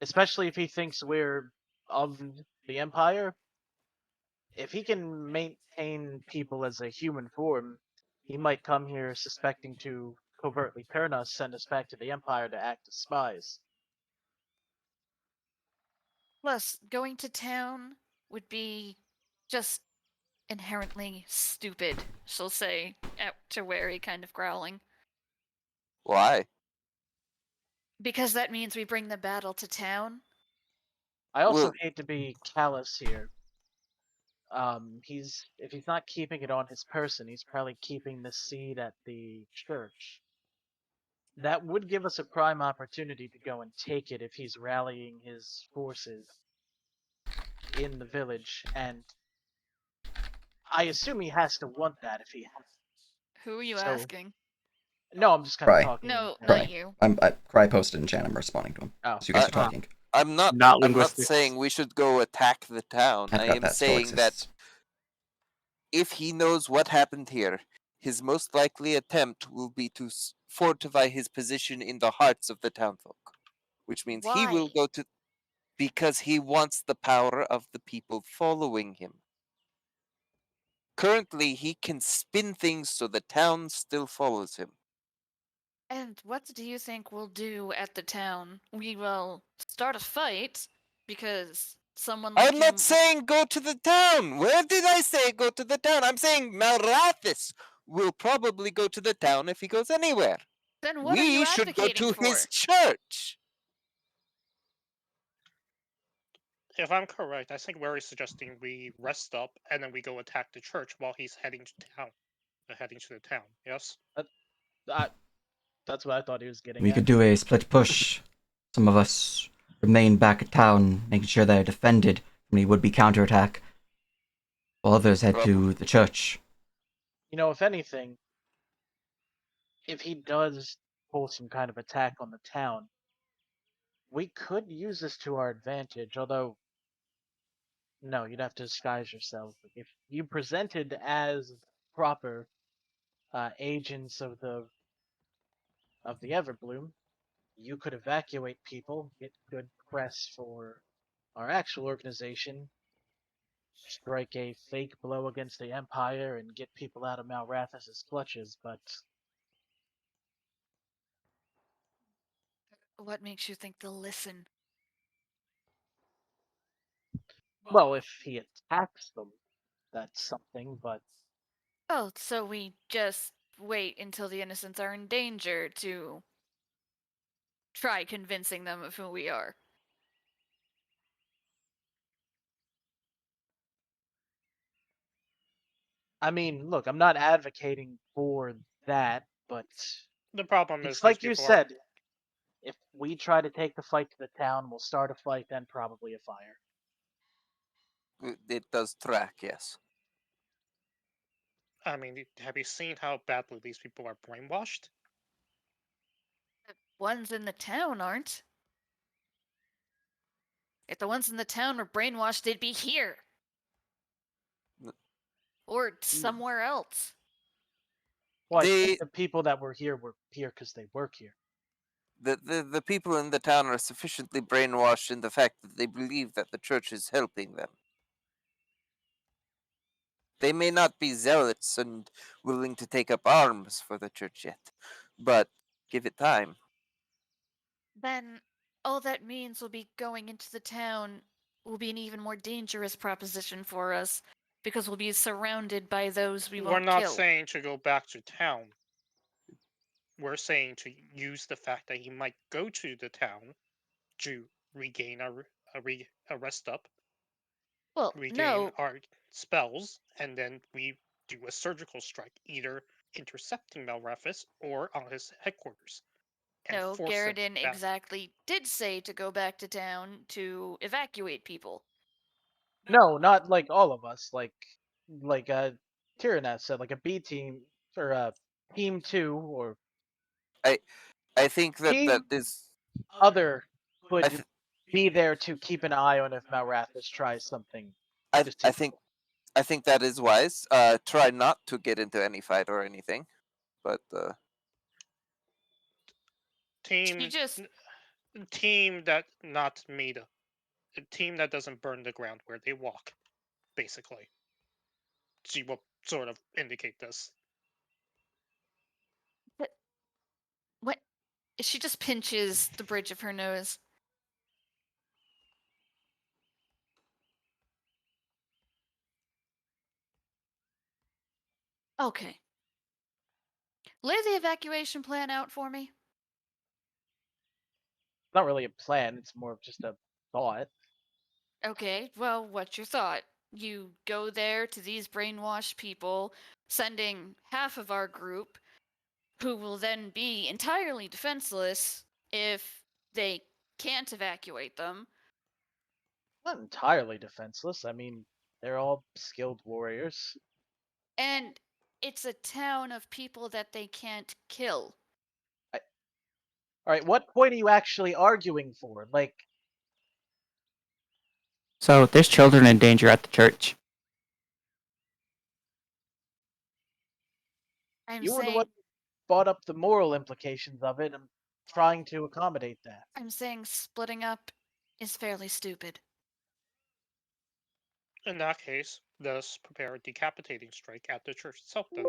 Especially if he thinks we're of the Empire. If he can maintain people as a human form, he might come here suspecting to covertly turn us, send us back to the Empire to act as spies. Plus, going to town would be just inherently stupid, she'll say, to Wary, kind of growling. Why? Because that means we bring the battle to town. I also Well, hate to be callous here. If he's not keeping it on his person, he's probably keeping the seed at the church. That would give us a prime opportunity to go and take it if he's rallying his forces in the village, and I assume he has to want that if he has. Who are you So, asking? no, I'm just kind of Cry. talking. No, in not Cry. general. you. Cry posted in chat. I'm responding to him. Oh, So you guys are I- talking. I'm not. Not I'm not linguistics. saying we should go attack the town. I've I got am that. Still saying that exists. if he knows what happened here, his most likely attempt will be to fortify his position in the hearts of the townfolk, which means he will Why? go to because he wants the power of the people following him. Currently, he can spin things so the town still follows him. And what do you think we'll do at the town? We will start a fight because someone like I'm not him. saying go to the town. Where did I say go to the town? I'm saying Malrathis will probably go to the town if he goes anywhere. Then what are you We should go advocating to his for? church. If I'm correct, I think Wary's suggesting we rest up and then we go attack the church while he's heading to town. Heading to the town. Yes. I, that's what I thought he was getting We at. could do a split push. Some of us remain back at town, making sure they're defended from any would-be counterattack, while others head to the church. You know, if anything, if he does pull some kind of attack on the town, we could use this to our advantage, although no, you'd have to disguise yourself. If you presented as proper agents of the Everbloom, you could evacuate people, get good press for our actual organization, strike a fake blow against the Empire, and get people out of Malrathis' clutches. But What makes you think they'll listen? well, if he attacks them, that's something. But Oh, so we just wait until the innocents are in danger to try convincing them of who we are. I mean, look, I'm not advocating for that, but The problem is it's these like you people are. said. If we try to take the fight to the town, we'll start a fight, then probably a fire. It does track, yes. I mean, have you seen how badly these people are brainwashed? The ones in the town aren't. If the ones in the town were brainwashed, they'd be here. N- Or somewhere else. Well, I think They the people that were here because they work here. the people in the town are sufficiently brainwashed in the fact that they believe that the church is helping them. They may not be zealots and willing to take up arms for the church yet, but give it time. Then all that means will be going into the town will be an even more dangerous proposition for us because we'll be surrounded by those we We're won't not kill. saying to go back to town. We're saying to use the fact that he might go to the town to regain a rest up, Well, regain no, our spells, and then we do a surgical strike, either intercepting Malrefus or on his headquarters, and no, force him Garridan back. exactly did say to go back to town to evacuate people. No, not like all of us. Like Tyraneth said, like a B team or Team 2 or I think that Team is. Other I, could th- be there to keep an eye on if Malrathis tries something I think deceitful. I think that is wise. Try not to get into any fight or anything, but She just team that not made a team that doesn't burn the ground where they walk, basically. She will sort of indicate this. what she just pinches the bridge of her nose. Okay. Lay the evacuation plan out for me. It's not really a plan, it's more of just a thought. Okay, well, what's your thought? You go there to these brainwashed people, sending half of our group, who will then be entirely defenseless if they can't evacuate them. Not entirely defenseless. I mean, they're all skilled warriors. And it's a town of people that they can't kill. Alright, what point are you actually arguing for? Like, So there's children in danger at the church. I'm you were the one saying who brought up the moral implications of it and trying to accommodate that. I'm saying splitting up is fairly stupid. In that case, thus prepare a decapitating strike at the church itself then.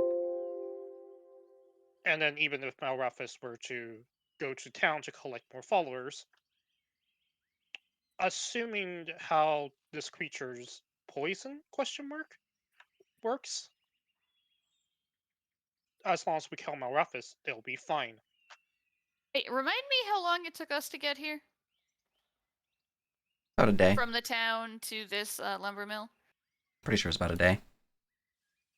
And then even if Malrathis were to go to town to collect more followers, assuming how this creature's poison works, as long as we kill Malrathis, they'll be fine. Hey, remind me how long it took us to get here About a day. from the town to this lumber mill. Pretty sure it's about a day.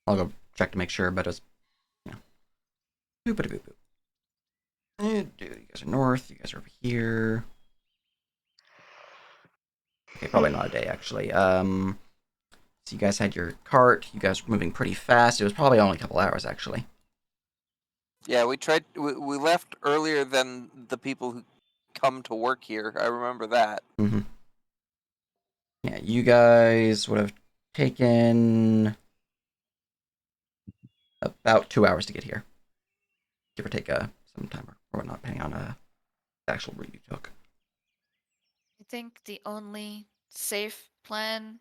I'll go check to make sure, but it's, you know. Boop, boop, boop, boop. You guys are north. You guys are over here. Okay, probably not a day actually. So you guys had your cart. You guys were moving pretty fast. It was probably only a couple hours actually. yeah, we tried. We left earlier than the people who come to work here. I remember that. Mm-hmm. Yeah, you guys would have taken about 2 hours to get here, give or take some time or whatnot, depending on the actual route you took. I think the only safe plan,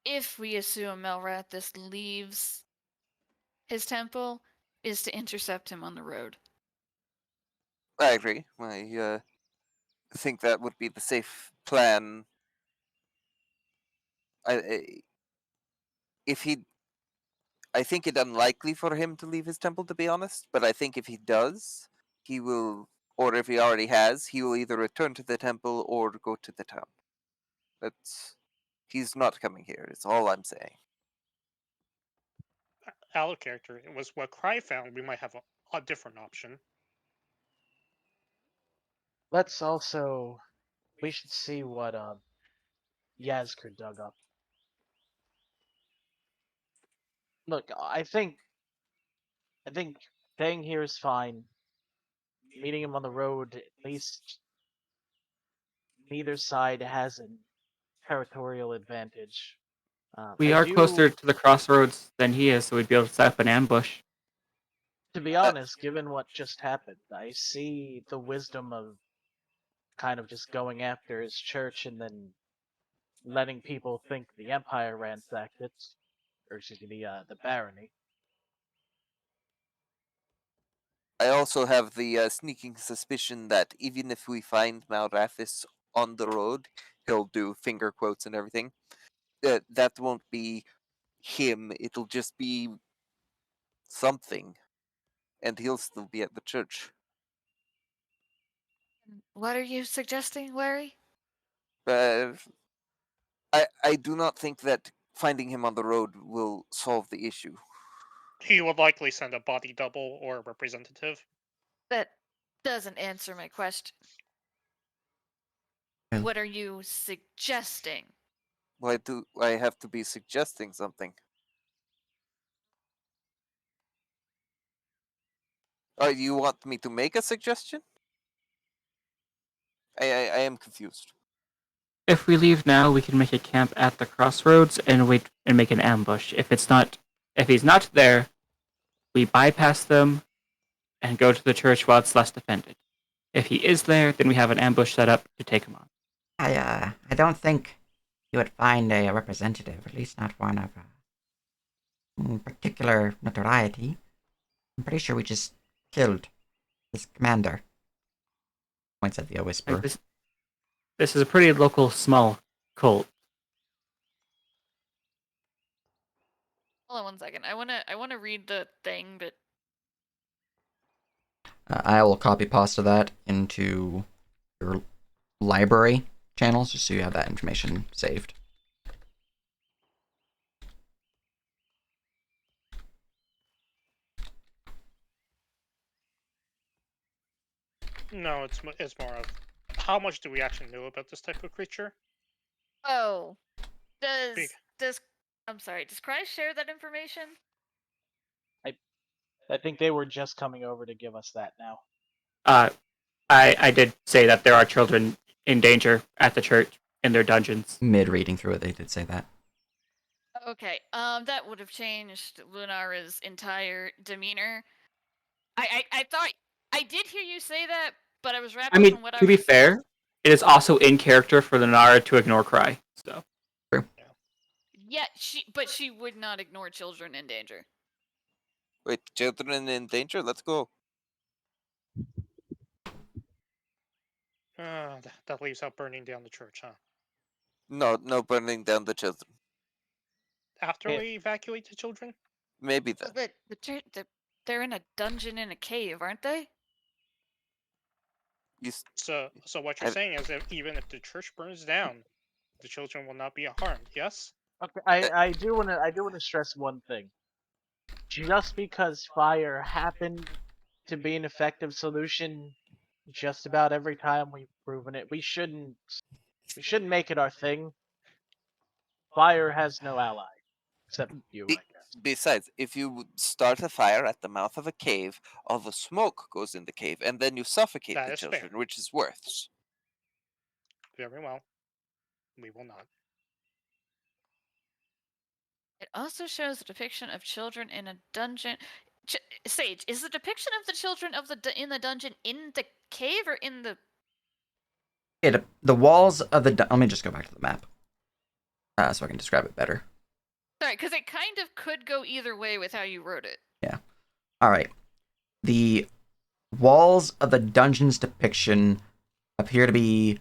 if we assume Melrathis leaves his temple, is to intercept him on the road. I agree. I think that would be the safe plan. If he, I think it unlikely for him to leave his temple, to be honest. But I think if he does, he will, or if he already has, he will either return to the temple or go to the town. That's he's not coming here. Is all I'm saying. Out of character, it was what Cry found. We might have a different option. Let's also... We should see what, Yazker dug up. Look, I think staying here is fine. Meeting him on the road, at least neither side has a territorial advantage. We I are closer do, to the crossroads than he is, so we'd be able to set up an ambush. to be honest, given what just happened, I see the wisdom of kind of just going after his church and then letting people think the Empire ransacked it, or excuse me, the barony. I also have the sneaking suspicion that even if we find Malrathis on the road, he'll do finger quotes and everything. That won't be him. It'll just be something, and he'll still be at the church. What are you suggesting, Larry? Uh, I do not think that finding him on the road will solve the issue. He would likely send a body double or a representative. That doesn't answer my question. Yeah. What are you suggesting? Why do I have to be suggesting something? You want me to make a suggestion? I am confused. If we leave now, we can make a camp at the crossroads and wait and make an ambush. If he's not there, we bypass them and go to the church while it's less defended. If he is there, then we have an ambush set up to take him on. I don't think you would find a representative, at least not one of particular notoriety. I'm pretty sure we just killed his commander. Points at the whisperer. This is a pretty local, small cult. Hold on 1 second. I wanna read the thing, but I will copy pasta that into your library channels just so you have that information saved. No, it's more of how much do we actually know about this type of creature? oh, Big. does I'm sorry. Does Christ share that information? I think they were just coming over to give us that now. I did say that there are children in danger at the church in their dungeons. Mid reading through it, they did say that. Okay. That would have changed Lunara's entire demeanor. I thought I did hear you say that, but I was wrapped I up mean, in what I to be was. fair, it is also in character for Lunara to ignore Cry. So Yeah, she would not ignore children in danger. Wait, children in danger? Let's go. That leaves out burning down the church, huh? No burning down the children. After Eh. we evacuate the children? Maybe then. But they're in a dungeon in a cave, aren't they? So what you're saying is that even if the church burns down, the children will not be harmed, yes? Okay, I do wanna stress one thing. Just because fire happened to be an effective solution just about every time we've proven it, we shouldn't make it our thing. Fire has no ally except you, I guess. Besides, if you would start a fire at the mouth of a cave, all the smoke goes in the cave, and then you suffocate That the is children, fair. which is worse. Very well. We will not. It also shows a depiction of children in a dungeon. Sage, is the depiction of the children of in the dungeon in the cave or in the? The walls of the. Let me just go back to the map, so I can describe it better. Sorry, because it kind of could go either way with how you wrote it. Yeah. All right. The walls of the dungeon's depiction appear to be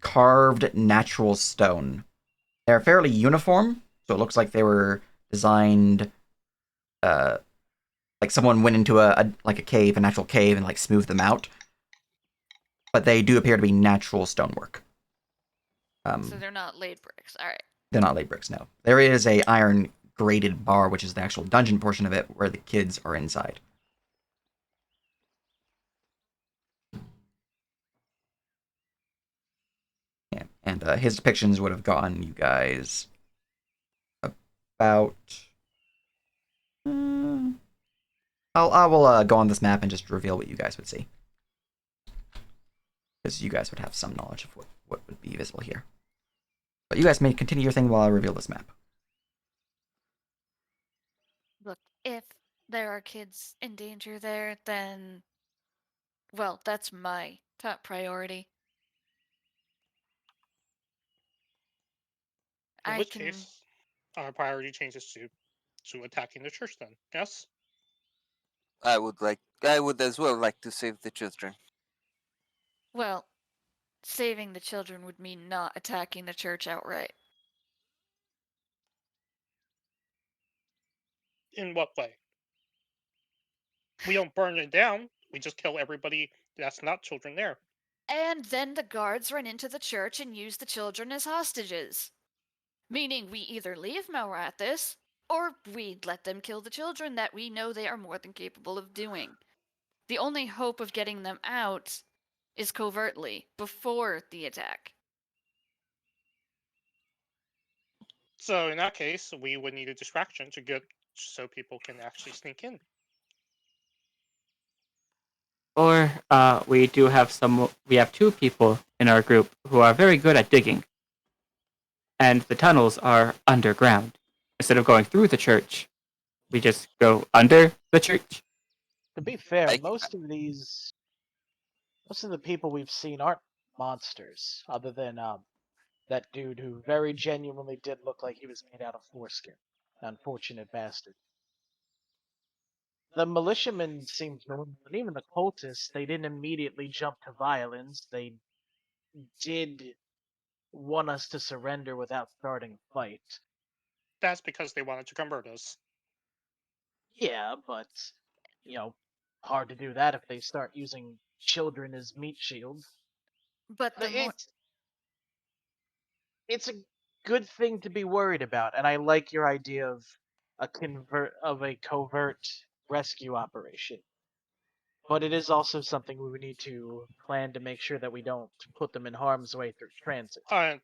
carved natural stone. They're fairly uniform, so it looks like they were designed like someone went into a cave, a natural cave, and like smoothed them out. But they do appear to be natural stonework. So they're not laid bricks. All right. They're not laid bricks, no. There is a iron grated bar, which is the actual dungeon portion of it, where the kids are inside. Yeah, and his depictions would have gotten you guys about. I will go on this map and just reveal what you guys would see, because you guys would have some knowledge of what would be visible here. But you guys may continue your thing while I reveal this map. Look, if there are kids in danger there, then, well, that's my top priority. In which case, our priority changes to attacking the church then, yes? I would as well like to save the children. Well, saving the children would mean not attacking the church outright. In what way? We don't burn it down. We just kill everybody that's not children there. And then the guards run into the church and use the children as hostages. Meaning we either leave Malrathis, or we let them kill the children that we know they are more than capable of doing. The only hope of getting them out is covertly, before the attack. So in that case, we would need a distraction to get so people can actually sneak in. Or we have two people in our group who are very good at digging. And the tunnels are underground. Instead of going through the church, we just go under the church. To be fair, I- most of the people we've seen aren't monsters, other than that dude who very genuinely did look like he was made out of foreskin. Unfortunate bastard. The militiamen seemed normal, and even the cultists, they didn't immediately jump to violence. They did want us to surrender without starting a fight. That's because they wanted to convert us. Yeah, but, you know, hard to do that if they start using children as meat shields. But the more It's a good thing to be worried about, and I like your idea of a covert rescue operation. But it is also something we would need to plan to make sure that we don't put them in harm's way through transit. I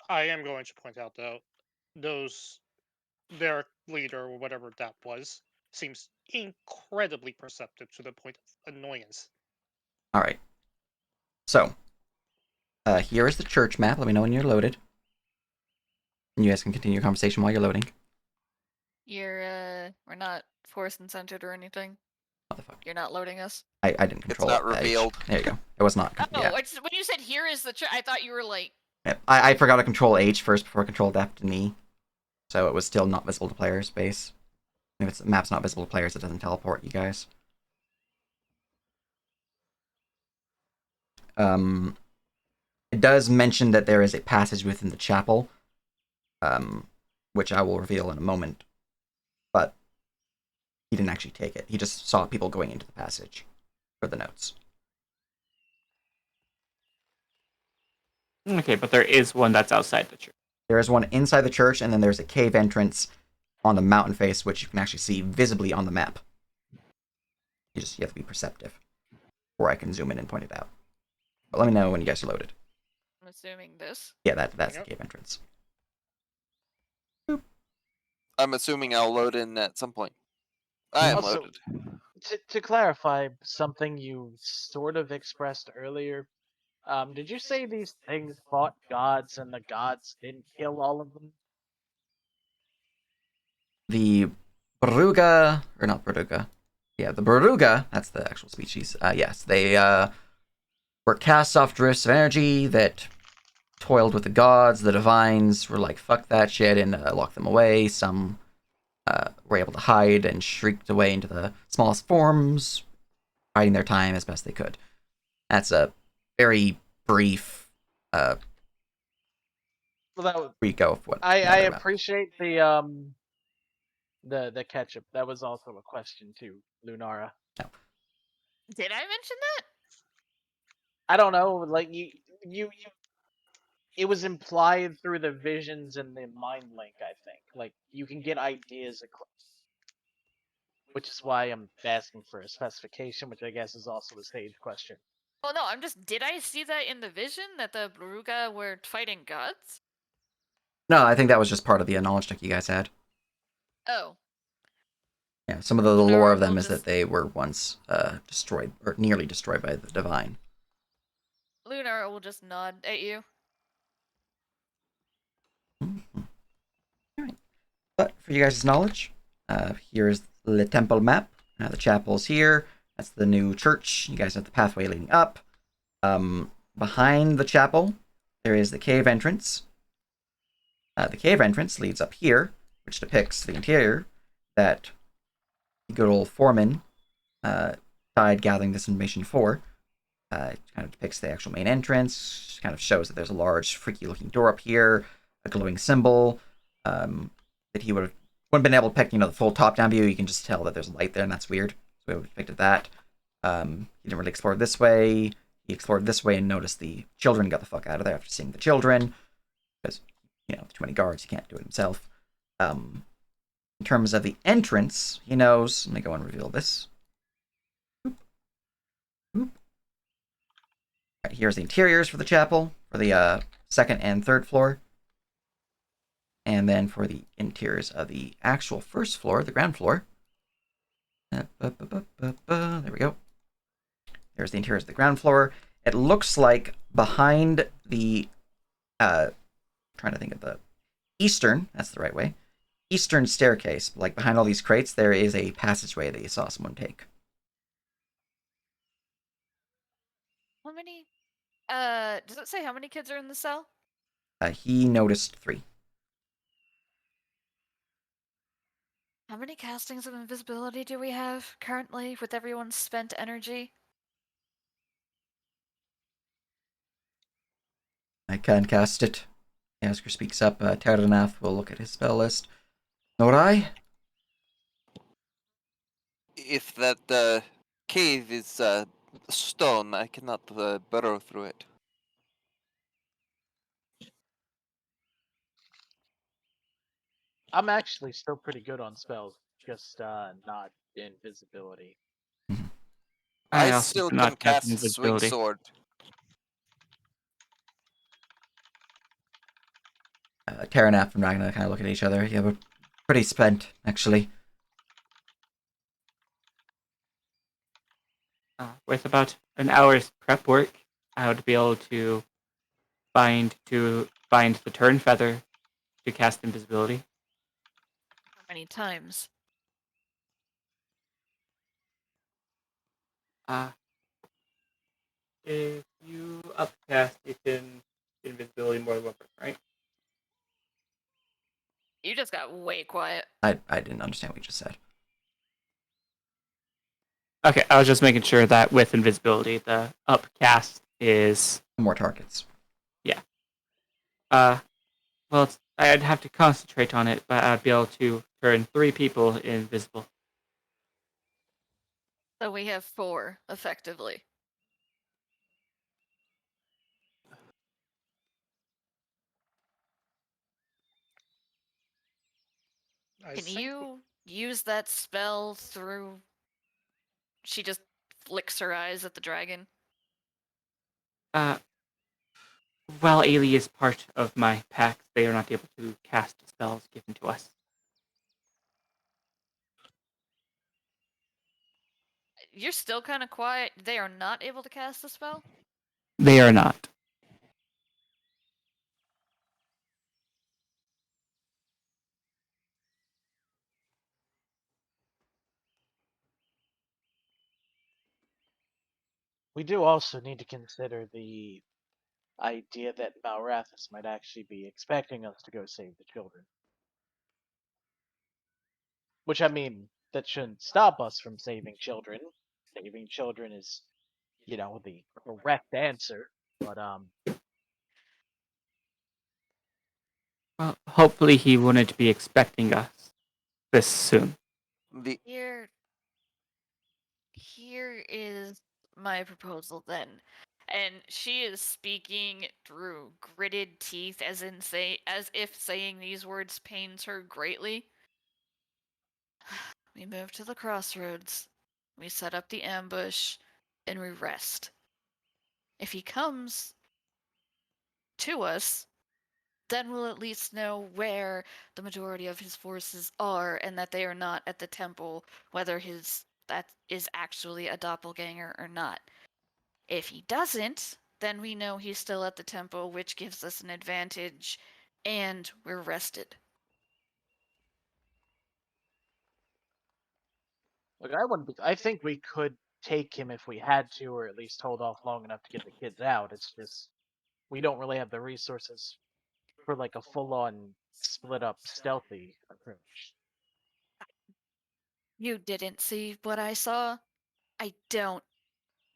am going to point out though, those their leader or whatever that was seems incredibly perceptive to the point of annoyance. All right. So, here is the church map. Let me know when you're loaded. And you guys can continue your conversation while you're loading. we're not force and centered or anything. What the fuck? You're not loading us. I didn't control not it. revealed. There you go. It was not. Oh, Yeah. when you said here is the I thought you were like. Yeah. I forgot to control H first before I controlled F and E. So it was still not visible to players' base. If the map's not visible to players, it doesn't teleport you guys. It does mention that there is a passage within the chapel, which I will reveal in a moment. But he didn't actually take it. He just saw people going into the passage for the notes. Okay, but there is one that's outside the church. There is one inside the church, and then there's a cave entrance on the mountain face, which you can actually see visibly on the map. You have to be perceptive, or I can zoom in and point it out. But let me know when you guys are loaded. I'm assuming this. Yeah, that's Yep. the cave entrance. I'm assuming I'll load in at some point. I am Also, loaded. to clarify something you sort of expressed earlier, did you say these things fought gods and the gods didn't kill all of them? The Beruga, or not Beruga. Yeah, the Beruga, that's the actual species. Yes, they were cast off drifts of energy that toiled with the gods. The divines were like, fuck that shit, and locked them away. Some were able to hide and shrieked away into the smallest forms, biding their time as best they could. That's a very brief Well, that was, recap of what I they're about. appreciate the ketchup. That was also a question too, Lunara. Did I mention that? I don't know, like you it was implied through the visions and the mind link, I think. Like you can get ideas across. Which is why I'm asking for a specification, which I guess is also a stage question. Oh no, I'm just. Did I see that in the vision that the Baruga were fighting gods? No, I think that was just part of the knowledge check you guys had. Oh, Yeah, some of the lore Nora of them will is that just- they were once destroyed, or nearly destroyed by the divine. Lunar will just nod at you. Mm-hmm. Alright. But for you guys' knowledge, here's the temple map. The chapel's here. That's the new church. You guys have the pathway leading up. Behind the chapel, there is the cave entrance. The cave entrance leads up here, which depicts the interior that the good old foreman died gathering this information for. It kind of depicts the actual main entrance, kind of shows that there's a large, freaky-looking door up here, a glowing symbol, that he wouldn't been able to pick, the full top-down view. You can just tell that there's a light there, and that's weird. So we would have depicted that. He didn't really explore this way. He explored this way and noticed the children, got the fuck out of there after seeing the children, because, too many guards, he can't do it himself. In terms of the entrance, he knows, let me go and reveal this. Boop. Boop. Right, here's the interiors for the chapel, for the second and third floor. And then for the interiors of the actual first floor, the ground floor. There we go. There's the interior of the ground floor. It looks like behind the trying to think of the eastern, that's the right way, eastern staircase, like behind all these crates, there is a passageway that you saw someone take. How many? Does it say how many kids are in the cell? He noticed 3. How many castings of invisibility do we have currently with everyone's spent energy? I can cast it. Yasker speaks up. Terranath will look at his spell list. Norai? If that cave is stone, I cannot burrow through it. I'm actually still pretty good on spells, just not invisibility. I I also still do can not have cast swing invisibility. sword. Terranath and Ragnar kind of look at each other. Yeah, we're pretty spent, actually. With about an hour's prep work, I would be able to find the turn feather to cast invisibility. How many times? If you upcast, you can invisibility more than one person, right? You just got way quiet. I didn't understand what you just said. Okay, I was just making sure that with invisibility, the upcast is More targets. well, I'd have to concentrate on it, but I'd be able to turn 3 people invisible. So we have 4, effectively. I Can think you use that spell through... She just flicks her eyes at the dragon. While Ailey is part of my pack, they are not able to cast spells given to us. You're still kind of quiet. They are not able to cast the spell? They are not. We do also need to consider the idea that Malrathis might actually be expecting us to go save the children. Which, I mean, that shouldn't stop us from saving children. Saving children is, the correct answer. But, Well, hopefully he wouldn't be expecting us this soon. The Here is my proposal then. And she is speaking through gritted teeth, as if saying these words pains her greatly. We move to the crossroads. We set up the ambush, and we rest. If he comes to us, then we'll at least know where the majority of his forces are and that they are not at the temple, whether that is actually a doppelganger or not. If he doesn't, then we know he's still at the temple, which gives us an advantage, and we're rested. look, I think we could take him if we had to, or at least hold off long enough to get the kids out. It's just, we don't really have the resources for like a full-on split-up stealthy approach. You didn't see what I saw? I don't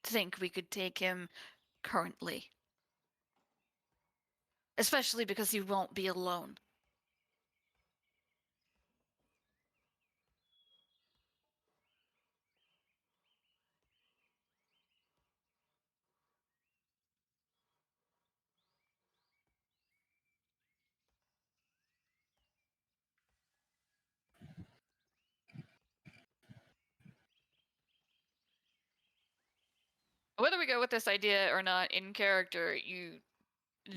think we could take him currently. Especially because he won't be alone. Whether we go with this idea or not in character,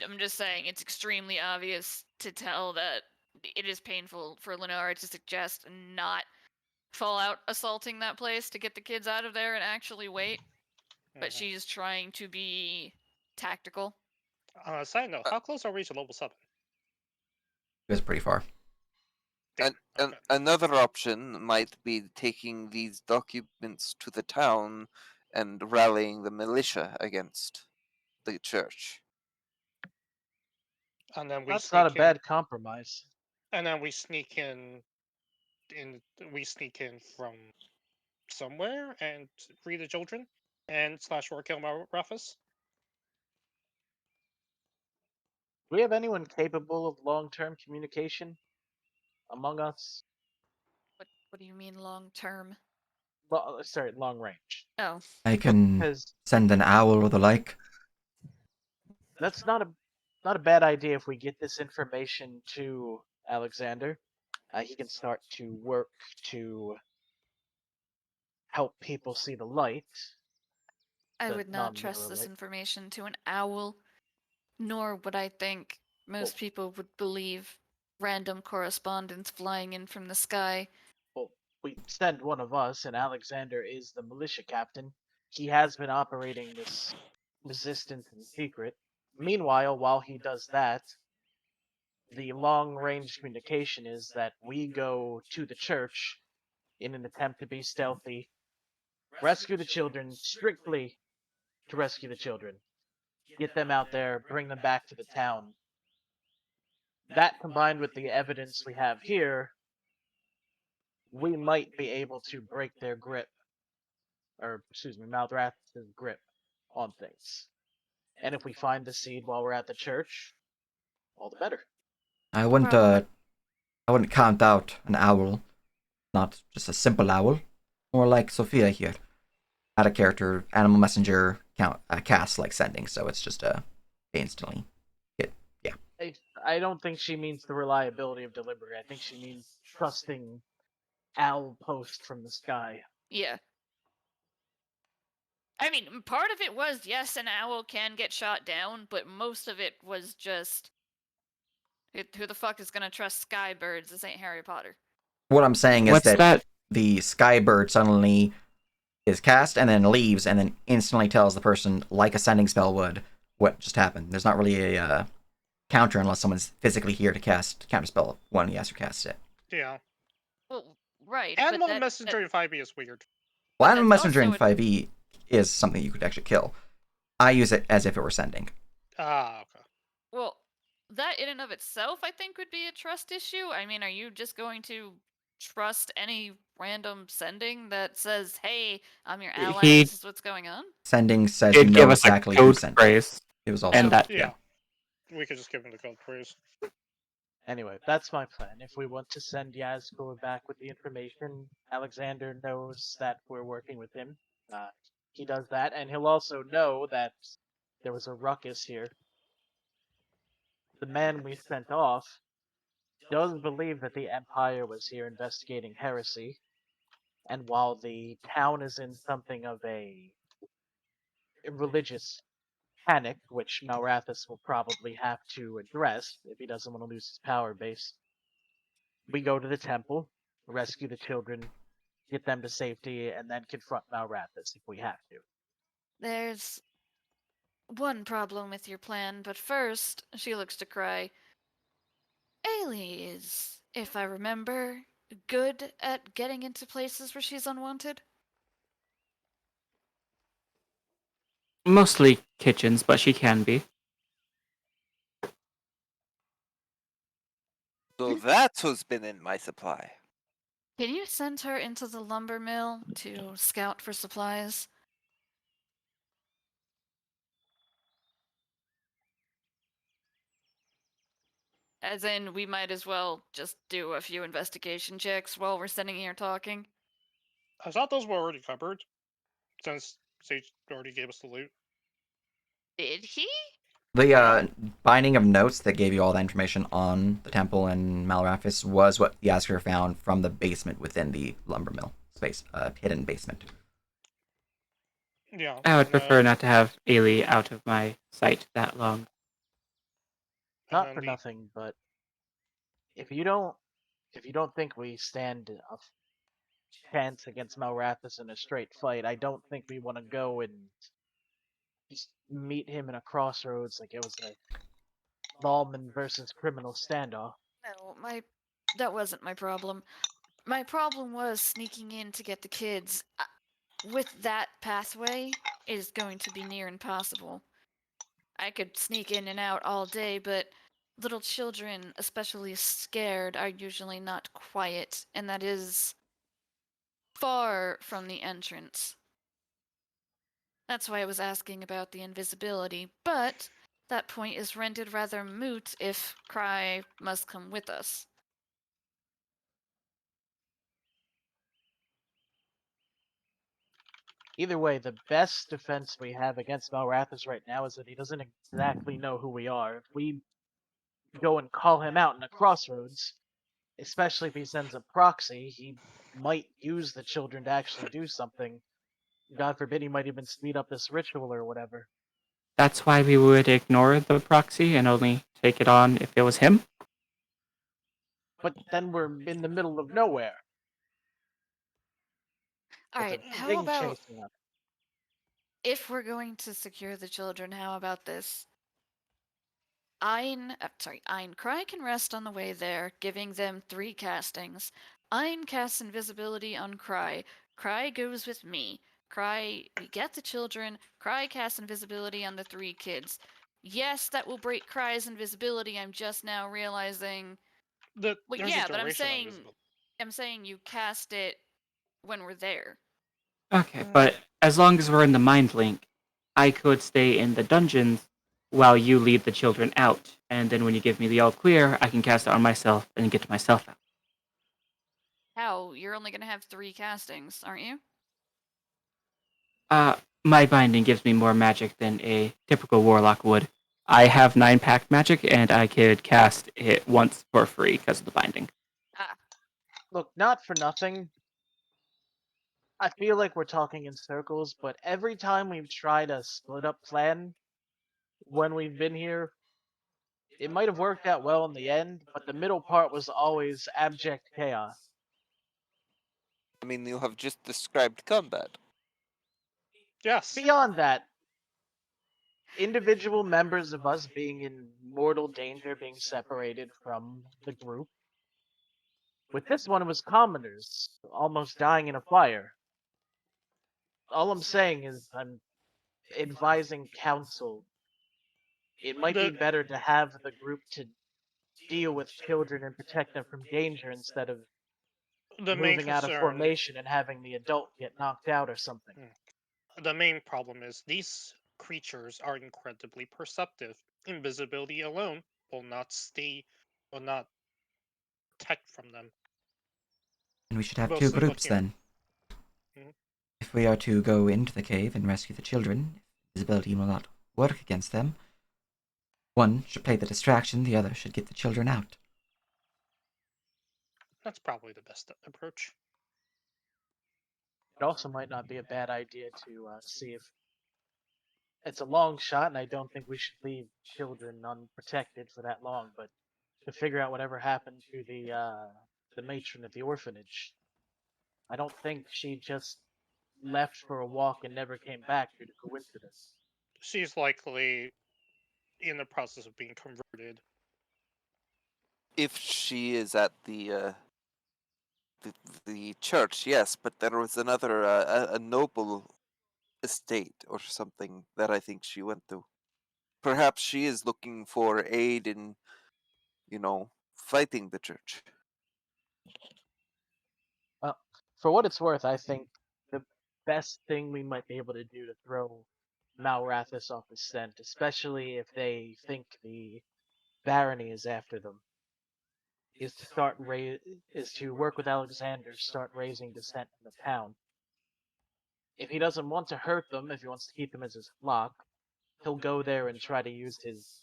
I'm just saying it's extremely obvious to tell that it is painful for Lenora to suggest not fall out assaulting that place to get the kids out of there and actually wait. but Mhm. she's trying to be tactical. Side note, how close are we to level 7? It was pretty far. Damn. Okay. Another option might be taking these documents to the town and rallying the militia against the church. And then we That's sneak not a in, bad compromise. and then we sneak in from somewhere and free the children and slash or kill Rufus. Do we have anyone capable of long-term communication among us? What do you mean long term? Sorry, long range. Oh, I can Because send an owl or the like. that's not a bad idea if we get this information to Alexander. He can start to work to help people see the light. I The would not trust non-literal this light. information to an owl, nor would I think most people would believe random correspondence flying in from the sky. Well, we send one of us, and Alexander is the militia captain. He has been operating this resistance in secret. Meanwhile, while he does that, the long-range communication is that we go to the church in an attempt to be stealthy, rescue the children strictly to rescue the children, get them out there, bring them back to the town. That combined with the evidence we have here, we might be able to break their grip, or excuse me, Maldrath's grip on things. And if we find the seed while we're at the church, all the better. I wouldn't Problem. I wouldn't count out an owl. Not just a simple owl. More like Sophia here. Add a character, animal messenger cast like sending, so it's just instantly hit. Yeah. I don't think she means the reliability of delivery. I think she means trusting owl post from the sky. Yeah. I mean, part of it was, yes, an owl can get shot down, but most of it was just, who the fuck is gonna trust skybirds? This ain't Harry Potter. What I'm saying is What's that that? the skybird suddenly is cast and then leaves and then instantly tells the person, like a sending spell would, what just happened. There's not really a counter unless someone's physically here to cast counterspell when he has to cast it. Yeah. Well, right, Animal but messenger in 5e is weird. Well, But animal that's messenger in also 5e is something you could actually kill. I use it as if it were sending. Ah, okay. well, that in and of itself, I think, would be a trust issue. I mean, are you just going to trust any random sending that says, "Hey, I'm your ally. He This is what's going on"? Sending says you did know give us a exactly who code sent it. phrase, It was all and Oh. that Yeah. We could just give him the code phrase. Anyway, that's my plan. If we want to send Yazgul back with the information, Alexander knows that we're working with him. He does that, and he'll also know that there was a ruckus here. The man we sent off does believe that the Empire was here investigating heresy, and while the town is in something of a religious panic, which Malrathis will probably have to address if he doesn't want to lose his power base, we go to the temple, rescue the children, get them to safety, and then confront Malrathis if we have to. There's one problem with your plan, but first, she looks to Cry. Ailey is, if I remember, good at getting into places where she's unwanted. mostly kitchens, but she can be. So that's who's been in my supply. Can you send her into the lumber mill to scout for supplies? As in, we might as well just do a few investigation checks while we're sitting here talking. I thought those were already covered, since Sage already gave us the loot. Did he? The Yeah. binding of notes that gave you all the information on the temple and Malrathis was what Yasker found from the basement within the lumber mill space, hidden basement. Yeah. I would and prefer then- not to have Ailey out of my sight that long. and Not then for the- nothing, but if you don't think we stand a chance against Malrathis in a straight fight, I don't think we want to go and just meet him in a crossroads like it was a lawman versus criminal standoff. No, that wasn't my problem. My problem was sneaking in to get the kids. With that pathway, it is going to be near impossible. I could sneak in and out all day, but little children, especially scared, are usually not quiet, and that is far from the entrance. That's why I was asking about the invisibility, but that point is rendered rather moot if Cry must come with us. Either way, the best defense we have against Malrathis right now is that he doesn't exactly know who we are. If we go and call him out in a crossroads, especially if he sends a proxy, he might use the children to actually do something. God forbid he might even speed up this ritual or whatever. That's why we would ignore the proxy and only take it on if it was him. But then we're in the middle of nowhere. With a Alright, how thing about chasing us. if we're going to secure the children, how about this? Ein Cry can rest on the way there, giving them 3 castings. Ein casts invisibility on Cry. Cry goes with me. We get the children. Cry casts invisibility on the 3 kids. Yes, that will break Cry's invisibility. I'm just now realizing. Well, There's a yeah, but duration on invisibility. I'm saying you cast it when we're there. Okay, but as long as we're in the mind link, I could stay in the dungeons while you lead the children out, and then when you give me the all clear, I can cast it on myself and get myself out. How? You're only gonna have 3 castings, aren't you? My binding gives me more magic than a typical warlock would. I have 9 pact magic, and I could cast it once for free because of the binding. Look, not for nothing. I feel like we're talking in circles, but every time we've tried a split up plan when we've been here, it might have worked out well in the end, but the middle part was always abject chaos. I mean, you have just described combat. Yes. Beyond that, individual members of us being in mortal danger, being separated from the group. With this one, it was commoners almost dying in a fire. All I'm saying is I'm advising counsel. It might be The better to have the group to deal with children and protect them from danger instead of the main moving out of concern, formation and having the adult get knocked out or something. the main problem is these creatures are incredibly perceptive. Invisibility alone will not detect from them. And we should have 2 Mostly groups looking at. then. Mhm. If we are to go into the cave and rescue the children, invisibility will not work against them. One should play the distraction, the other should get the children out. That's probably the best approach. It also might not be a bad idea to see if it's a long shot, and I don't think we should leave children unprotected for that long, but to figure out whatever happened to the matron at the orphanage. I don't think she just left for a walk and never came back due to coincidence. She's likely in the process of being converted. If she is at the church, yes, but there was another a noble estate or something that I think she went to. Perhaps she is looking for aid in, fighting the church. Well, for what it's worth, I think the best thing we might be able to do to throw Malrathis off his scent, especially if they think the barony is after them, is is to work with Alexander, start raising dissent in the town. If he doesn't want to hurt them, if he wants to keep them as his flock, he'll go there and try to use his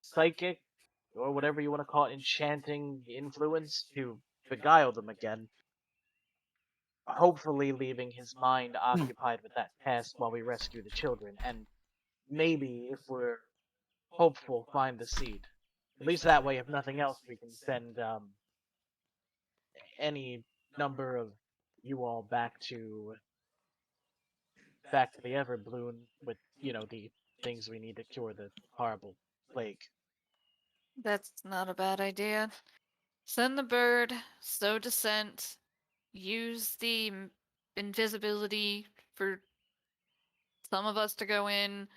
psychic or whatever you want to call it, enchanting influence to beguile them again. Hopefully, leaving his mind occupied with that task while we rescue the children, and maybe, if we're hopeful, find the seed. At least that way, if nothing else, we can send any number of you all back back to the Everbloom with, the things we need to cure the horrible plague. That's not a bad idea. Send the bird, sow dissent, use the invisibility for some of us to go in.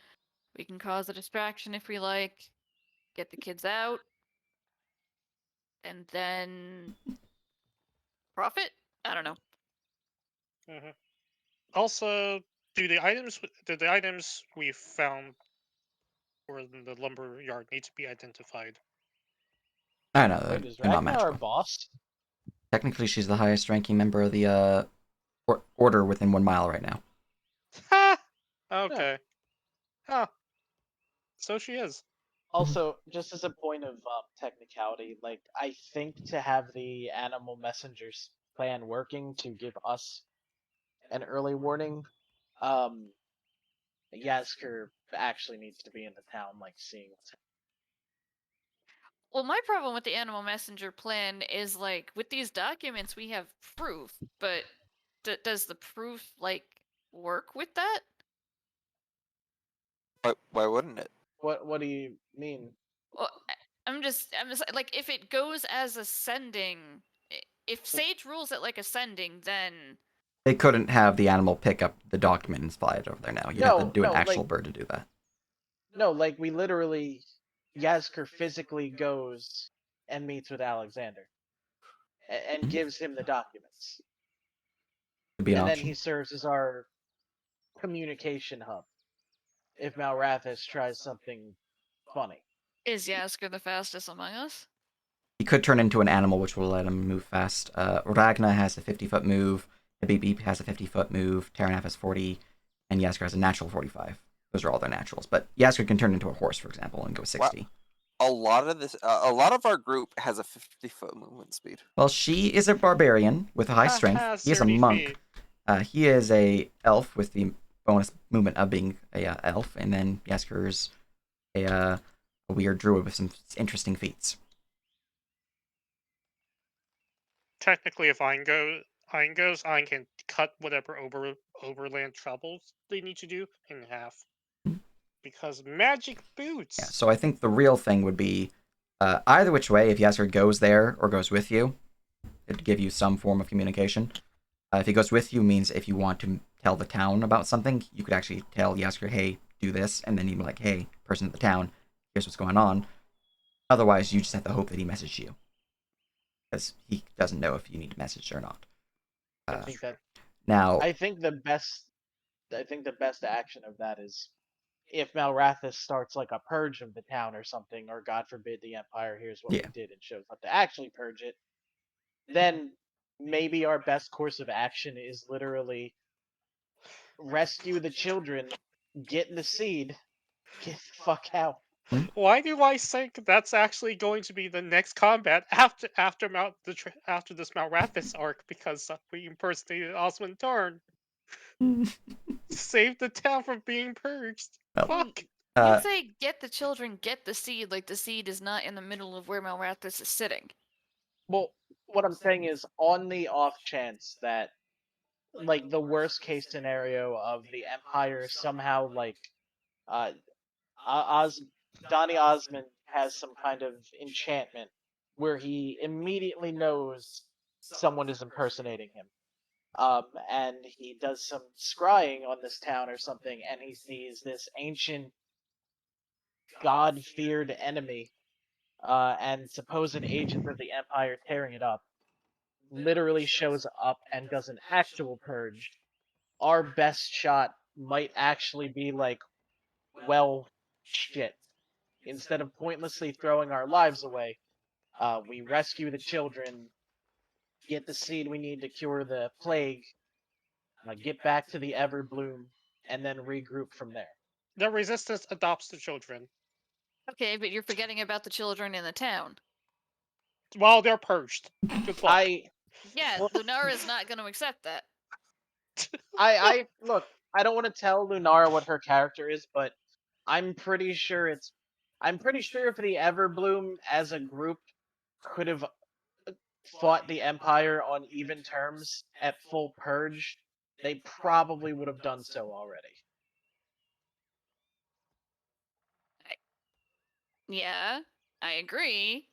We can cause a distraction if we like. Get the kids out. And then profit? I don't know. Hmm. Also, do the items we found or in the lumber yard need to be identified? I don't know, Wait, is they're not Ragnar our magical. boss? Technically, she's the highest ranking member of the order within 1 mile right now. Ha! Huh. Okay. Huh. So she is. Also, just as a point of technicality, like I think to have the animal messengers plan working to give us an early warning, um, Yasker actually needs to be in the town, like seeing what's happening. Well, my problem with the animal messenger plan is like with these documents we have proof, but does the proof like work with that? Why wouldn't it? What do you mean? Well, I'm just like if it goes as ascending, if Sage rules it like ascending, then They couldn't have the animal pick up the document and fly it over there now. You'd have to No, do an no, actual like bird to do that. no, like we literally, Yasker physically goes and meets with Alexander and Mhm. gives him the documents, Could be an and then option. he serves as our communication hub if Malrathis tries something funny. is Yasker the fastest among us? He could turn into an animal, which will let him move fast. Ragna has a 50-foot move. Habib has a 50-foot move. Taranaf has 40, and Yasker has a natural 45. Those are all their naturals. But Yasker can turn into a horse, for example, and go 60. A lot of our group has a 50-foot movement speed. Well, she is a barbarian with a high strength. He is a 30 monk. feet. He is a elf with the bonus movement of being a elf, and then Yasker's a weird druid with some interesting feats. Technically, if Ein goes, Ein can cut whatever overland travels they need to do in half. Because magic boots. Yeah, so I think the real thing would be either which way, if Yasker goes there or goes with you, it'd give you some form of communication. If he goes with you, means if you want to tell the town about something, you could actually tell Yasker, hey, do this, and then he'd be like, hey, person of the town, here's what's going on. Otherwise, you just have to hope that he messaged you. Because he doesn't know if you need to message or not. I think that Now, I think the best action of that is if Malrathis starts like a purge of the town or something, or God forbid the Empire hears what yeah, we did and shows up to actually purge it, then maybe our best course of action is literally rescue the children, get the seed, get the fuck out. Why do I think that's actually going to be the next combat after this Mount Rathis arc? Because we impersonated Osmond Tarn. Save the town from being purged. well, Fuck. You uh, say get the children, get the seed, like the seed is not in the middle of where Malrathis is sitting. Well, what I'm saying is, on the off chance that, like, the worst case scenario of the Empire somehow, like, uh, Os Donny Osmond has some kind of enchantment where he immediately knows someone is impersonating him. And he does some scrying on this town or something, and he sees this ancient, god-feared enemy, and supposed agent of the Empire tearing it up, literally shows up and does an actual purge. Our best shot might actually be like, well, shit. Instead of pointlessly throwing our lives away, we rescue the children, get the seed we need to cure the plague, get back to the Everbloom, and then regroup from there. The resistance adopts the children. Okay, but you're forgetting about the children in the town. While they're purged. Good luck. Yeah, Well, Lunara's not going to accept that. I look. I don't want to tell Lunara what her character is, but I'm pretty sure it's. I'm pretty sure if the Everbloom as a group could have fought the Empire on even terms at full purge, they probably would have done so already. Yeah, I agree.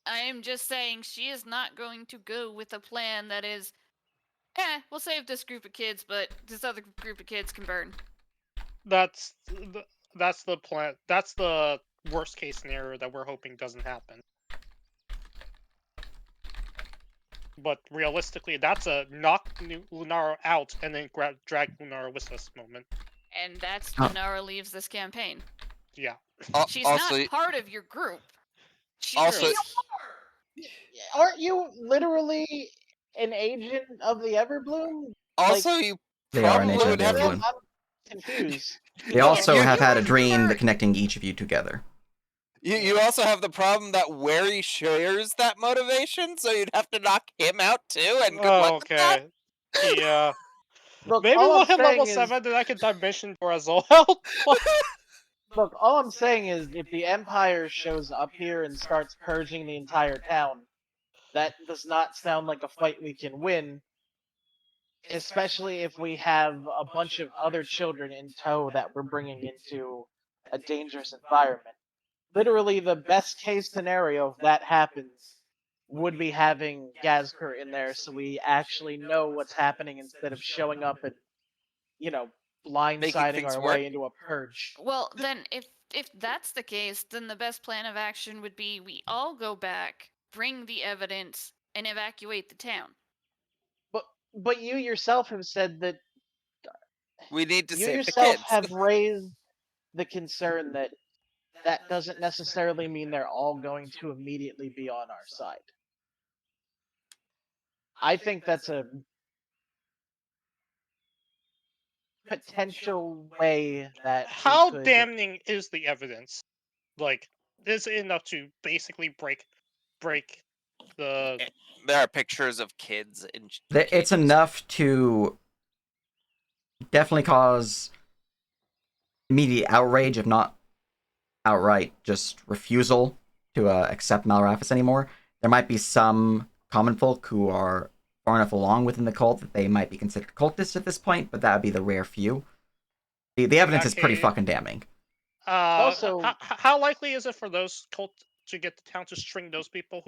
I am just saying she is not going to go with a plan that is, we'll save this group of kids, but this other group of kids can burn. That's the plan. That's the worst case scenario that we're hoping doesn't happen. But realistically, that's a knock Lunara out and then drag Lunara with us moment. And that's Oh. when Nara leaves this campaign. Yeah. She's Also, not part of your group. also, Aren't you literally an agent of the Everbloom? also, you They are an probably agent would of have. Everbloom. I'm confused. They also you- have had a you dream remember- that connecting each of you together. You also have the problem that Wary shares that motivation, so you'd have to knock him out too. And good luck with that. Okay. Yeah. Look, Maybe all we'll I'm hit level saying is, 7, then I can dimension for as well. look, all I'm saying is, if the Empire shows up here and starts purging the entire town, that does not sound like a fight we can win. Especially if we have a bunch of other children in tow that we're bringing into a dangerous environment. Literally, the best case scenario if that happens would be having Gazker in there so we actually know what's happening instead of showing up and, blindsiding things our work. way into a purge. Well, then if that's the case, then the best plan of action would be we all go back, bring the evidence, and evacuate the town. But you yourself have said that We need to you save the yourself kids. have raised the concern that that doesn't necessarily mean they're all going to immediately be on our side. I think that's a potential way that How we could... damning is the evidence? Like, is it enough to basically break the... There are pictures of kids in It's cages. enough to definitely cause immediate outrage, if not outright just refusal to accept Malrafis anymore. There might be some common folk who are far enough along within the cult that they might be considered cultists at this point, but that would be the rare few. The evidence is pretty Okay. fucking damning. Also- how likely is it for those cult to get the town to string those people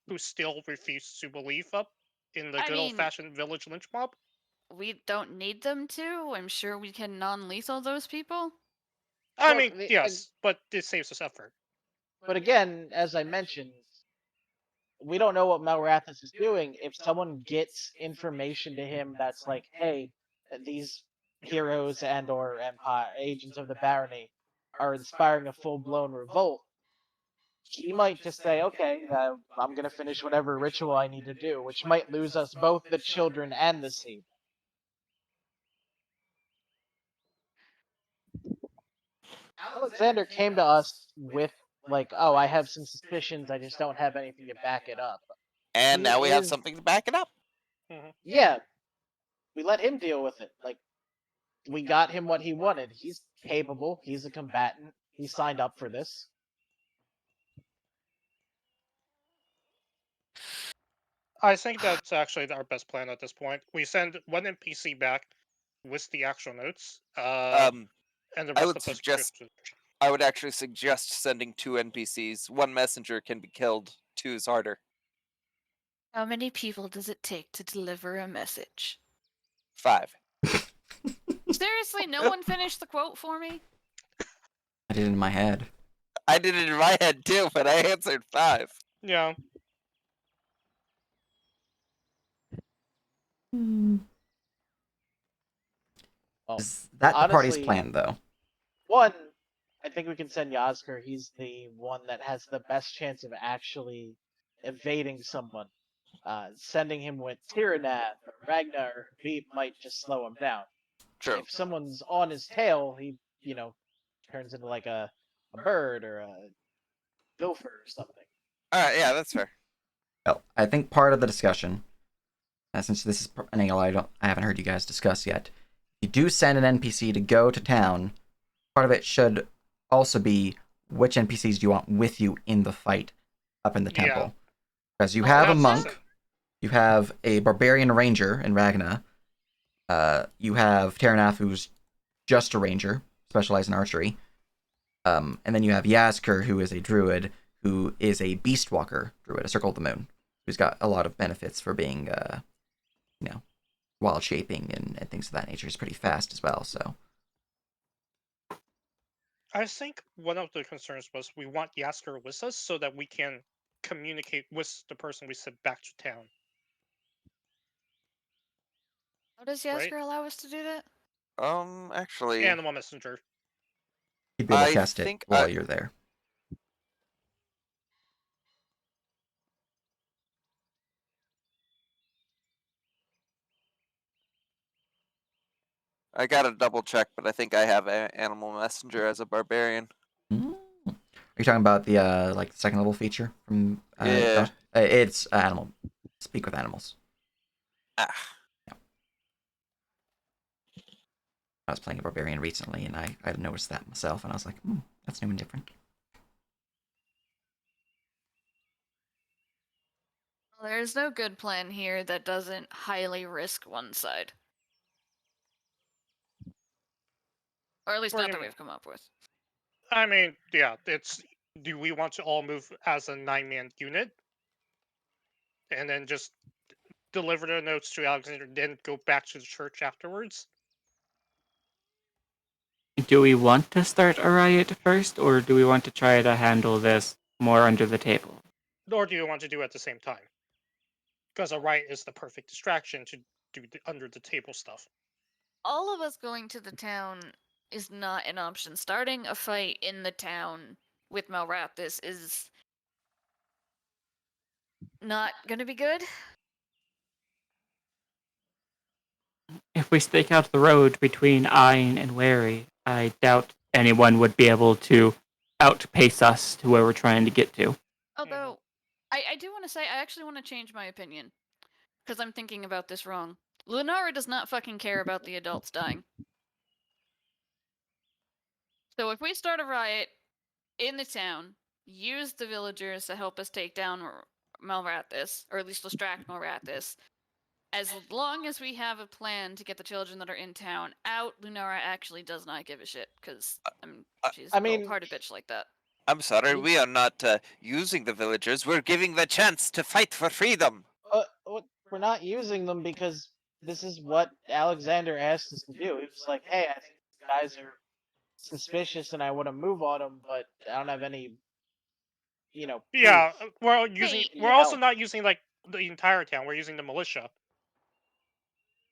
who still refuse to believe up in the I good mean- old-fashioned village lynch mob? We don't need them to. I'm sure we can non-lethal those people. I Look, mean, the- yes, but it saves us effort. But again, as I mentioned, we don't know what Malrathis is doing. If someone gets information to him that's like, hey, these heroes and or empire agents of the barony are inspiring a full-blown revolt, he might just say, okay, I'm going to finish whatever ritual I need to do, which might lose us both the children and the seed. Alexander came to us with, like, oh, I have some suspicions, I just don't have anything to back it up. And He now we have is- something to back it up. Yeah, we let him deal with it. Like, we got him what he wanted. He's capable, he's a combatant, he signed up for this. I think that's actually our best plan at this point. We send one NPC back with the actual notes, and the I rest would of us suggest- I would actually suggest sending 2 NPCs. 1 messenger can be killed, 2 is harder. How many people does it take to deliver a message? 5. Seriously, no one finished the quote for me? I did it in my head. I did it in my head too, but I answered 5. Yeah. Well, Is that the party's honestly- plan, though? one, I think we can send Yasker. He's the one that has the best chance of actually evading someone. Sending him with Tyranath or Ragnar or Veep might just slow him down. True. If someone's on his tail, he, turns into like a bird or a gopher or something. Alright, yeah, that's fair. Well, I think part of the discussion, since this is an angle I haven't heard you guys discuss yet, if you do send an NPC to go to town, part of it should also be which NPCs do you want with you in the fight up in the Yeah. temple. Because you Oh, have a that's monk, decent. you have a barbarian ranger in Ragna, You have Terranath, who's just a ranger, specialized in archery. And then you have Yasker, who is a druid, who is a beastwalker druid, a Circle of the Moon, who's got a lot of benefits for being, wild shaping and things of that nature. He's pretty fast as well, so. I think one of the concerns was we want Yasker with us so that we can communicate with the person we sent back to town, How does right? Yasker allow us to do that? Actually, Animal messenger. You'd be able to I cast it think while you're there. I gotta double check, but I think I have Animal Messenger as a barbarian. Mm. Are you talking about the like second level feature from Yeah. Dot? It's animal. Speak with animals. Ah. I was playing a barbarian recently, and I noticed that myself, and I was like, that's new and different. Well, there's no good plan here that doesn't highly risk one side. Or at least We're not that gonna- we've come up with. I mean, yeah, it's. Do we want to all move as a 9-man unit, and then just deliver the notes to Alexander, then go back to the church afterwards? Do we want to start a riot first, or do we want to try to handle this more under the table? Or do you want to do it at the same time? Because a riot is the perfect distraction to do the under the table stuff. All of us going to the town is not an option. Starting a fight in the town with Malrathis is not gonna be good. If we stake out the road between Ain and Wary, I doubt anyone would be able to outpace us to where we're trying to get to. Although, I do want to say, I actually want to change my opinion. Because I'm thinking about this wrong. Lunara does not fucking care about the adults dying. So if we start a riot in the town, use the villagers to help us take down Malrathis, or at least distract Malrathis, as long as we have a plan to get the children that are in town out, Lunara actually does not give a shit, because she's I a mean- cold-hearted bitch like that. I'm sorry, we are not using the villagers. We're giving the chance to fight for freedom. We're not using them because this is what Alexander asked us to do. He was like, "Hey, I think these guys are suspicious, and I want to move on them, but I don't have any, proof." Yeah, we're using. Wait. We're also not using like the entire town. We're using the militia.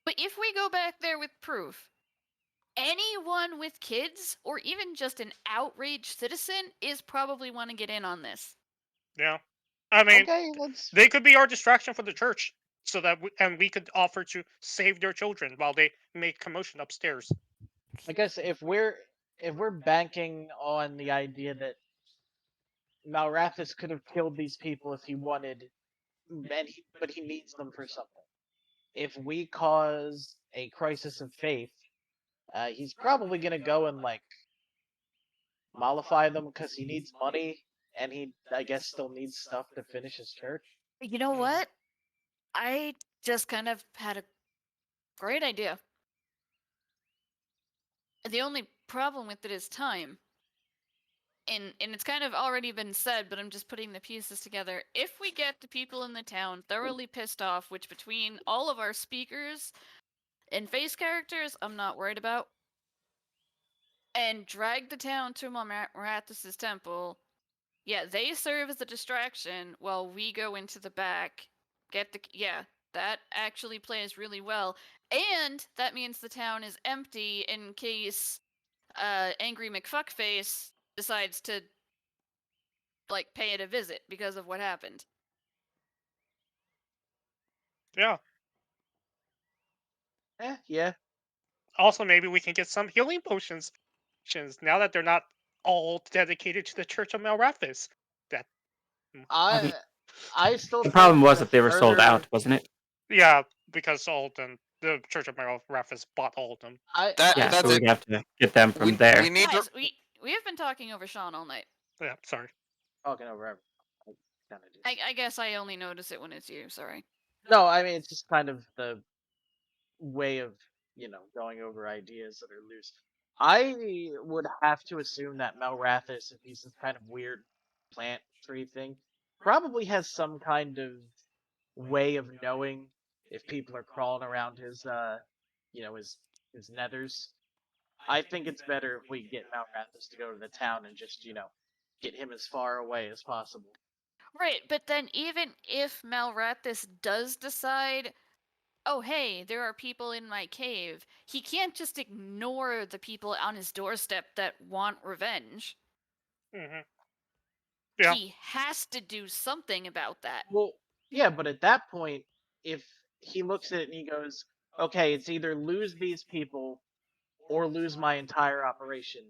But if we go back there with proof, anyone with kids, or even just an outraged citizen, is probably want to get in on this. Yeah, I mean, Okay, let's. they could be our distraction for the church, so that we could offer to save their children while they make commotion upstairs. I guess if we're banking on the idea that Malrathis could have killed these people if he wanted, but he needs them for something. If we cause a crisis of faith, he's probably gonna go and like mollify them because he needs money, and he, I guess, still needs stuff to finish his church. You know what? I just kind of had a great idea. The only problem with it is time. And it's kind of already been said, but I'm just putting the pieces together. If we get the people in the town thoroughly pissed off, which between all of our speakers and face characters, I'm not worried about, and drag the town to Marathis' temple, yeah, they serve as a distraction while we go into the back, that actually plays really well. And that means the town is empty in case Angry McFuckface decides to like pay it a visit because of what happened. Yeah. Yeah. Also, maybe we can get some healing potions now that they're not all dedicated to the Church of Malrathis. That I I still The think problem was the that they were sold further- out, wasn't it? yeah, because all of them, the Church of Malrathis bought all of them. That- Yeah, that's so it. we'd have to get them from there. We need Guys, to. we have been talking over Sean all night. Yeah, sorry. talking over everything. I kinda do. I guess I only notice it when it's you. Sorry. No, I mean it's just kind of the way of going over ideas that are loose. I would have to assume that Malrathis, if he's this kind of weird plant tree thing, probably has some kind of way of knowing if people are crawling around his his nethers. I think it's better if we get Malrathis to go to the town and just, get him as far away as possible. Right, but then even if Malrathis does decide, oh hey, there are people in my cave, he can't just ignore the people on his doorstep that want revenge. Hmm. Yeah. He has to do something about that. Well, yeah, but at that point, if he looks at it and he goes, okay, it's either lose these people or lose my entire operation,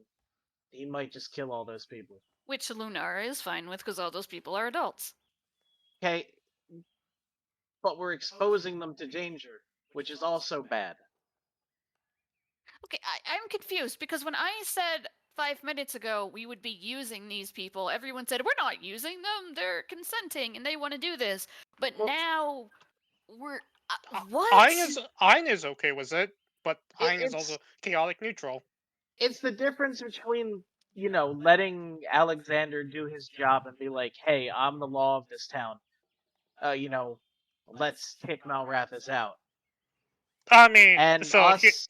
he might just kill all those people. Which Lunara is fine with because all those people are adults. Okay, but we're exposing them to danger, which is also bad. Okay, I'm confused because when I said 5 minutes ago we would be using these people, everyone said, we're not using them, they're consenting and they want to do this. But Well, now we're. What? Ein is okay with it, but Ein is it's also chaotic neutral. it's the difference between letting Alexander do his job and be like, hey, I'm the law of this town. Uh, you know, let's kick Malrathis out. I mean, And so he, us,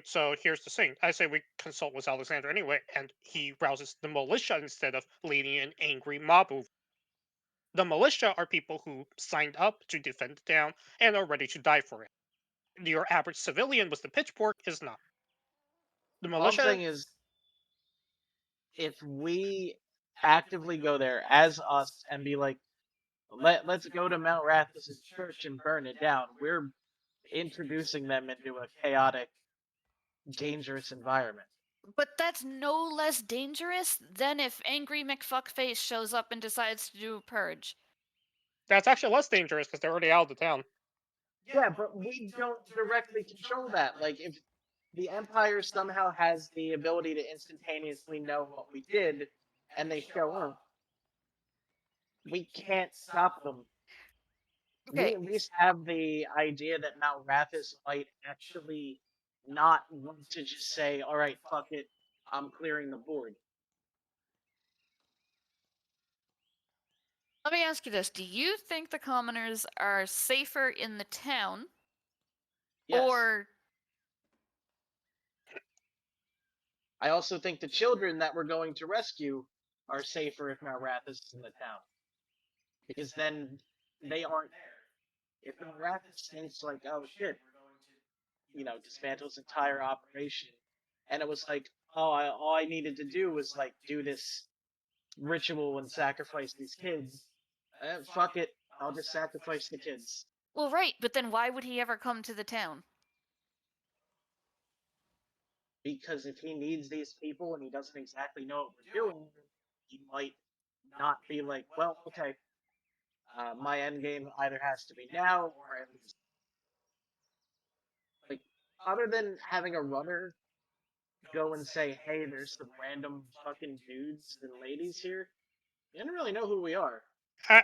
so here's the thing. I say we consult with Alexander anyway, and he rouses the militia instead of leading an angry mob movement. The militia are people who signed up to defend the town and are ready to die for it. Your average civilian with the pitchfork is not. The all I'm militia, saying is, if we actively go there as us and be like, let's go to Malrathis' church and burn it down, we're introducing them into a chaotic, dangerous environment. But that's no less dangerous than if Angry McFuckface shows up and decides to do a purge. that's actually less dangerous because they're already out of the town. Yeah, but we don't directly control that. Like, if the Empire somehow has the ability to instantaneously know what we did, and they show up, we can't stop them. We Okay, at least have the idea that Malrathis might actually not want to just say, all right, fuck it, I'm clearing the board. let me ask you this. Do you think the commoners are safer in the town? Yes. Or. I also think the children that we're going to rescue are safer if Malrathis is in the town. Because then they aren't there. If Malrathis thinks like, oh shit, dismantle his entire operation, and it was like, oh, all I needed to do was like do this ritual and sacrifice these kids. Fuck it, I'll just sacrifice the kids. Well, right, but then why would he ever come to the town? Because if he needs these people and he doesn't exactly know what we're doing, he might not be like, well, okay, my end game either has to be now or at least like other than having a runner go and say, hey, there's some random fucking dudes and ladies here. You don't really know who we are. I,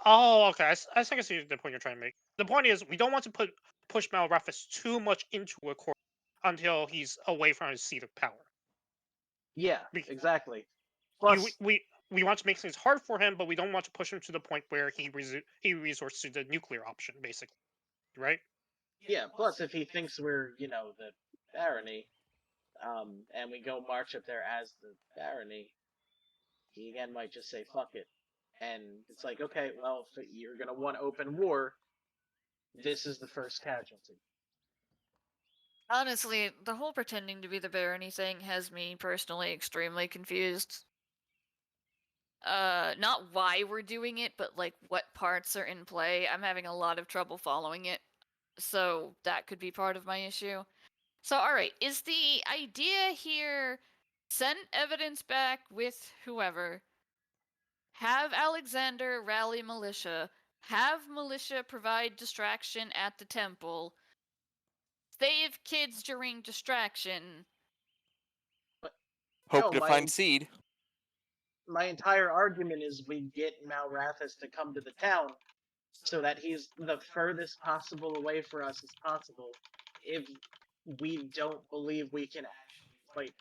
oh, okay. I think I see the point you're trying to make. The point is, we don't want to push Malrathis too much into a corner until he's away from his seat of power. Yeah, We, exactly. we, Plus, we, we want to make things hard for him, but we don't want to push him to the point where he resorts to the nuclear option, basically. Right? yeah, plus if he thinks we're, the barony, and we go march up there as the barony, he again might just say fuck it. And it's like, okay, well, if you're gonna want open war, this is the first casualty. Honestly, the whole pretending to be the barony thing has me personally extremely confused. Not why we're doing it, but like what parts are in play. I'm having a lot of trouble following it. So that could be part of my issue. So, alright, is the idea here send evidence back with whoever, have Alexander rally militia, have militia provide distraction at the temple, save kids during distraction? But Hope no, to find seed. my entire argument is we get Malrathis to come to the town so that he's the furthest possible away for us as possible if we don't believe we can actually fight him.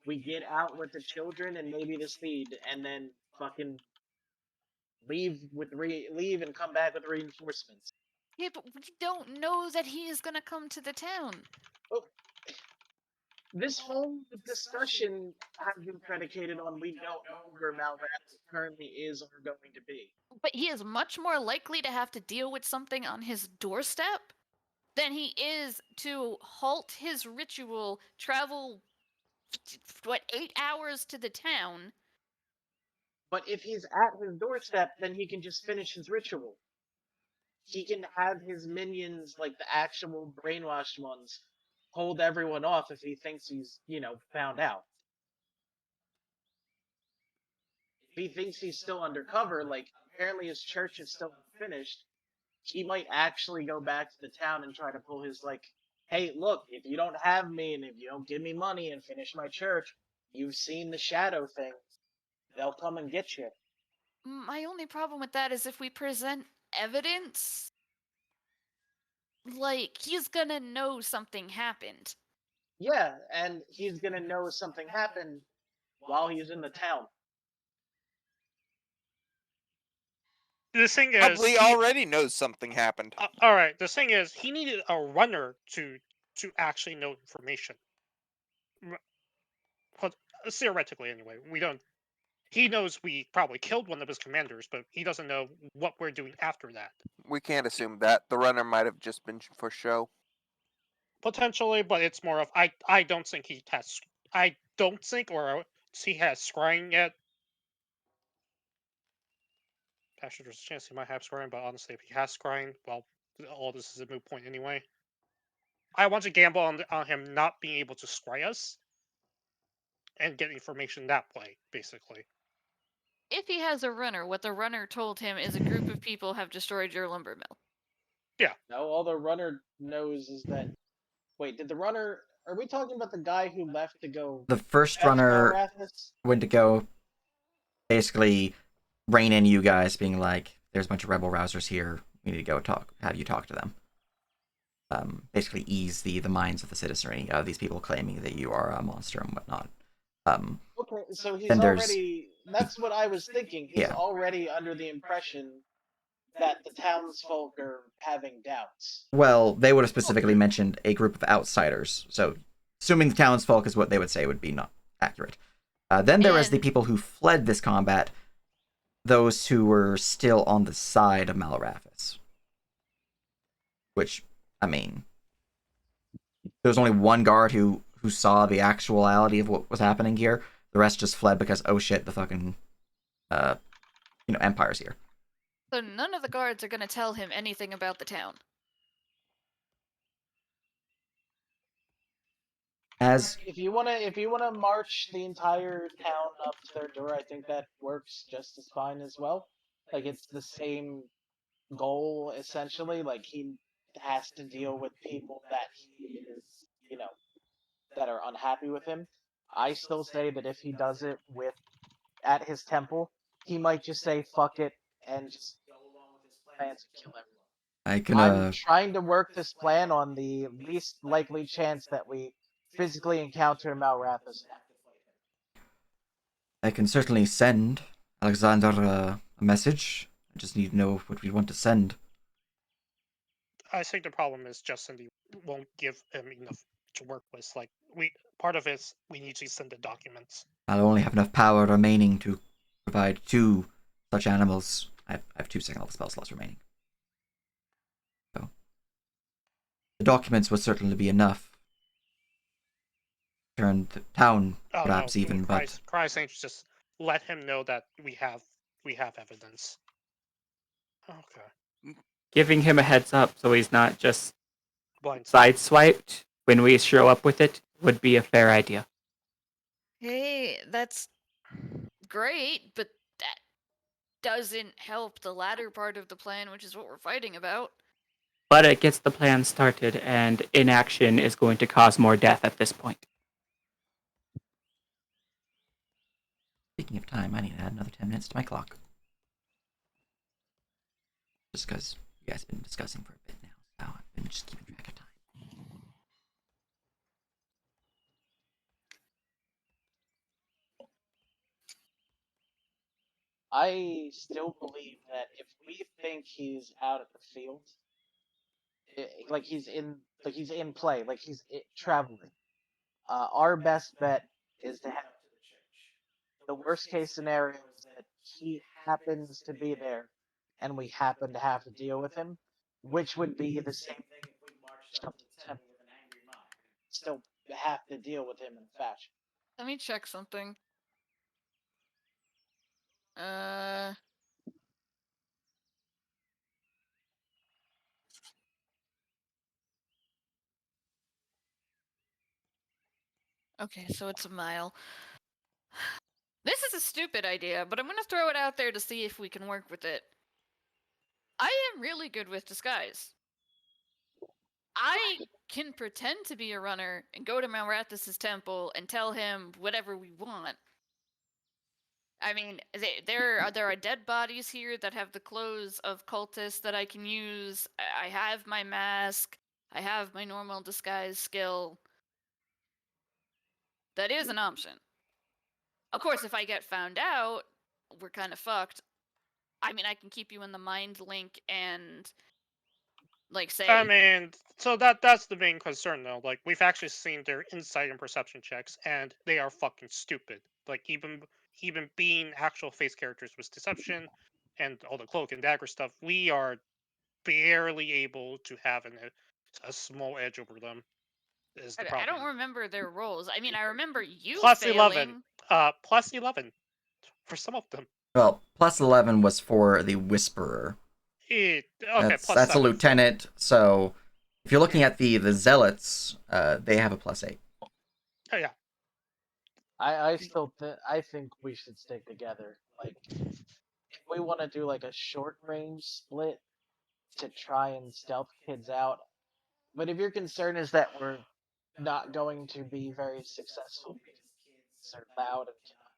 We get out with the children and maybe the steed, and then fucking leave and come back with reinforcements. Yeah, but we don't know that he is gonna come to the town. Oh, this whole discussion has been predicated on we don't know where Malrath currently is or going to be. But he is much more likely to have to deal with something on his doorstep than he is to halt his ritual, travel, 8 hours to the town. But if he's at his doorstep, then he can just finish his ritual. He can have his minions, like the actual brainwashed ones, hold everyone off if he thinks he's, found out. If he thinks he's still undercover, like, apparently his church is still unfinished, he might actually go back to the town and try to pull his, like, hey, look, if you don't have me and if you don't give me money and finish my church, you've seen the shadow thing. They'll come and get you. My only problem with that is if we present evidence, like, he's gonna know something happened. Yeah, and he's gonna know something happened while he's in the town. The thing is, Probably already knows something happened. all right. The thing is, he needed a runner to actually know information. But theoretically, anyway, we don't. He knows we probably killed one of his commanders, but he doesn't know what we're doing after that. We can't assume that. The runner might have just been for show. Potentially, but it's more of I don't think he has. I don't think or he has scrying yet. Actually, there's a chance he might have scrying, but honestly, if he has scrying, well, all this is a moot point anyway. I want to gamble on him not being able to scry us and get information that way, basically. If he has a runner, what the runner told him is a group of people have destroyed your lumber mill. No, all the runner knows is that. Wait, did the runner? Are we talking about the guy who left to go? The first F runner Malrathis? went to go basically rein in you guys, being like, "There's a bunch of rebel rousers here. We need to go have you talk to them." Basically ease the minds of the citizenry of these people claiming that you are a monster and whatnot. Okay, so he's Then there's- already. That's what I was thinking. He's Yeah. already under the impression that the townsfolk are having doubts. Well, they would have specifically mentioned a group of outsiders, so assuming the townsfolk is what they would say would be not accurate. Then there is the And- people who fled this combat, those who were still on the side of Malrathis. Which, I mean, there was only one guard who saw the actuality of what was happening here. The rest just fled because, oh shit, the fucking, Empire's here. So none of the guards are gonna tell him anything about the town. As If you wanna march the entire town up to their door, I think that works just as fine as well. Like it's the same goal essentially. Like he has to deal with people that he is, that are unhappy with him. I still say that if he does it at his temple, he might just say fuck it and just go along with his plans and kill everyone. I can, I'm trying to work this plan on the least likely chance that we physically encounter Malrathis and have to fight him. I can certainly send Alexander a message. I just need to know what we want to send. I think the problem is Justin won't give him enough to work with. Like part of it is we need to send the documents. I'll only have enough power remaining to provide 2 such animals. I have 2 second level spell slots remaining. So the documents would certainly be enough. Turn the town, Oh, perhaps no, even, but Cry Saints just let him know that we have evidence. Okay. Giving him a heads up so he's not just Blind. sideswiped when we show up with it would be a fair idea. Hey, that's great, but that doesn't help the latter part of the plan, which is what we're fighting about. But it gets the plan started, and inaction is going to cause more death at this point. speaking of time, I need to add another 10 minutes to my clock. Just because you guys have been discussing for a bit now, so I've been just keeping track of time. I still believe that if we think he's out of the field, like he's in play, like traveling, our best bet is to head up to the church. The worst case scenario is that he happens to be there, and we happen to have to deal with him, which would be the same thing if we marched up to the temple with an angry mind. Still have to deal with him in fashion. Let me check something. Okay, so it's a mile. This is a stupid idea, but I'm gonna throw it out there to see if we can work with it. I am really good with disguise. I can pretend to be a runner and go to Malrathis' temple and tell him whatever we want. I mean, there are dead bodies here that have the clothes of cultists that I can use. I have my mask. I have my normal disguise skill. That is an option. Of course, if I get found out, we're kind of fucked. I mean, I can keep you in the mind link and like say. I mean, so that's the main concern though. Like we've actually seen their insight and perception checks, and they are fucking stupid. Like even being actual face characters with deception and all the cloak and dagger stuff, we are barely able to have a small edge over them. Is the I don't problem. remember their roles. I mean, I remember you Plus failing. 11. Plus 11 for some of them. Well, plus 11 was for the Whisperer. Okay, That's plus a 7. lieutenant. So if you're looking at the zealots, they have a plus 8. Oh yeah. I think we should stick together. Like, if we want to do like a short range split to try and stealth kids out, but if your concern is that we're not going to be very successful because kids are loud and cannot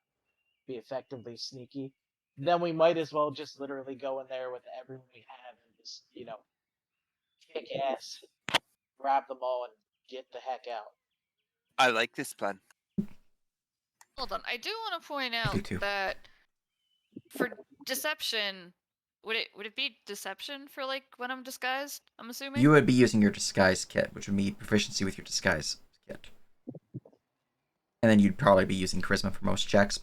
be effectively sneaky, then we might as well just literally go in there with everyone we have and just, kick ass, grab them all, and get the heck out. I like this plan. Hold on, I do want to point do out too. that for deception, would it be deception for like when I'm disguised? I'm assuming. You would be using your disguise kit, which would be proficiency with your disguise kit. And then you'd probably be using charisma for most checks.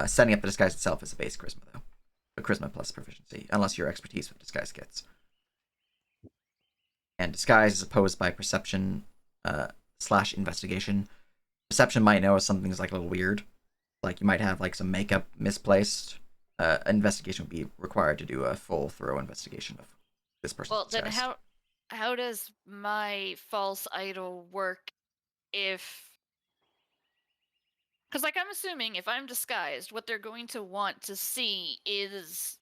Setting up the disguise itself is a base charisma, though. So charisma plus proficiency, unless your expertise with disguise kits. And disguise is opposed by perception / investigation. Perception might notice something's like a little weird. Like you might have like some makeup misplaced. Investigation would be required to do a full, thorough investigation of this person's Well, then disguise. how does my false idol work if? Because like I'm assuming if I'm disguised, what they're going to want to see is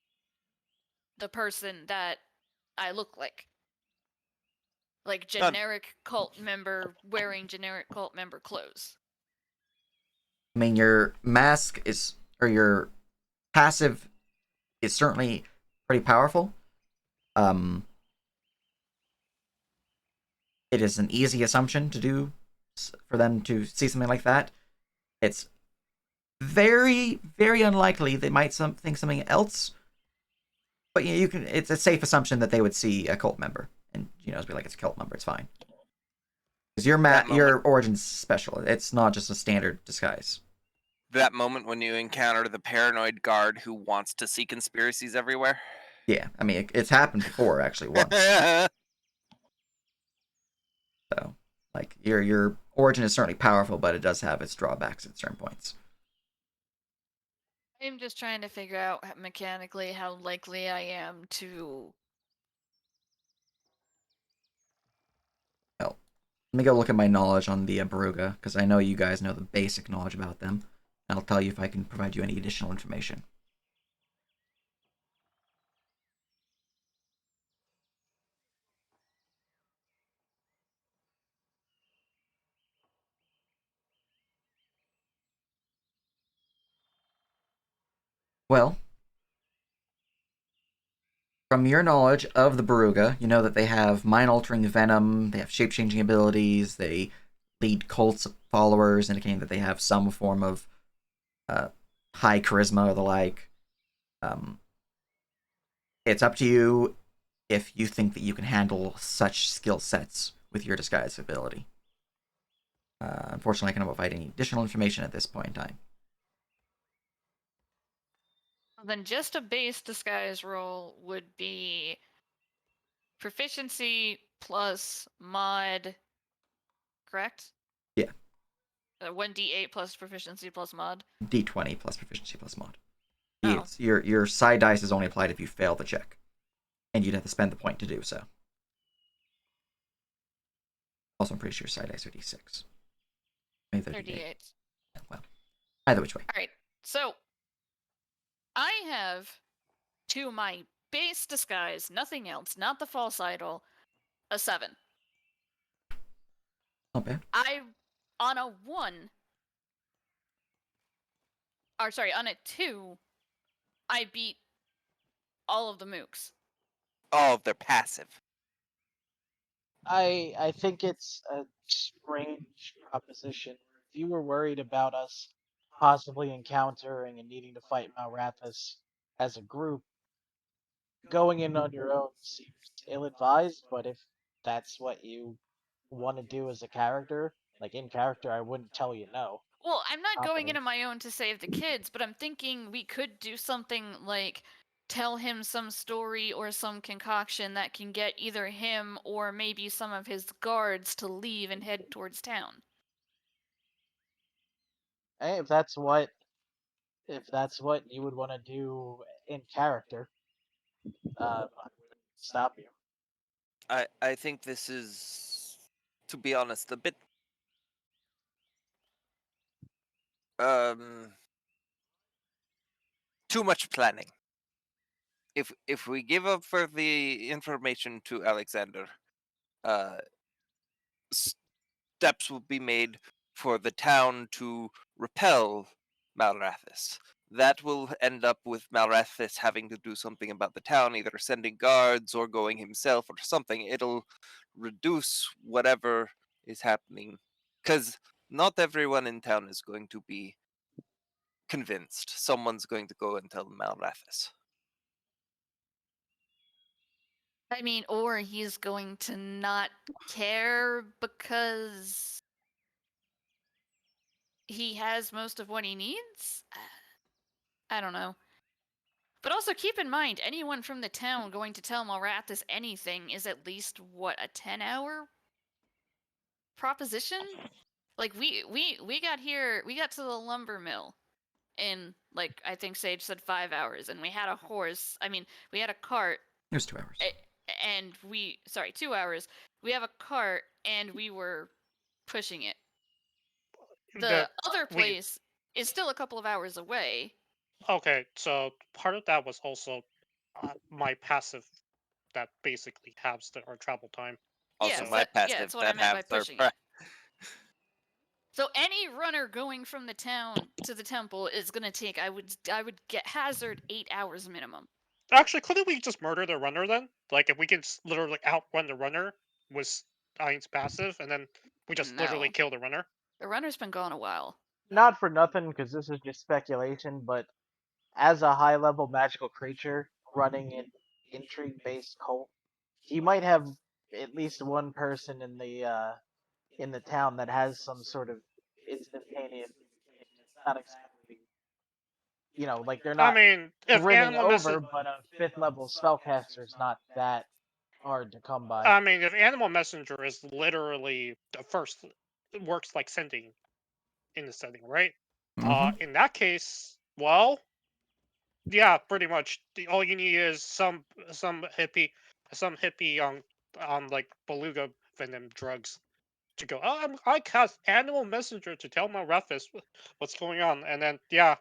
the person that I look like. Like generic cult member wearing generic cult member clothes. I mean, your mask is, or your passive is certainly pretty powerful. It is an easy assumption to do for them to see something like that. It's very, very unlikely they might think something else. But you can. It's a safe assumption that they would see a cult member, and just be like, it's a cult member. It's fine. Because your origin's special. It's not just a standard disguise. That moment when you encounter the paranoid guard who wants to see conspiracies everywhere. Yeah, I mean, it's happened before, actually, once. So, like, your origin is certainly powerful, but it does have its drawbacks at certain points. I'm just trying to figure out mechanically how likely I am to. Well, let me go look at my knowledge on the Baruga, because I know you guys know the basic knowledge about them. And I'll tell you if I can provide you any additional information. Well, from your knowledge of the Baruga, you know that they have mind-altering venom, they have shape-changing abilities, they lead cults of followers, indicating that they have some form of high charisma or the like. Um, it's up to you if you think that you can handle such skill sets with your disguise ability. Unfortunately, I cannot provide any additional information at this point in time. Then just a base disguise roll would be proficiency plus mod, correct? Yeah. 1d8 plus proficiency plus mod. D20 plus proficiency plus mod. Oh. Your side dice is only applied if you fail the check, and you'd have to spend the point to do so. Also, I'm pretty sure side dice are D6. Maybe they're 38. Well, either which way. All right. So I have to my base disguise, nothing else, not the false idol, a 7. Not bad. On a 1, or sorry, on a 2, I beat all of the mooks. All of their passive. I think it's a strange proposition. If you were worried about us possibly encountering and needing to fight Malrathis as a group, going in on your own seems ill-advised, but if that's what you want to do as a character, like in character, I wouldn't tell you no. Well, I'm not going in Confidence. on my own to save the kids, but I'm thinking we could do something like tell him some story or some concoction that can get either him or maybe some of his guards to leave and head towards town. Hey, if that's what you would want to do in character, I wouldn't stop you. I think this is, to be honest, a bit too much planning. If we give up for the information to Alexander, uh, steps will be made for the town to repel Malrathis. That will end up with Malrathis having to do something about the town, either sending guards or going himself or something. It'll reduce whatever is happening. Because not everyone in town is going to be convinced. Someone's going to go and tell Malrathis. I mean, or he's going to not care because he has most of what he needs? I don't know. But also keep in mind, anyone from the town going to tell Malrathis anything is at least, what, a 10-hour proposition? Like, we got here, we got to the lumber mill in, like, I think Sage said 5 hours, and we had a horse, we had a cart. It was 2 hours. And 2 hours. We have a cart, and we were pushing it. The other place is still a couple of hours away. Okay, so part of that was also my passive that basically halves our travel time. Also, Yeah, my passive that's what I that meant by halves our pushing it. So any runner going from the town to the temple is gonna take, I would get hazard 8 hours minimum. Actually, couldn't we just murder the runner then? Like, if we can literally outrun the runner with Ein's passive, and then we just literally No. kill the runner? The runner's been gone a while. Not for nothing, because this is just speculation, but as a high-level magical creature running an intrigue-based cult, he might have at least one person in the town that has some sort of instantaneous communication. It's not exactly, like they're I not mean, if brimming animal over, messenger, but a fifth level spellcaster is not that hard to come by. I mean, if animal messenger is literally the first, it works like sending in the setting, right? Mm-hmm. In that case, well, yeah, pretty much. All you need is some hippie on like beluga venom drugs to go. Oh, I cast animal messenger to tell my Ruffus what's going on, and then yeah,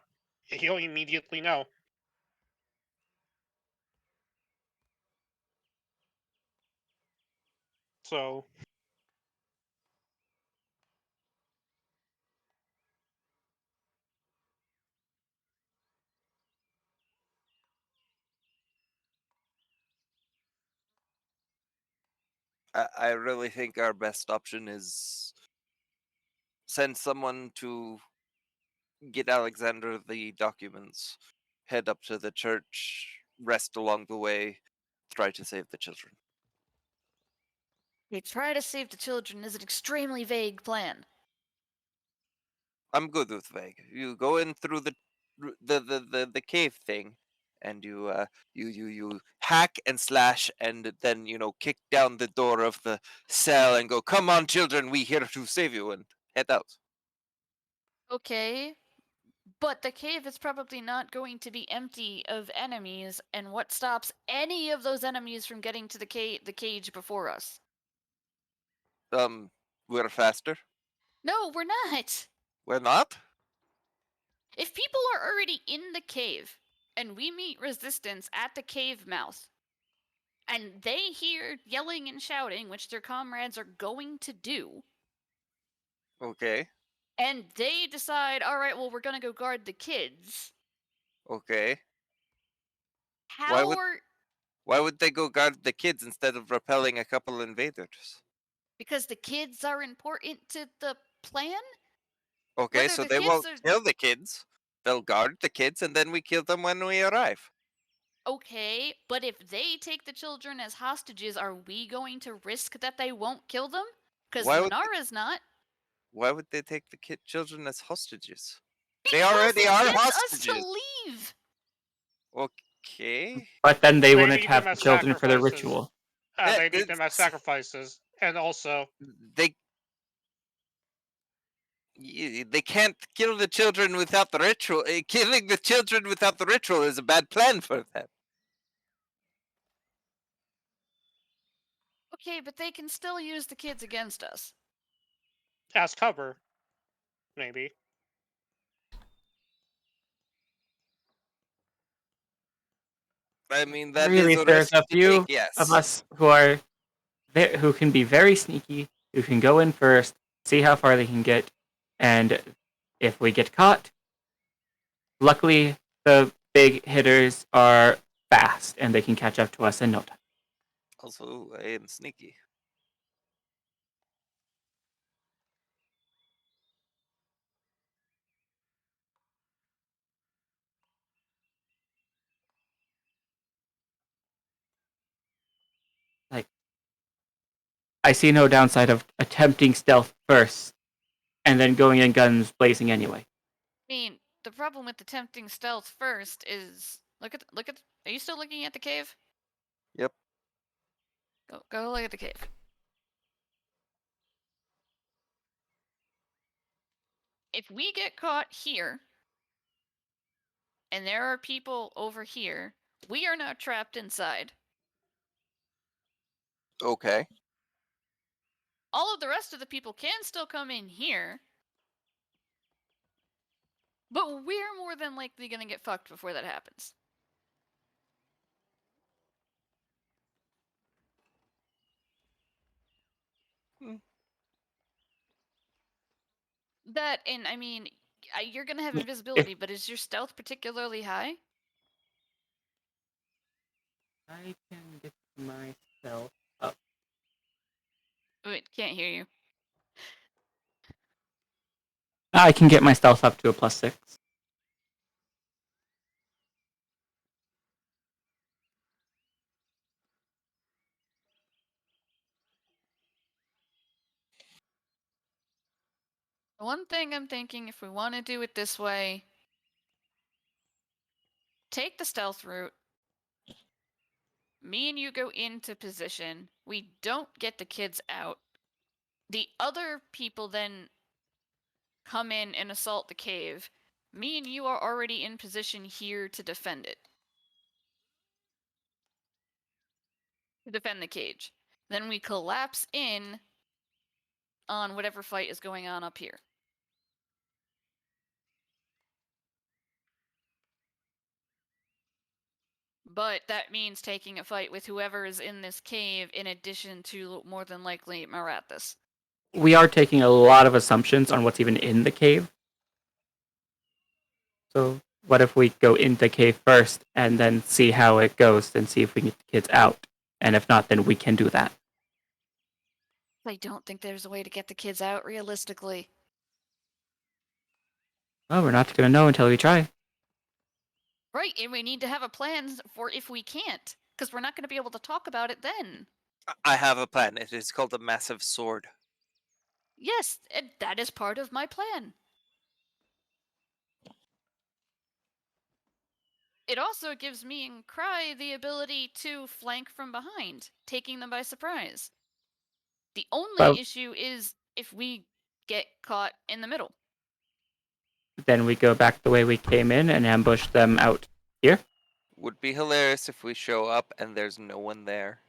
he'll immediately know. So I really think our best option is send someone to get Alexander the documents head up to the church, rest along the way, try to save the children. We try to save the children is an extremely vague plan. I'm good with vague. You go in through the cave thing, and you hack and slash, and then kick down the door of the cell and go, "Come on, children, we here to save you," and head out. Okay, but the cave is probably not going to be empty of enemies, and what stops any of those enemies from getting to the cage before us? We're faster. No, we're not. We're not. If people are already in the cave and we meet resistance at the cave mouth, and they hear yelling and shouting, which their comrades are going to do, Okay. and they decide, all right, well, we're going to go guard the kids, Okay. how Why would they go guard the kids instead of repelling a couple invaders? because the kids are important to the plan? Okay, Whether so the they kids won't are kill the kids. They'll guard the kids, and then we kill them when we arrive. okay, but if they take the children as hostages, are we going to risk that they won't kill them? Because Why would Manara's not. Why would they take the children as hostages? They Because already it are gets us hostages. to leave. Okay. But then they They wouldn't need have them the as children for the sacrifices. ritual. They need them as sacrifices, and also They they can't kill the children without the ritual. Killing the children without the ritual is a bad plan for them. Okay, but they can still use the kids against us. as cover, maybe. I mean, that is Really, a there's risk a to take. few Yes. of us who can be very sneaky, who can go in first, see how far they can get, and if we get caught, luckily the big hitters are fast and they can catch up to us in no time. Also, I am sneaky. Like, I see no downside of attempting stealth first and then going in guns blazing anyway. I mean, the problem with attempting stealth first is look at. Are you still looking at the cave? Yep. Go look at the cave. If we get caught here, and there are people over here, we are now trapped inside. Okay. All of the rest of the people can still come in here, but we're more than likely gonna get fucked before that happens. That, and I mean, you're gonna have invisibility, but is your stealth particularly high? I can get myself up. Wait, can't hear you. I can get my stealth up to a +6. One thing I'm thinking, if we want to do it this way, take the stealth route. Me and you go into position. We don't get the kids out. The other people then come in and assault the cave. Me and you are already in position here to defend it. To defend the cage. Then we collapse in on whatever fight is going on up here. But that means taking a fight with whoever is in this cave in addition to more than likely Marathis. We are taking a lot of assumptions on what's even in the cave. So what if we go into the cave first and then see how it goes and see if we can get the kids out? And if not, then we can do that. I don't think there's a way to get the kids out realistically. Well, we're not going to know until we try. Right, and we need to have a plan for if we can't, because we're not going to be able to talk about it then. I have a plan. It is called a massive sword. Yes, and that is part of my plan. It also gives me and Cry the ability to flank from behind, taking them by surprise. The only But issue is if we get caught in the middle. then we go back the way we came in and ambush them out here. Would be hilarious if we show up and there's no one there.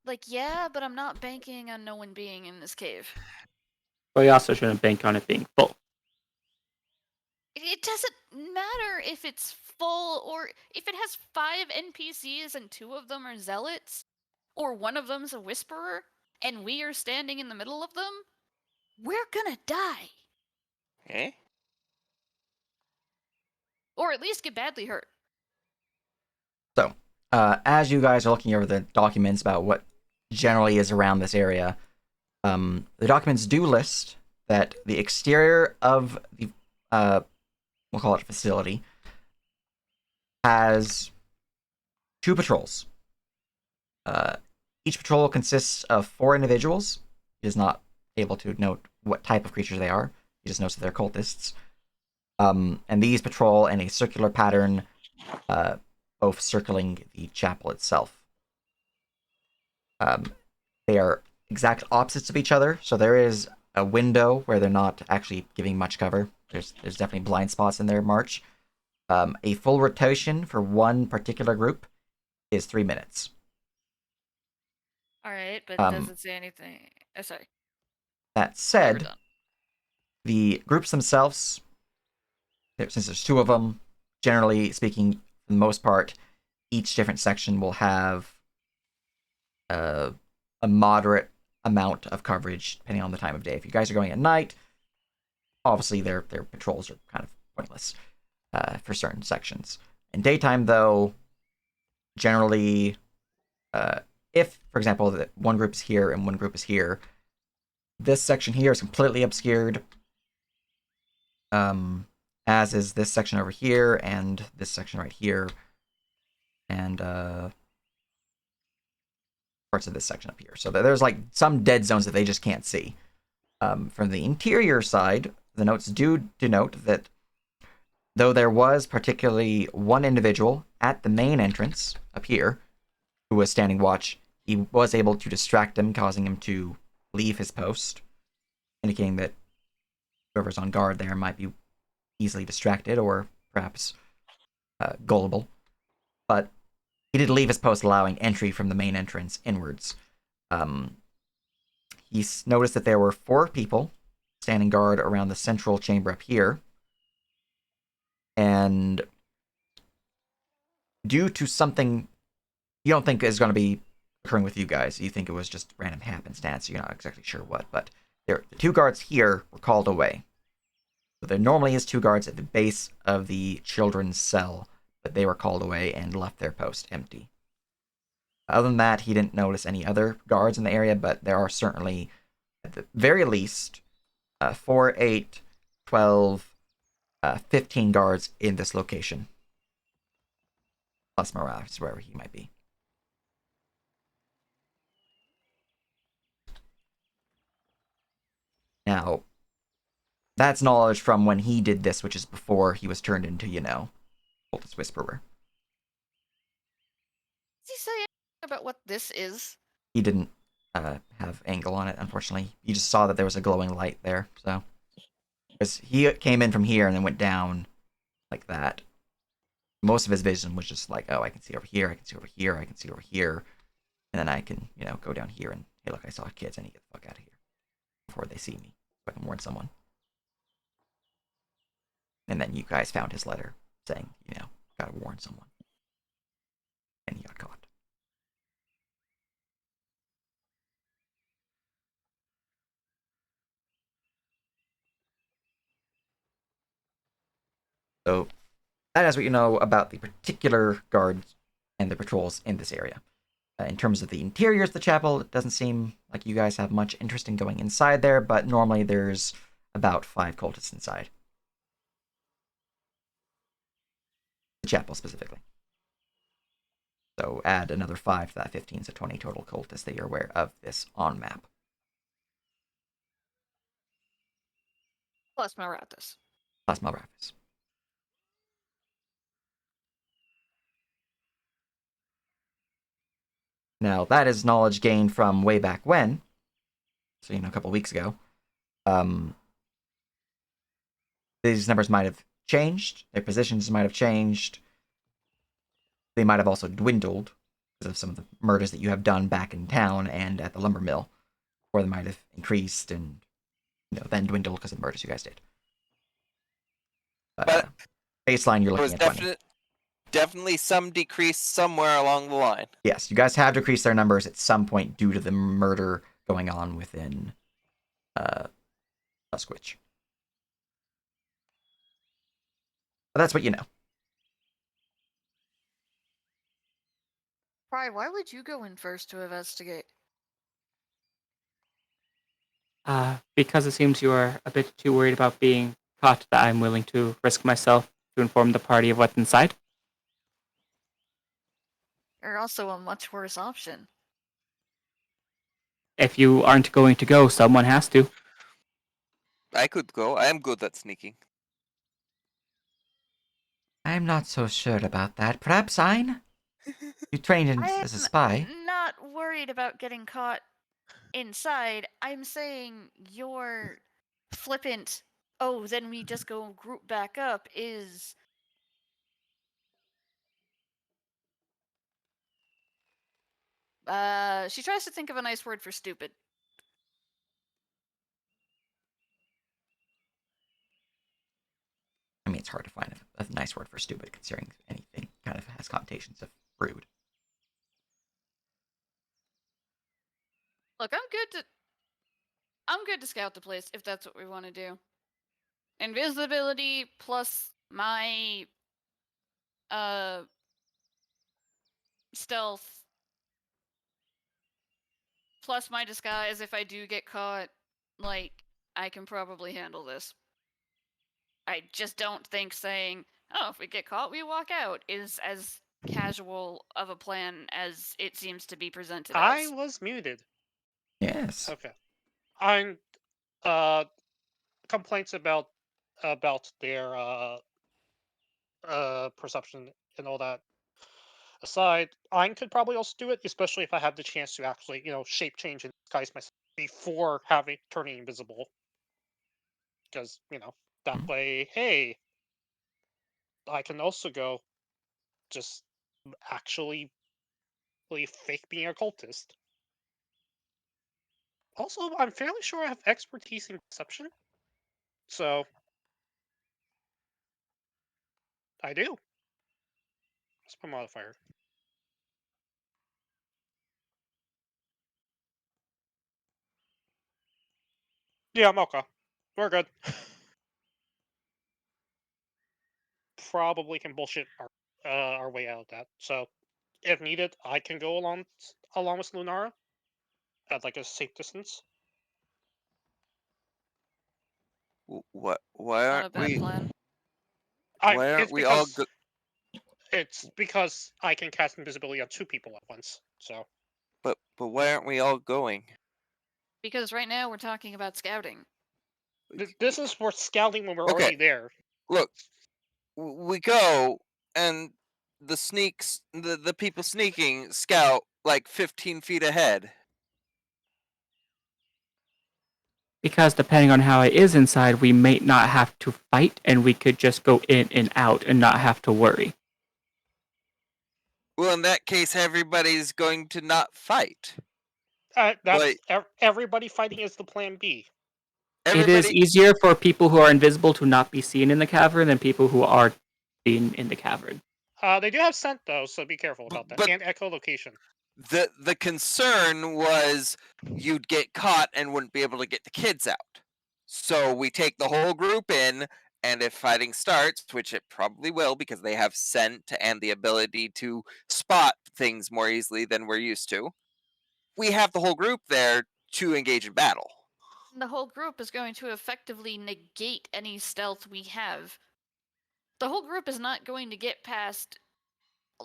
Like, yeah, but I'm not banking on no one being in this cave. But we also shouldn't bank on it being full. It doesn't matter if it's full or if it has 5 NPCs and 2 of them are zealots, or one of them's a whisperer, and we are standing in the middle of them. We're gonna die. Eh? Or at least get badly hurt. So, as you guys are looking over the documents about what generally is around this area, the documents do list that the exterior of the, we'll call it a facility, has 2 patrols. Each patrol consists of 4 individuals. He is not able to note what type of creatures they are. He just knows that they're cultists. And these patrol in a circular pattern, both circling the chapel itself. They are exact opposites of each other, so there is a window where they're not actually giving much cover. There's definitely blind spots in their march. A full rotation for one particular group is 3 minutes. Alright, but does it say anything? Sorry. That We're said, done. the groups themselves, since there's 2 of them, generally speaking, for the most part, each different section will have a moderate amount of coverage depending on the time of day. If you guys are going at night, obviously their patrols are kind of pointless for certain sections. In daytime, though, generally, if, for example, one group is here and one group is here, this section here is completely obscured, as is this section over here and this section right here, and parts of this section up here. So there's like some dead zones that they just can't see. From the interior side, the notes do denote that though there was particularly one individual at the main entrance up here who was standing watch, he was able to distract him, causing him to leave his post, indicating that whoever's on guard there might be easily distracted or perhaps gullible. But he did leave his post, allowing entry from the main entrance inwards. He noticed that there were 4 people standing guard around the central chamber up here. And due to something you don't think is going to be occurring with you guys, you think it was just random happenstance, you're not exactly sure what, but the 2 guards here were called away. So there normally is 2 guards at the base of the children's cell, but they were called away and left their post empty. Other than that, he didn't notice any other guards in the area, but there are certainly, at the very least, 4, 8, 12, 15 guards in this location. Plus Mirage, wherever he might be. Now, that's knowledge from when he did this, which is before he was turned into, Cultist Whisperer. Does he say anything about what this is? He didn't have angle on it, unfortunately. You just saw that there was a glowing light there, so. Because he came in from here and then went down like that. Most of his vision was just like, oh, I can see over here, I can see over here, I can see over here. And then I can, go down here and, hey, look, I saw kids, I need to get the fuck out of here before they see me, so I can warn someone. And then you guys found his letter saying, gotta warn someone. And he got caught. So that is what you know about the particular guards and the patrols in this area. In terms of the interiors of the chapel, it doesn't seem like you guys have much interest in going inside there, but normally there's about 5 cultists inside. The chapel specifically. So add another 5 to that 15, so 20 total cultists that you're aware of this on map. Plus Marathas. Plus Malrathis. Now, that is knowledge gained from way back when. So, a couple weeks ago. These numbers might have changed. Their positions might have changed. They might have also dwindled because of some of the murders that you have done back in town and at the lumber mill. Or they might have increased and, then dwindled because of the murders you guys did. But baseline, you're there looking was at 20. definitely some decrease somewhere along the line. Yes, you guys have decreased their numbers at some point due to the murder going on within Usquitch. But that's what you know. Pry, why would you go in first to investigate? Because it seems you are a bit too worried about being caught that I'm willing to risk myself to inform the party of what's inside. You're also a much worse option. If you aren't going to go, someone has to. I could go. I am good at sneaking. I'm not so sure about that. Perhaps Ein? You trained as a spy. I'm not worried about getting caught inside. I'm saying your flippant, oh, then we just go group back up is... she tries to think of a nice word for stupid. I mean, it's hard to find a nice word for stupid, considering anything kind of has connotations of rude. Look, I'm good to scout the place if that's what we want to do. Invisibility plus my stealth plus my disguise if I do get caught, like, I can probably handle this. I just don't think saying, oh, if we get caught, we walk out is as casual of a plan as it seems to be presented I as. was muted. Yes. Okay. I'm complaints about their perception and all that aside, I could probably also do it, especially if I have the chance to actually, shape change and disguise myself before turning invisible. Because, that Mhm. way, hey, I can also go just actually really fake being a cultist. Also, I'm fairly sure I have expertise in perception, so I do. What's my modifier? Yeah, I'm okay. We're good. Probably can bullshit our way out of that. So, if needed, I can go along with Lunara at like a safe distance. What? Why Not aren't a bad we? plan. Why aren't It's we all? because I can cast invisibility on two people at once. So But why aren't we all going? Because right now we're talking about scouting. this is for scouting when we're Okay. already there. Look, we go and the people sneaking scout like 15 feet ahead. Because depending on how it is inside, we may not have to fight and we could just go in and out and not have to worry. Well, in that case, everybody's going to not fight. That's everybody fighting is the plan B. It is Everybody, easier for people who are invisible to not be seen in the cavern than people who are seen in the cavern. They do have scent though, so be careful about that. but And echolocation. the concern was you'd get caught and wouldn't be able to get the kids out. So we take the whole group in, and if fighting starts, which it probably will because they have scent and the ability to spot things more easily than we're used to, we have the whole group there to engage in battle. The whole group is going to effectively negate any stealth we have. The whole group is not going to get past.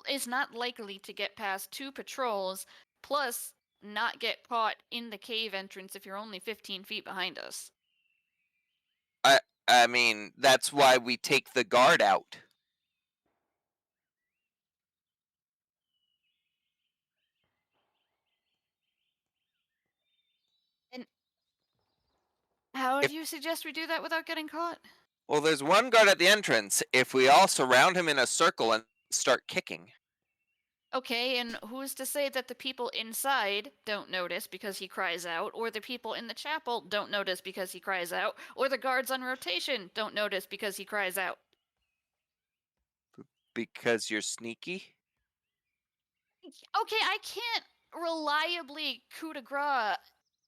Is not likely to get past 2 patrols, plus not get caught in the cave entrance if you're only 15 feet behind us. I mean, that's why we take the guard out. And how If do you suggest we do that without getting caught? Well, there's one guard at the entrance. If we all surround him in a circle and start kicking. Okay, and who's to say that the people inside don't notice because he cries out, or the people in the chapel don't notice because he cries out, or the guards on rotation don't notice because he cries out? Because you're sneaky? Okay, I can't reliably coup de grace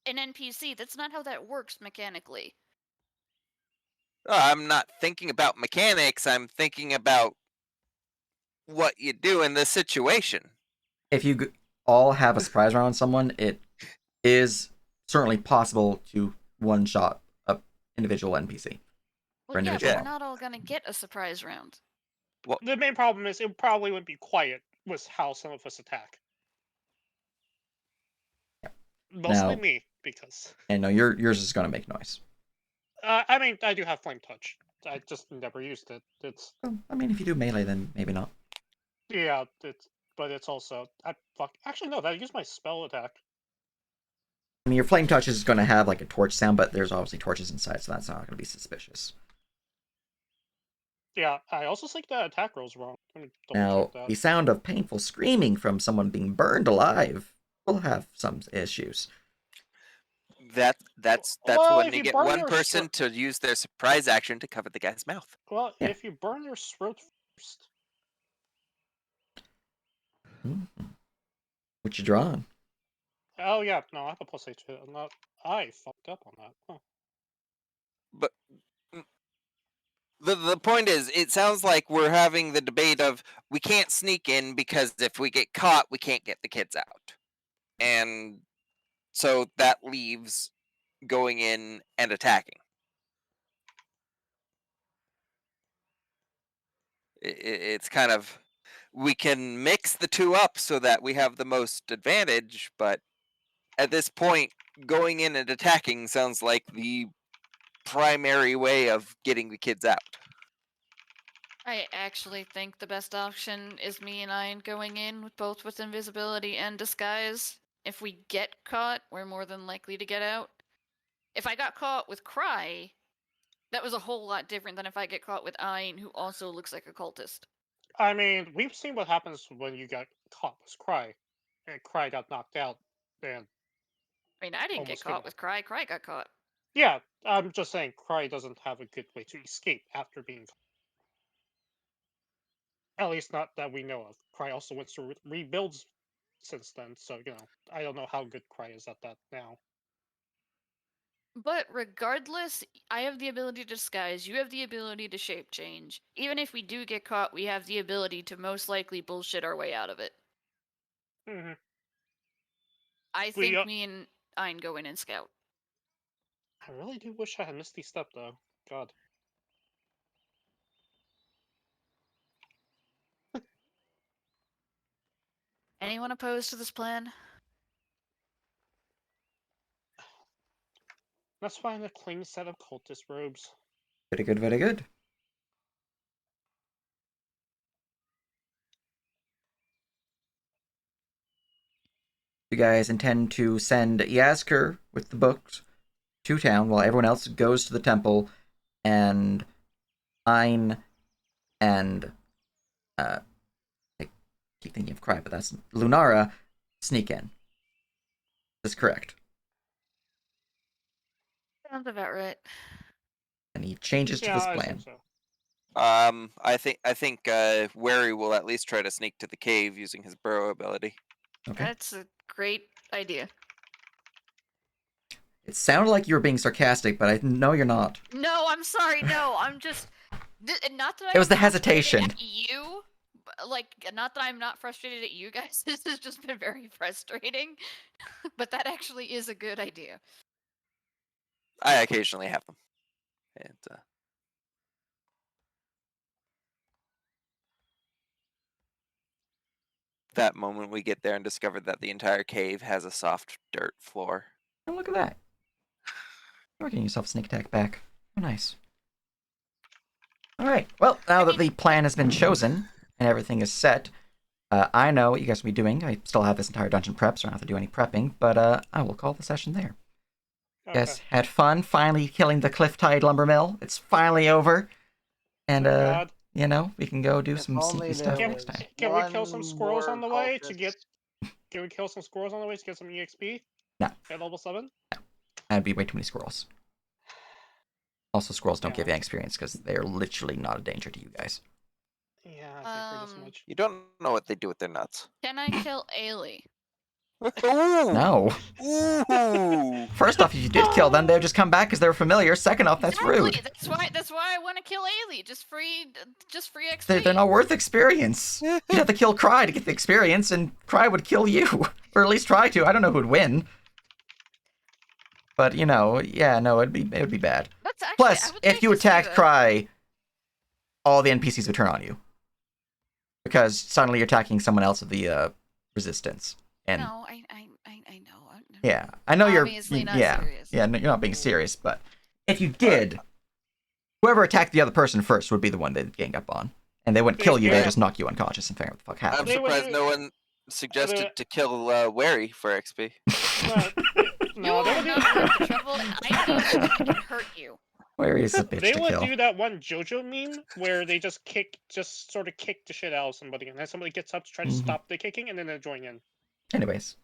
an NPC. That's not how that works mechanically. I'm not thinking about mechanics. I'm thinking about what you do in this situation. If you all have a surprise round on someone, it is certainly possible to one shot a individual NPC. Well, yeah, but individual we're mob. not all gonna get a surprise round. The main problem is it probably wouldn't be quiet with how some of us attack. Mostly Now- me, because And no, yours is going to make noise. I mean I do have flame touch. I just never used it. It's Well, I mean, if you do melee, then maybe not. yeah, but it's also actually no, that used my spell attack. I mean, your flame touch is going to have like a torch sound, but there's obviously torches inside, so that's not going to be suspicious. Yeah, I also think that attack roll's wrong. Let me double Now, check that. the sound of painful screaming from someone being burned alive will have some issues. That's Well, when if you you get burn one your person to use their surprise action to cover the guy's mouth. Well, Yeah. if you burn your throat first, What you drawing? oh yeah, no, I have a plus 8 to it. I fucked up on that. Huh. But the point is, it sounds like we're having the debate of we can't sneak in because if we get caught, we can't get the kids out. And so that leaves going in and attacking. It's kind of, we can mix the two up so that we have the most advantage, but at this point, going in and attacking sounds like the primary way of getting the kids out. I actually think the best option is me and Ian going in with both with invisibility and disguise. If we get caught, we're more than likely to get out. If I got caught with Cry, that was a whole lot different than if I get caught with Ian, who also looks like a cultist. I mean, we've seen what happens when you got caught with Cry, and Cry got knocked out, and I mean, I didn't get almost came caught out. with Cry. Cry got caught. Yeah, I'm just saying, Cry doesn't have a good way to escape after being caught. At least not that we know of. Cry also went through rebuilds since then, so I don't know how good Cry is at that now. But regardless, I have the ability to disguise, you have the ability to shape change. Even if we do get caught, we have the ability to most likely bullshit our way out of it. Hmm. I We, think me and Ein go in and scout. I really do wish I had Misty Step though. God. Anyone opposed to this plan? Let's find a clean set of cultist robes. Very good, very good. You guys intend to send Yasker with the books to town while everyone else goes to the temple, and Ein and I keep thinking of Cry, but that's Lunara sneak in. That's correct. Sounds about right. And he changes to Yeah, this I plan. assume so. I think Wary will at least try to sneak to the cave using his burrow ability. Okay. That's a great idea. It sounded like you were being sarcastic, but I know you're not. No, I'm sorry. No, I'm just not that It was I'm the hesitation. frustrated at you, like not that I'm not frustrated at you guys. This has just been very frustrating. But that actually is a good idea. I occasionally have them. And that moment we get there and discover that the entire cave has a soft dirt floor. Oh, look at that. You're getting yourself sneak attack back. Oh, nice. Alright, well, now that the plan has been chosen and everything is set, I know what you guys will be doing. I still have this entire dungeon prep, so I don't have to do any prepping, but I will call the session there. You guys had fun finally killing the Clifftide Lumber Mill. It's finally over. And, God. you know, we can go do If some only sneaky there stuff Can, next time. can we kill some one squirrels on the more way to get? cultist. Can we kill some squirrels on the way to get some EXP? No. At level 7? That'd be way too many squirrels. Also, squirrels don't Yeah. give you experience because they're literally not a danger to you guys. Yeah, I think this much. You don't know what they do with their nuts. Can I kill Ailey? Ooh. No. Ooh. First off, if you did kill them, they would just come back because they're familiar. Second off, that's Exactly, rude. That's why I want to kill Ailey. Just free XP. They're not worth experience. You'd have to kill Cry to get the experience, and Cry would kill you. Or at least try to. I don't know who'd win. But, you know, yeah, no, it would be bad. That's actually, Plus, if you attacked Cry, all the NPCs would turn on you. Because suddenly you're attacking someone else of the resistance. And No, I know. yeah, I know you're Obviously not yeah, serious. yeah, no, you're not being serious, but if you did, whoever attacked the other person first would be the one they'd gang up on, and they wouldn't kill you; they'd just knock you unconscious and figure out what the fuck I'm happened. surprised no one suggested to kill Wary for XP. No, they You're would do. not worth the trouble, and I know someone can hurt you. Where is a bitch They to would kill? do that one JoJo meme where they just sort of kick the shit out of somebody, and then somebody gets up to try to Mhm. stop the kicking, and then they join in. Anyways,